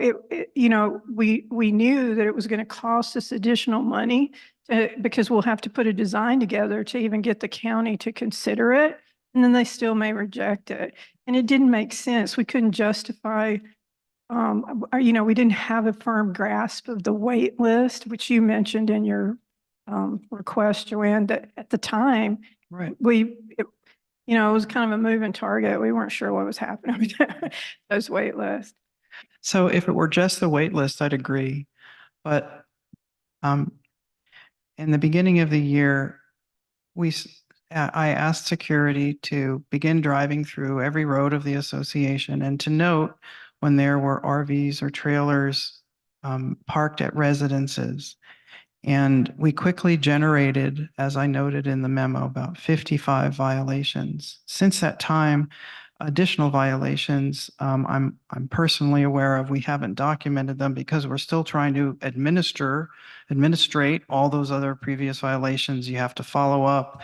we knew that it was going to cost us additional money because we'll have to put a design together to even get the county to consider it. And then they still may reject it. And it didn't make sense. We couldn't justify, we didn't have a firm grasp of the wait list, which you mentioned in your request, Joanne, that at the time, Right. it was kind of a moving target. We weren't sure what was happening with those wait lists. So if it were just the wait list, I'd agree. But in the beginning of the year, I asked security to begin driving through every road of the association and to note when there were RVs or trailers parked at residences. And we quickly generated, as I noted in the memo, about 55 violations. Since that time, additional violations I'm personally aware of. We haven't documented them because we're still trying to administrate all those other previous violations. You have to follow up.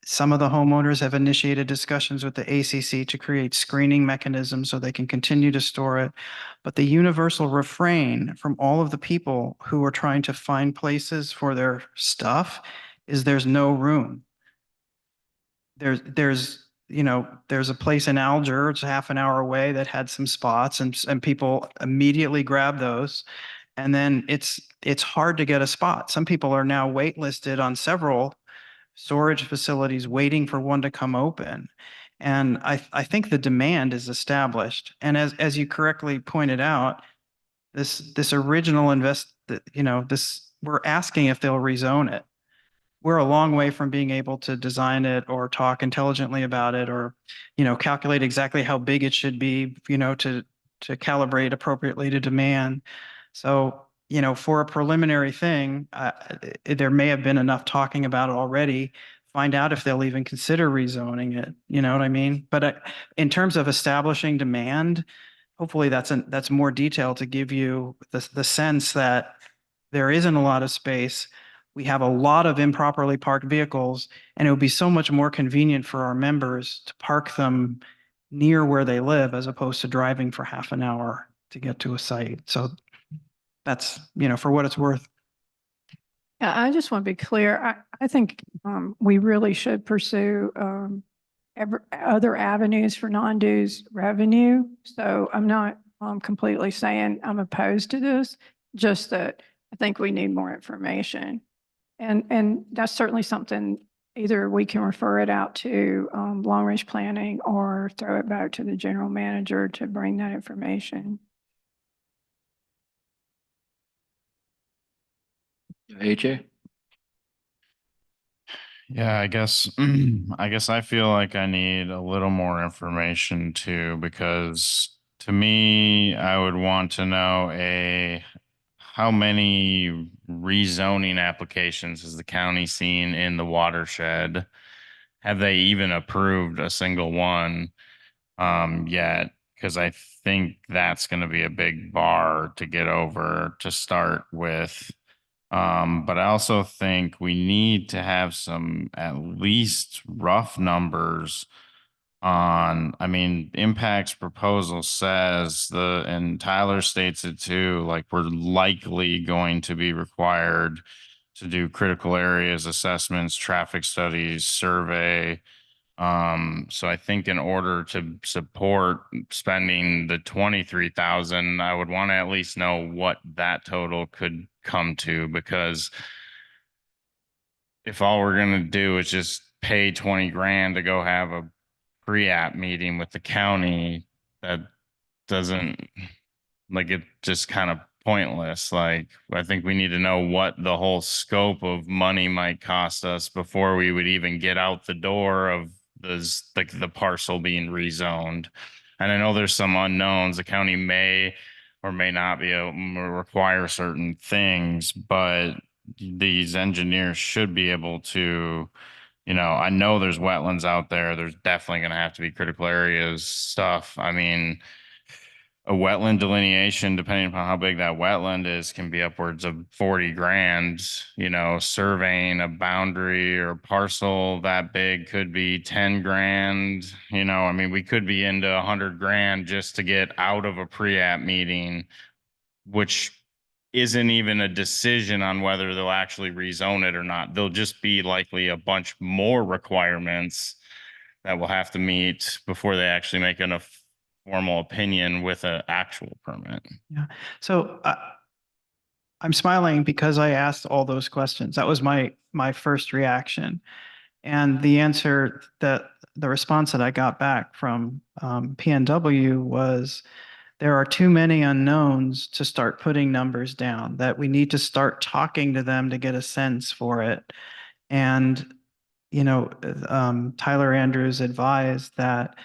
Some of the homeowners have initiated discussions with the ACC to create screening mechanisms so they can continue to store it. But the universal refrain from all of the people who are trying to find places for their stuff is there's no room. There's a place in Alger, it's half an hour away, that had some spots, and people immediately grab those. And then it's hard to get a spot. Some people are now waitlisted on several storage facilities waiting for one to come open. And I think the demand is established. And as you correctly pointed out, this original we're asking if they'll rezone it. We're a long way from being able to design it or talk intelligently about it, or, calculate exactly how big it should be, to calibrate appropriately to demand. So, for a preliminary thing, there may have been enough talking about it already. Find out if they'll even consider rezoning it. You know what I mean? But in terms of establishing demand, hopefully that's more detail to give you the sense that there isn't a lot of space. We have a lot of improperly parked vehicles, and it would be so much more convenient for our members to park them near where they live as opposed to driving for half an hour to get to a site. So that's, for what it's worth. Yeah, I just want to be clear. I think we really should pursue other avenues for non-dues revenue. So I'm not completely saying I'm opposed to this, just that I think we need more information. And that's certainly something, either we can refer it out to long-range planning or throw it back to the general manager to bring that information. AJ? Yeah, I guess I guess I feel like I need a little more information too, because to me, I would want to know how many rezoning applications has the county seen in the watershed? Have they even approved a single one yet? Because I think that's going to be a big bar to get over to start with. But I also think we need to have some at least rough numbers on, I mean, Impact's proposal says and Tyler states it too, like we're likely going to be required to do critical areas assessments, traffic studies, survey. So I think in order to support spending the 23,000, I would want to at least know what that total could come to, because if all we're going to do is just pay 20 grand to go have a pre-app meeting with the county, that doesn't, like, it just kind of pointless. Like, I think we need to know what the whole scope of money might cost us before we would even get out the door of the parcel being rezoned. And I know there's some unknowns. The county may or may not be able to require certain things, but these engineers should be able to, I know there's wetlands out there. There's definitely going to have to be critical areas stuff. I mean, a wetland delineation, depending upon how big that wetland is, can be upwards of 40 grand. Surveying a boundary or parcel that big could be 10 grand. I mean, we could be into 100 grand just to get out of a pre-app meeting, which isn't even a decision on whether they'll actually rezone it or not. There'll just be likely a bunch more requirements that we'll have to meet before they actually make a formal opinion with an actual permit. Yeah. So I'm smiling because I asked all those questions. That was my first reaction. And the answer the response that I got back from PNW was there are too many unknowns to start putting numbers down, that we need to start talking to them to get a sense for it. And, Tyler Andrews advised that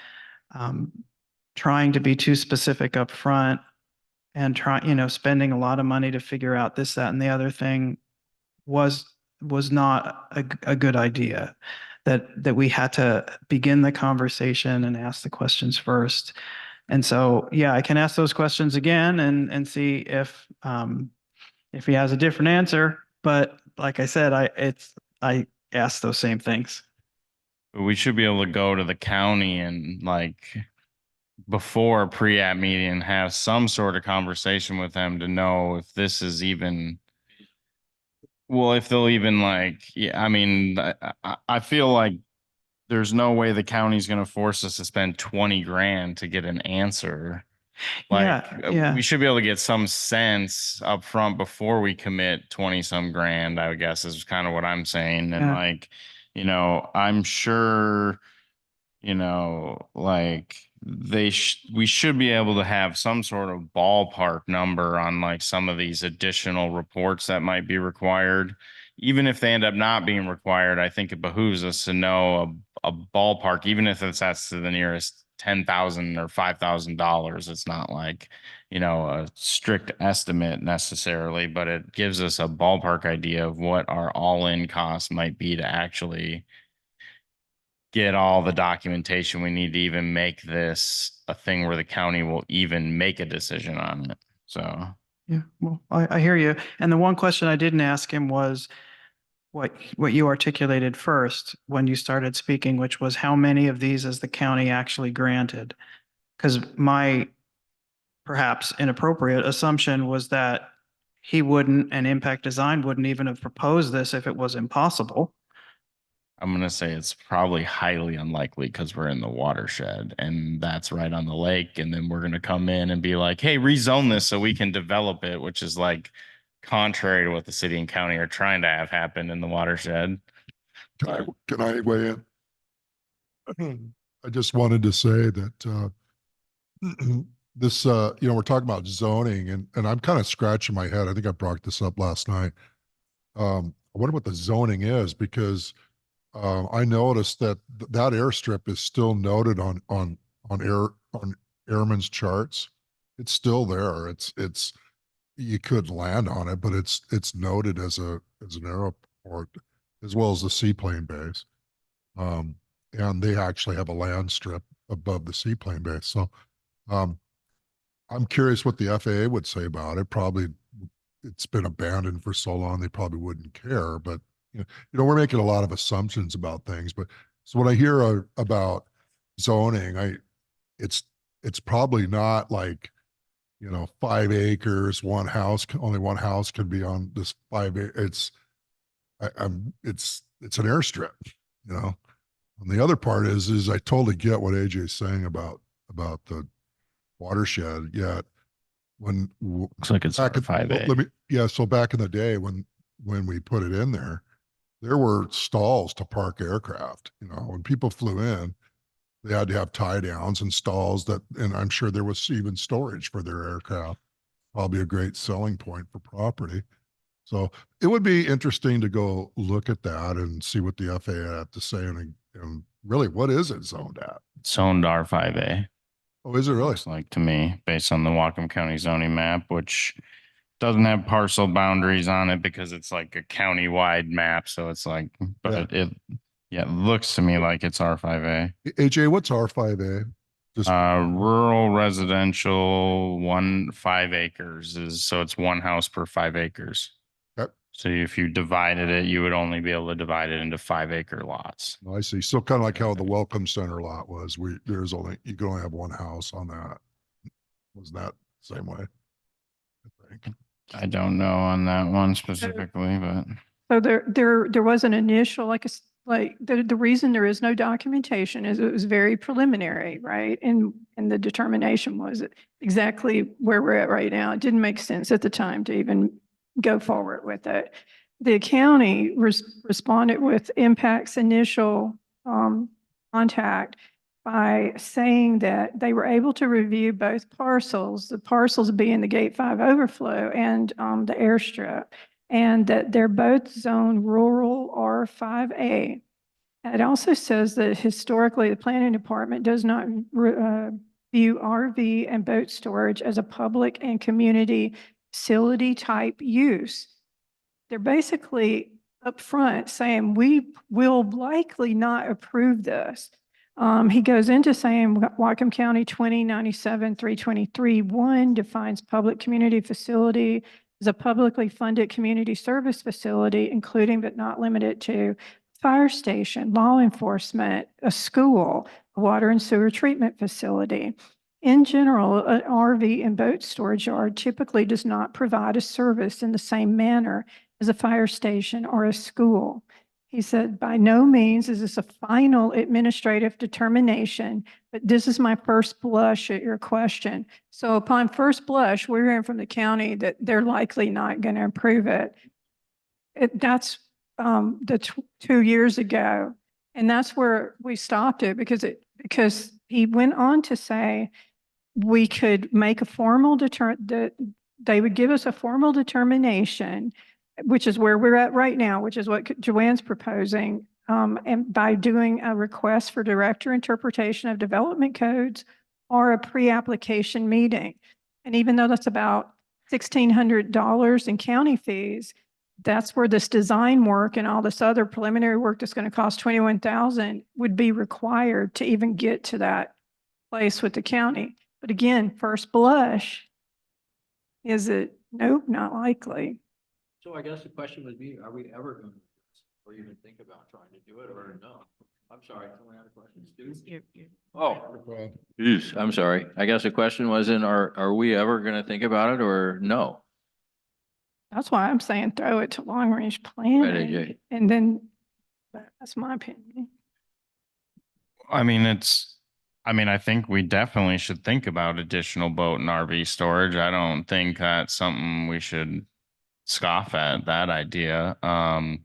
trying to be too specific up front and spending a lot of money to figure out this, that, and the other thing was not a good idea. That we had to begin the conversation and ask the questions first. And so, yeah, I can ask those questions again and see if he has a different answer. But like I said, I asked those same things. We should be able to go to the county and, like, before a pre-app meeting, have some sort of conversation with them to know if this is even, well, if they'll even, like, yeah, I mean, I feel like there's no way the county's going to force us to spend 20 grand to get an answer. Like, Yeah. we should be able to get some sense up front before we commit 20 some grand, I guess, is kind of what I'm saying. And Yeah. like, I'm sure, like we should be able to have some sort of ballpark number on, like, some of these additional reports that might be required. Even if they end up not being required, I think it behooves us to know a ballpark, even if that's to the nearest $10,000 or $5,000. It's not like, a strict estimate necessarily, but it gives us a ballpark idea of what our all-in costs might be to actually get all the documentation we need to even make this a thing where the county will even make a decision on it. So, Yeah, well, I hear you. And the one question I didn't ask him was what you articulated first when you started speaking, which was how many of these is the county actually granted? Because my perhaps inappropriate assumption was that he wouldn't, and Impact Design wouldn't even have proposed this if it was impossible. I'm going to say it's probably highly unlikely because we're in the watershed and that's right on the lake. And then we're going to come in and be like, hey, rezone this so we can develop it, which is, like, contrary to what the city and county are trying to have happen in the watershed. Can I weigh in? I just wanted to say that this, we're talking about zoning, and I'm kind of scratching my head. I think I brought this up last night. I wonder what the zoning is, because I noticed that that airstrip is still noted on airmen's charts. It's still there. It's you could land on it, but it's noted as an airport as well as the seaplane base. And they actually have a land strip above the seaplane base. So I'm curious what the FAA would say about it. Probably it's been abandoned for so long they probably wouldn't care. But we're making a lot of assumptions about things. But so when I hear about zoning, it's probably not like 5 acres, one house, only one house can be on this 5 acres. It's an airstrip, And the other part is I totally get what AJ's saying about the watershed. Yet when Looks like it's back at, R5A. so back in the day when we put it in there were stalls to park aircraft. When people flew in, they had to have tie downs and stalls and I'm sure there was even storage for their aircraft. Probably a great selling point for property. So it would be interesting to go look at that and see what the FAA had to say and really what is it zoned at? It's zoned R5A. Oh, is it really? Looks like to me, based on the Whatcom County zoning map, which doesn't have parcel boundaries on it because it's like a county-wide map. So it's like, but it looks to me like it's R5A. AJ, what's R5A? Just Rural residential 5 acres so it's one house per 5 acres. Yep. So if you divided it, you would only be able to divide it into 5-acre lots. I see. So kind of like how the Welcome Center lot was. You can only have one house on that. Was that same way? I think. I don't know on that one specifically, but So there was an initial, the reason there is no documentation is it was very preliminary, right? And the determination was exactly where we're at right now. It didn't make sense at the time to even go forward with it. The county responded with Impact's initial contact by saying that they were able to review both parcels, the parcels being the Gate 5 overflow and the airstrip, and that they're both zoned rural R5A. It also says that historically the planning department does not view RV and boat storage as a public and community facility type use. They're basically upfront saying we will likely not approve this. He goes into saying Whatcom County 2097-323-1 defines public community facility as a publicly funded community service facility, including but not limited to fire station, law enforcement, a school, a water and sewer treatment facility. In general, an RV and boat storage yard typically does not provide a service in the same manner as a fire station or a school. He said, by no means is this a final administrative determination, but this is my first blush at your question. So upon first blush, we're hearing from the county that they're likely not going to approve it. That's 2 years ago. And that's where we stopped it because he went on to say we could make a formal they would give us a formal determination, which is where we're at right now, which is what Joanne's proposing, and by doing a request for director interpretation of development codes or a pre-application meeting. And even though that's about $1,600 in county fees, that's where this design work and all this other preliminary work that's going to cost $21,000 would be required to even get to that place with the county. But again, first blush, is it? Nope, not likely. So I guess the question would be, are we ever going to do this or even think about trying to do it or no? I'm sorry, someone had a question, Stu? Oh, geez, I'm sorry. I guess the question wasn't, are we ever going to think about it or no? That's why I'm saying throw it to long range planning. AJ. And then that's my opinion. I think we definitely should think about additional boat and RV storage. I don't think that's something we should scoff at, that idea. The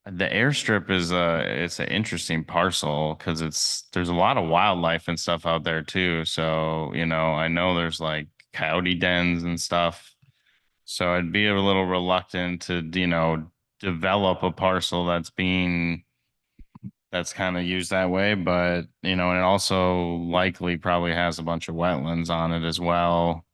airstrip it's an interesting parcel because there's a lot of wildlife and stuff out there too. So, I know there's like coyote dens and stuff. So I'd be a little reluctant to, develop a parcel that's being that's kind of used that way, but you know, and it also likely probably has a bunch of wetlands on it as well.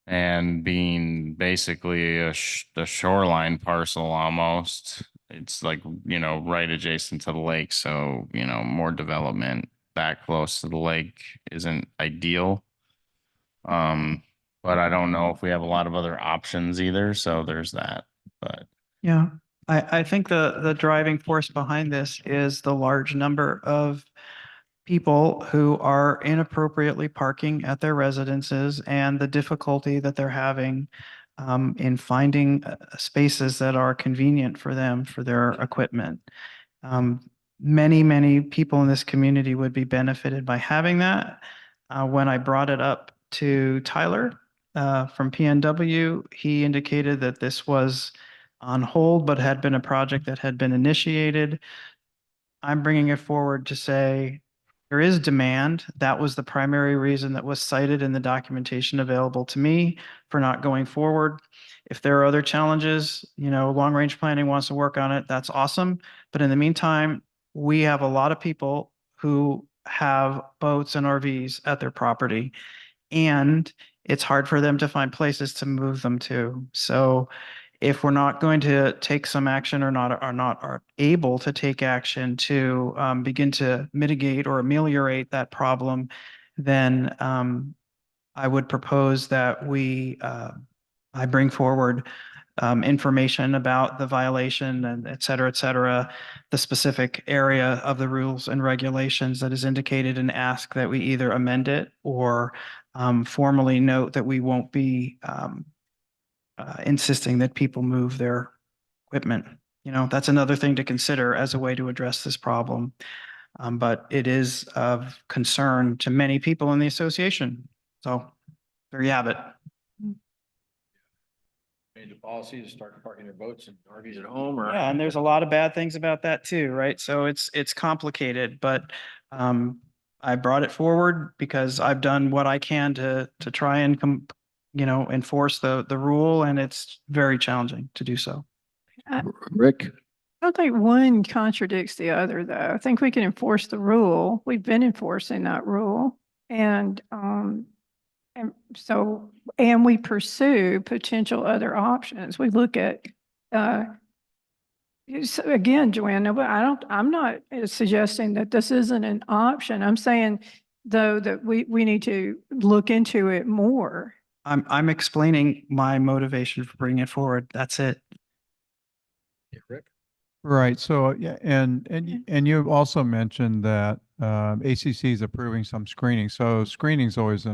And being basically the shoreline parcel almost, it's like, you know, right adjacent to the lake. So, you know, more development that close to the lake isn't ideal. But I don't know if we have a lot of other options either. So there's that, but. Yeah, I think the driving force behind this is the large number of people who are inappropriately parking at their residences and the difficulty that they're having in finding spaces that are convenient for them, for their equipment. Many people in this community would be benefited by having that. When I brought it up to Tyler from PNW, he indicated that this was on hold, but had been a project that had been initiated. I'm bringing it forward to say there is demand. That was the primary reason that was cited in the documentation available to me for not going forward. If there are other challenges, you know, long range planning wants to work on it, that's awesome. But in the meantime, we have a lot of people who have boats and RVs at their property, and it's hard for them to find places to move them to. So if we're not going to take some action or are able to take action to begin to mitigate or ameliorate that problem, then I would propose that I bring forward information about the violation and et cetera, the specific area of the rules and regulations that is indicated, and ask that we either amend it or formally note that we won't be insisting that people move their equipment. You know, that's another thing to consider as a way to address this problem. But it is of concern to many people in the association. So there you have it. Change the policy to start parking their boats and RVs at home, or? Yeah, and there's a lot of bad things about that too, right? So it's complicated, but I brought it forward because I've done what I can to try and enforce the rule, and it's very challenging to do so. Rick? I don't think one contradicts the other, though. I think we can enforce the rule. We've been enforcing that rule. And we pursue potential other options. We look at, again, Joanne, no, but I'm not suggesting that this isn't an option. I'm saying, though, that we need to look into it more. I'm explaining my motivation for bringing it forward. That's it. Rick? Right. So, yeah, and you also mentioned that ACC is approving some screening. So screening is always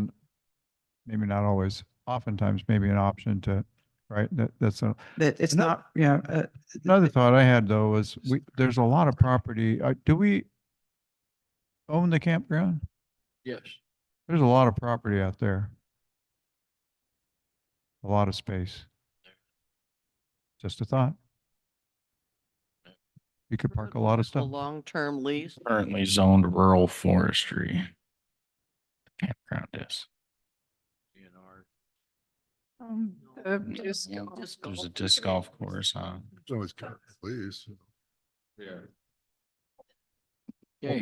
maybe not always, oftentimes maybe an option to, right? That's It's No. not, yeah. another thought I had though was there's a lot of property. Do we own the campground? Yes. There's a lot of property out there. A lot of space. Just a thought. You could park a lot of A stuff. long-term lease. Currently zoned rural forestry. Campground is. Just Yeah, go. There's a disc golf course, huh? It's always kind of please. Yeah.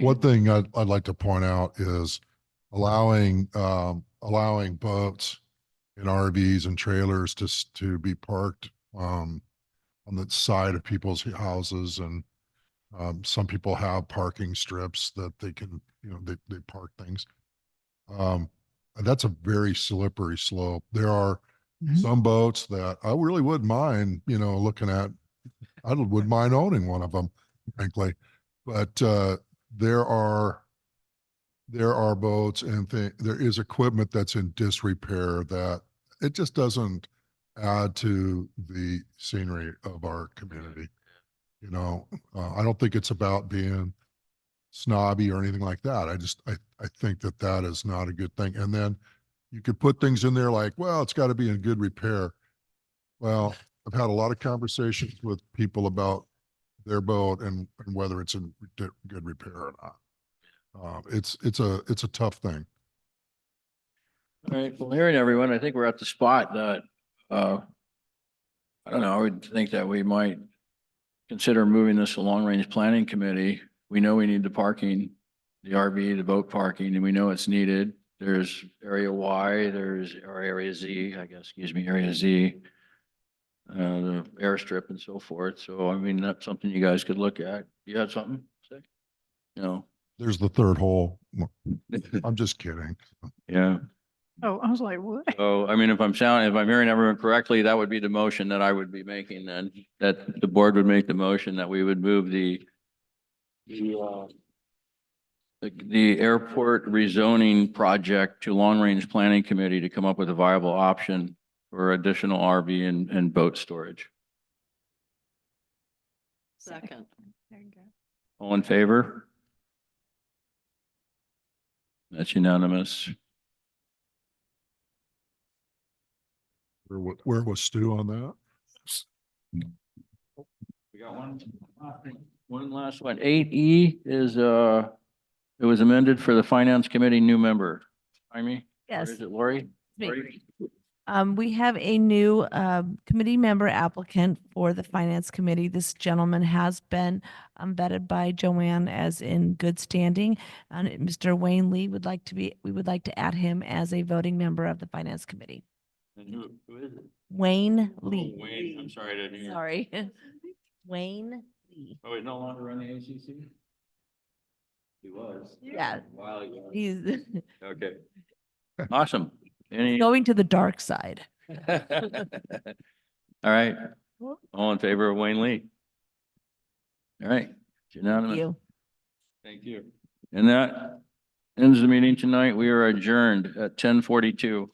One thing I'd like to point out is allowing boats and RVs and trailers to be parked on the side of people's houses, and some people have parking strips that they can, they park things. And that's a very slippery slope. There are some boats that I really wouldn't mind, looking at. I wouldn't mind owning one of them, frankly. But there are boats and there is equipment that's in disrepair that it just doesn't add to the scenery of our community. I don't think it's about being snobby or anything like that. I think that is not a good thing. And then you could put things in there like, well, it's got to be in good repair. Well, I've had a lot of conversations with people about their boat and whether it's in good repair or not. It's a tough thing. All right, well, hearing everyone, I think we're at the spot that, I don't know, I would think that we might consider moving this to long-range planning committee we know we need the parking, the RV, the boat parking, and we know it's needed. There's area Y, or area Z, I guess, excuse me, area Z, the airstrip and so forth. So, I mean, that's something you guys could look at. You had something to say? No. There's the third hole. I'm just kidding. Yeah. Oh, I was like, what? So, I mean, if I'm hearing everyone correctly, that would be the motion that I would be making then, that the board would make the motion that we would move the airport rezoning project to long-range planning committee to come up with a viable option for additional RV and boat storage. Second. There you go. All in favor? That's unanimous. Where was Stu on that? We got one last one. 8E is, it was amended for the finance committee new member. Jaime? Or Yes. is it Lori? Me. Lori? We have a new committee member applicant for the Finance Committee. This gentleman has been vetted by Joanne as in good standing. And Mr. Wayne Lee we would like to add him as a voting member of the Finance Committee. And who is it? Wayne Oh, Lee. Wayne, I'm sorry, I didn't hear. Sorry. Wayne Lee. Oh, he's no longer on the ACC? He was. Yeah. A while ago. He's Okay. Awesome. Any? going to the dark side. All right. All in favor of Wayne Lee? All right. It's unanimous. You. Thank you. And that ends the meeting tonight. We are adjourned at 10:42.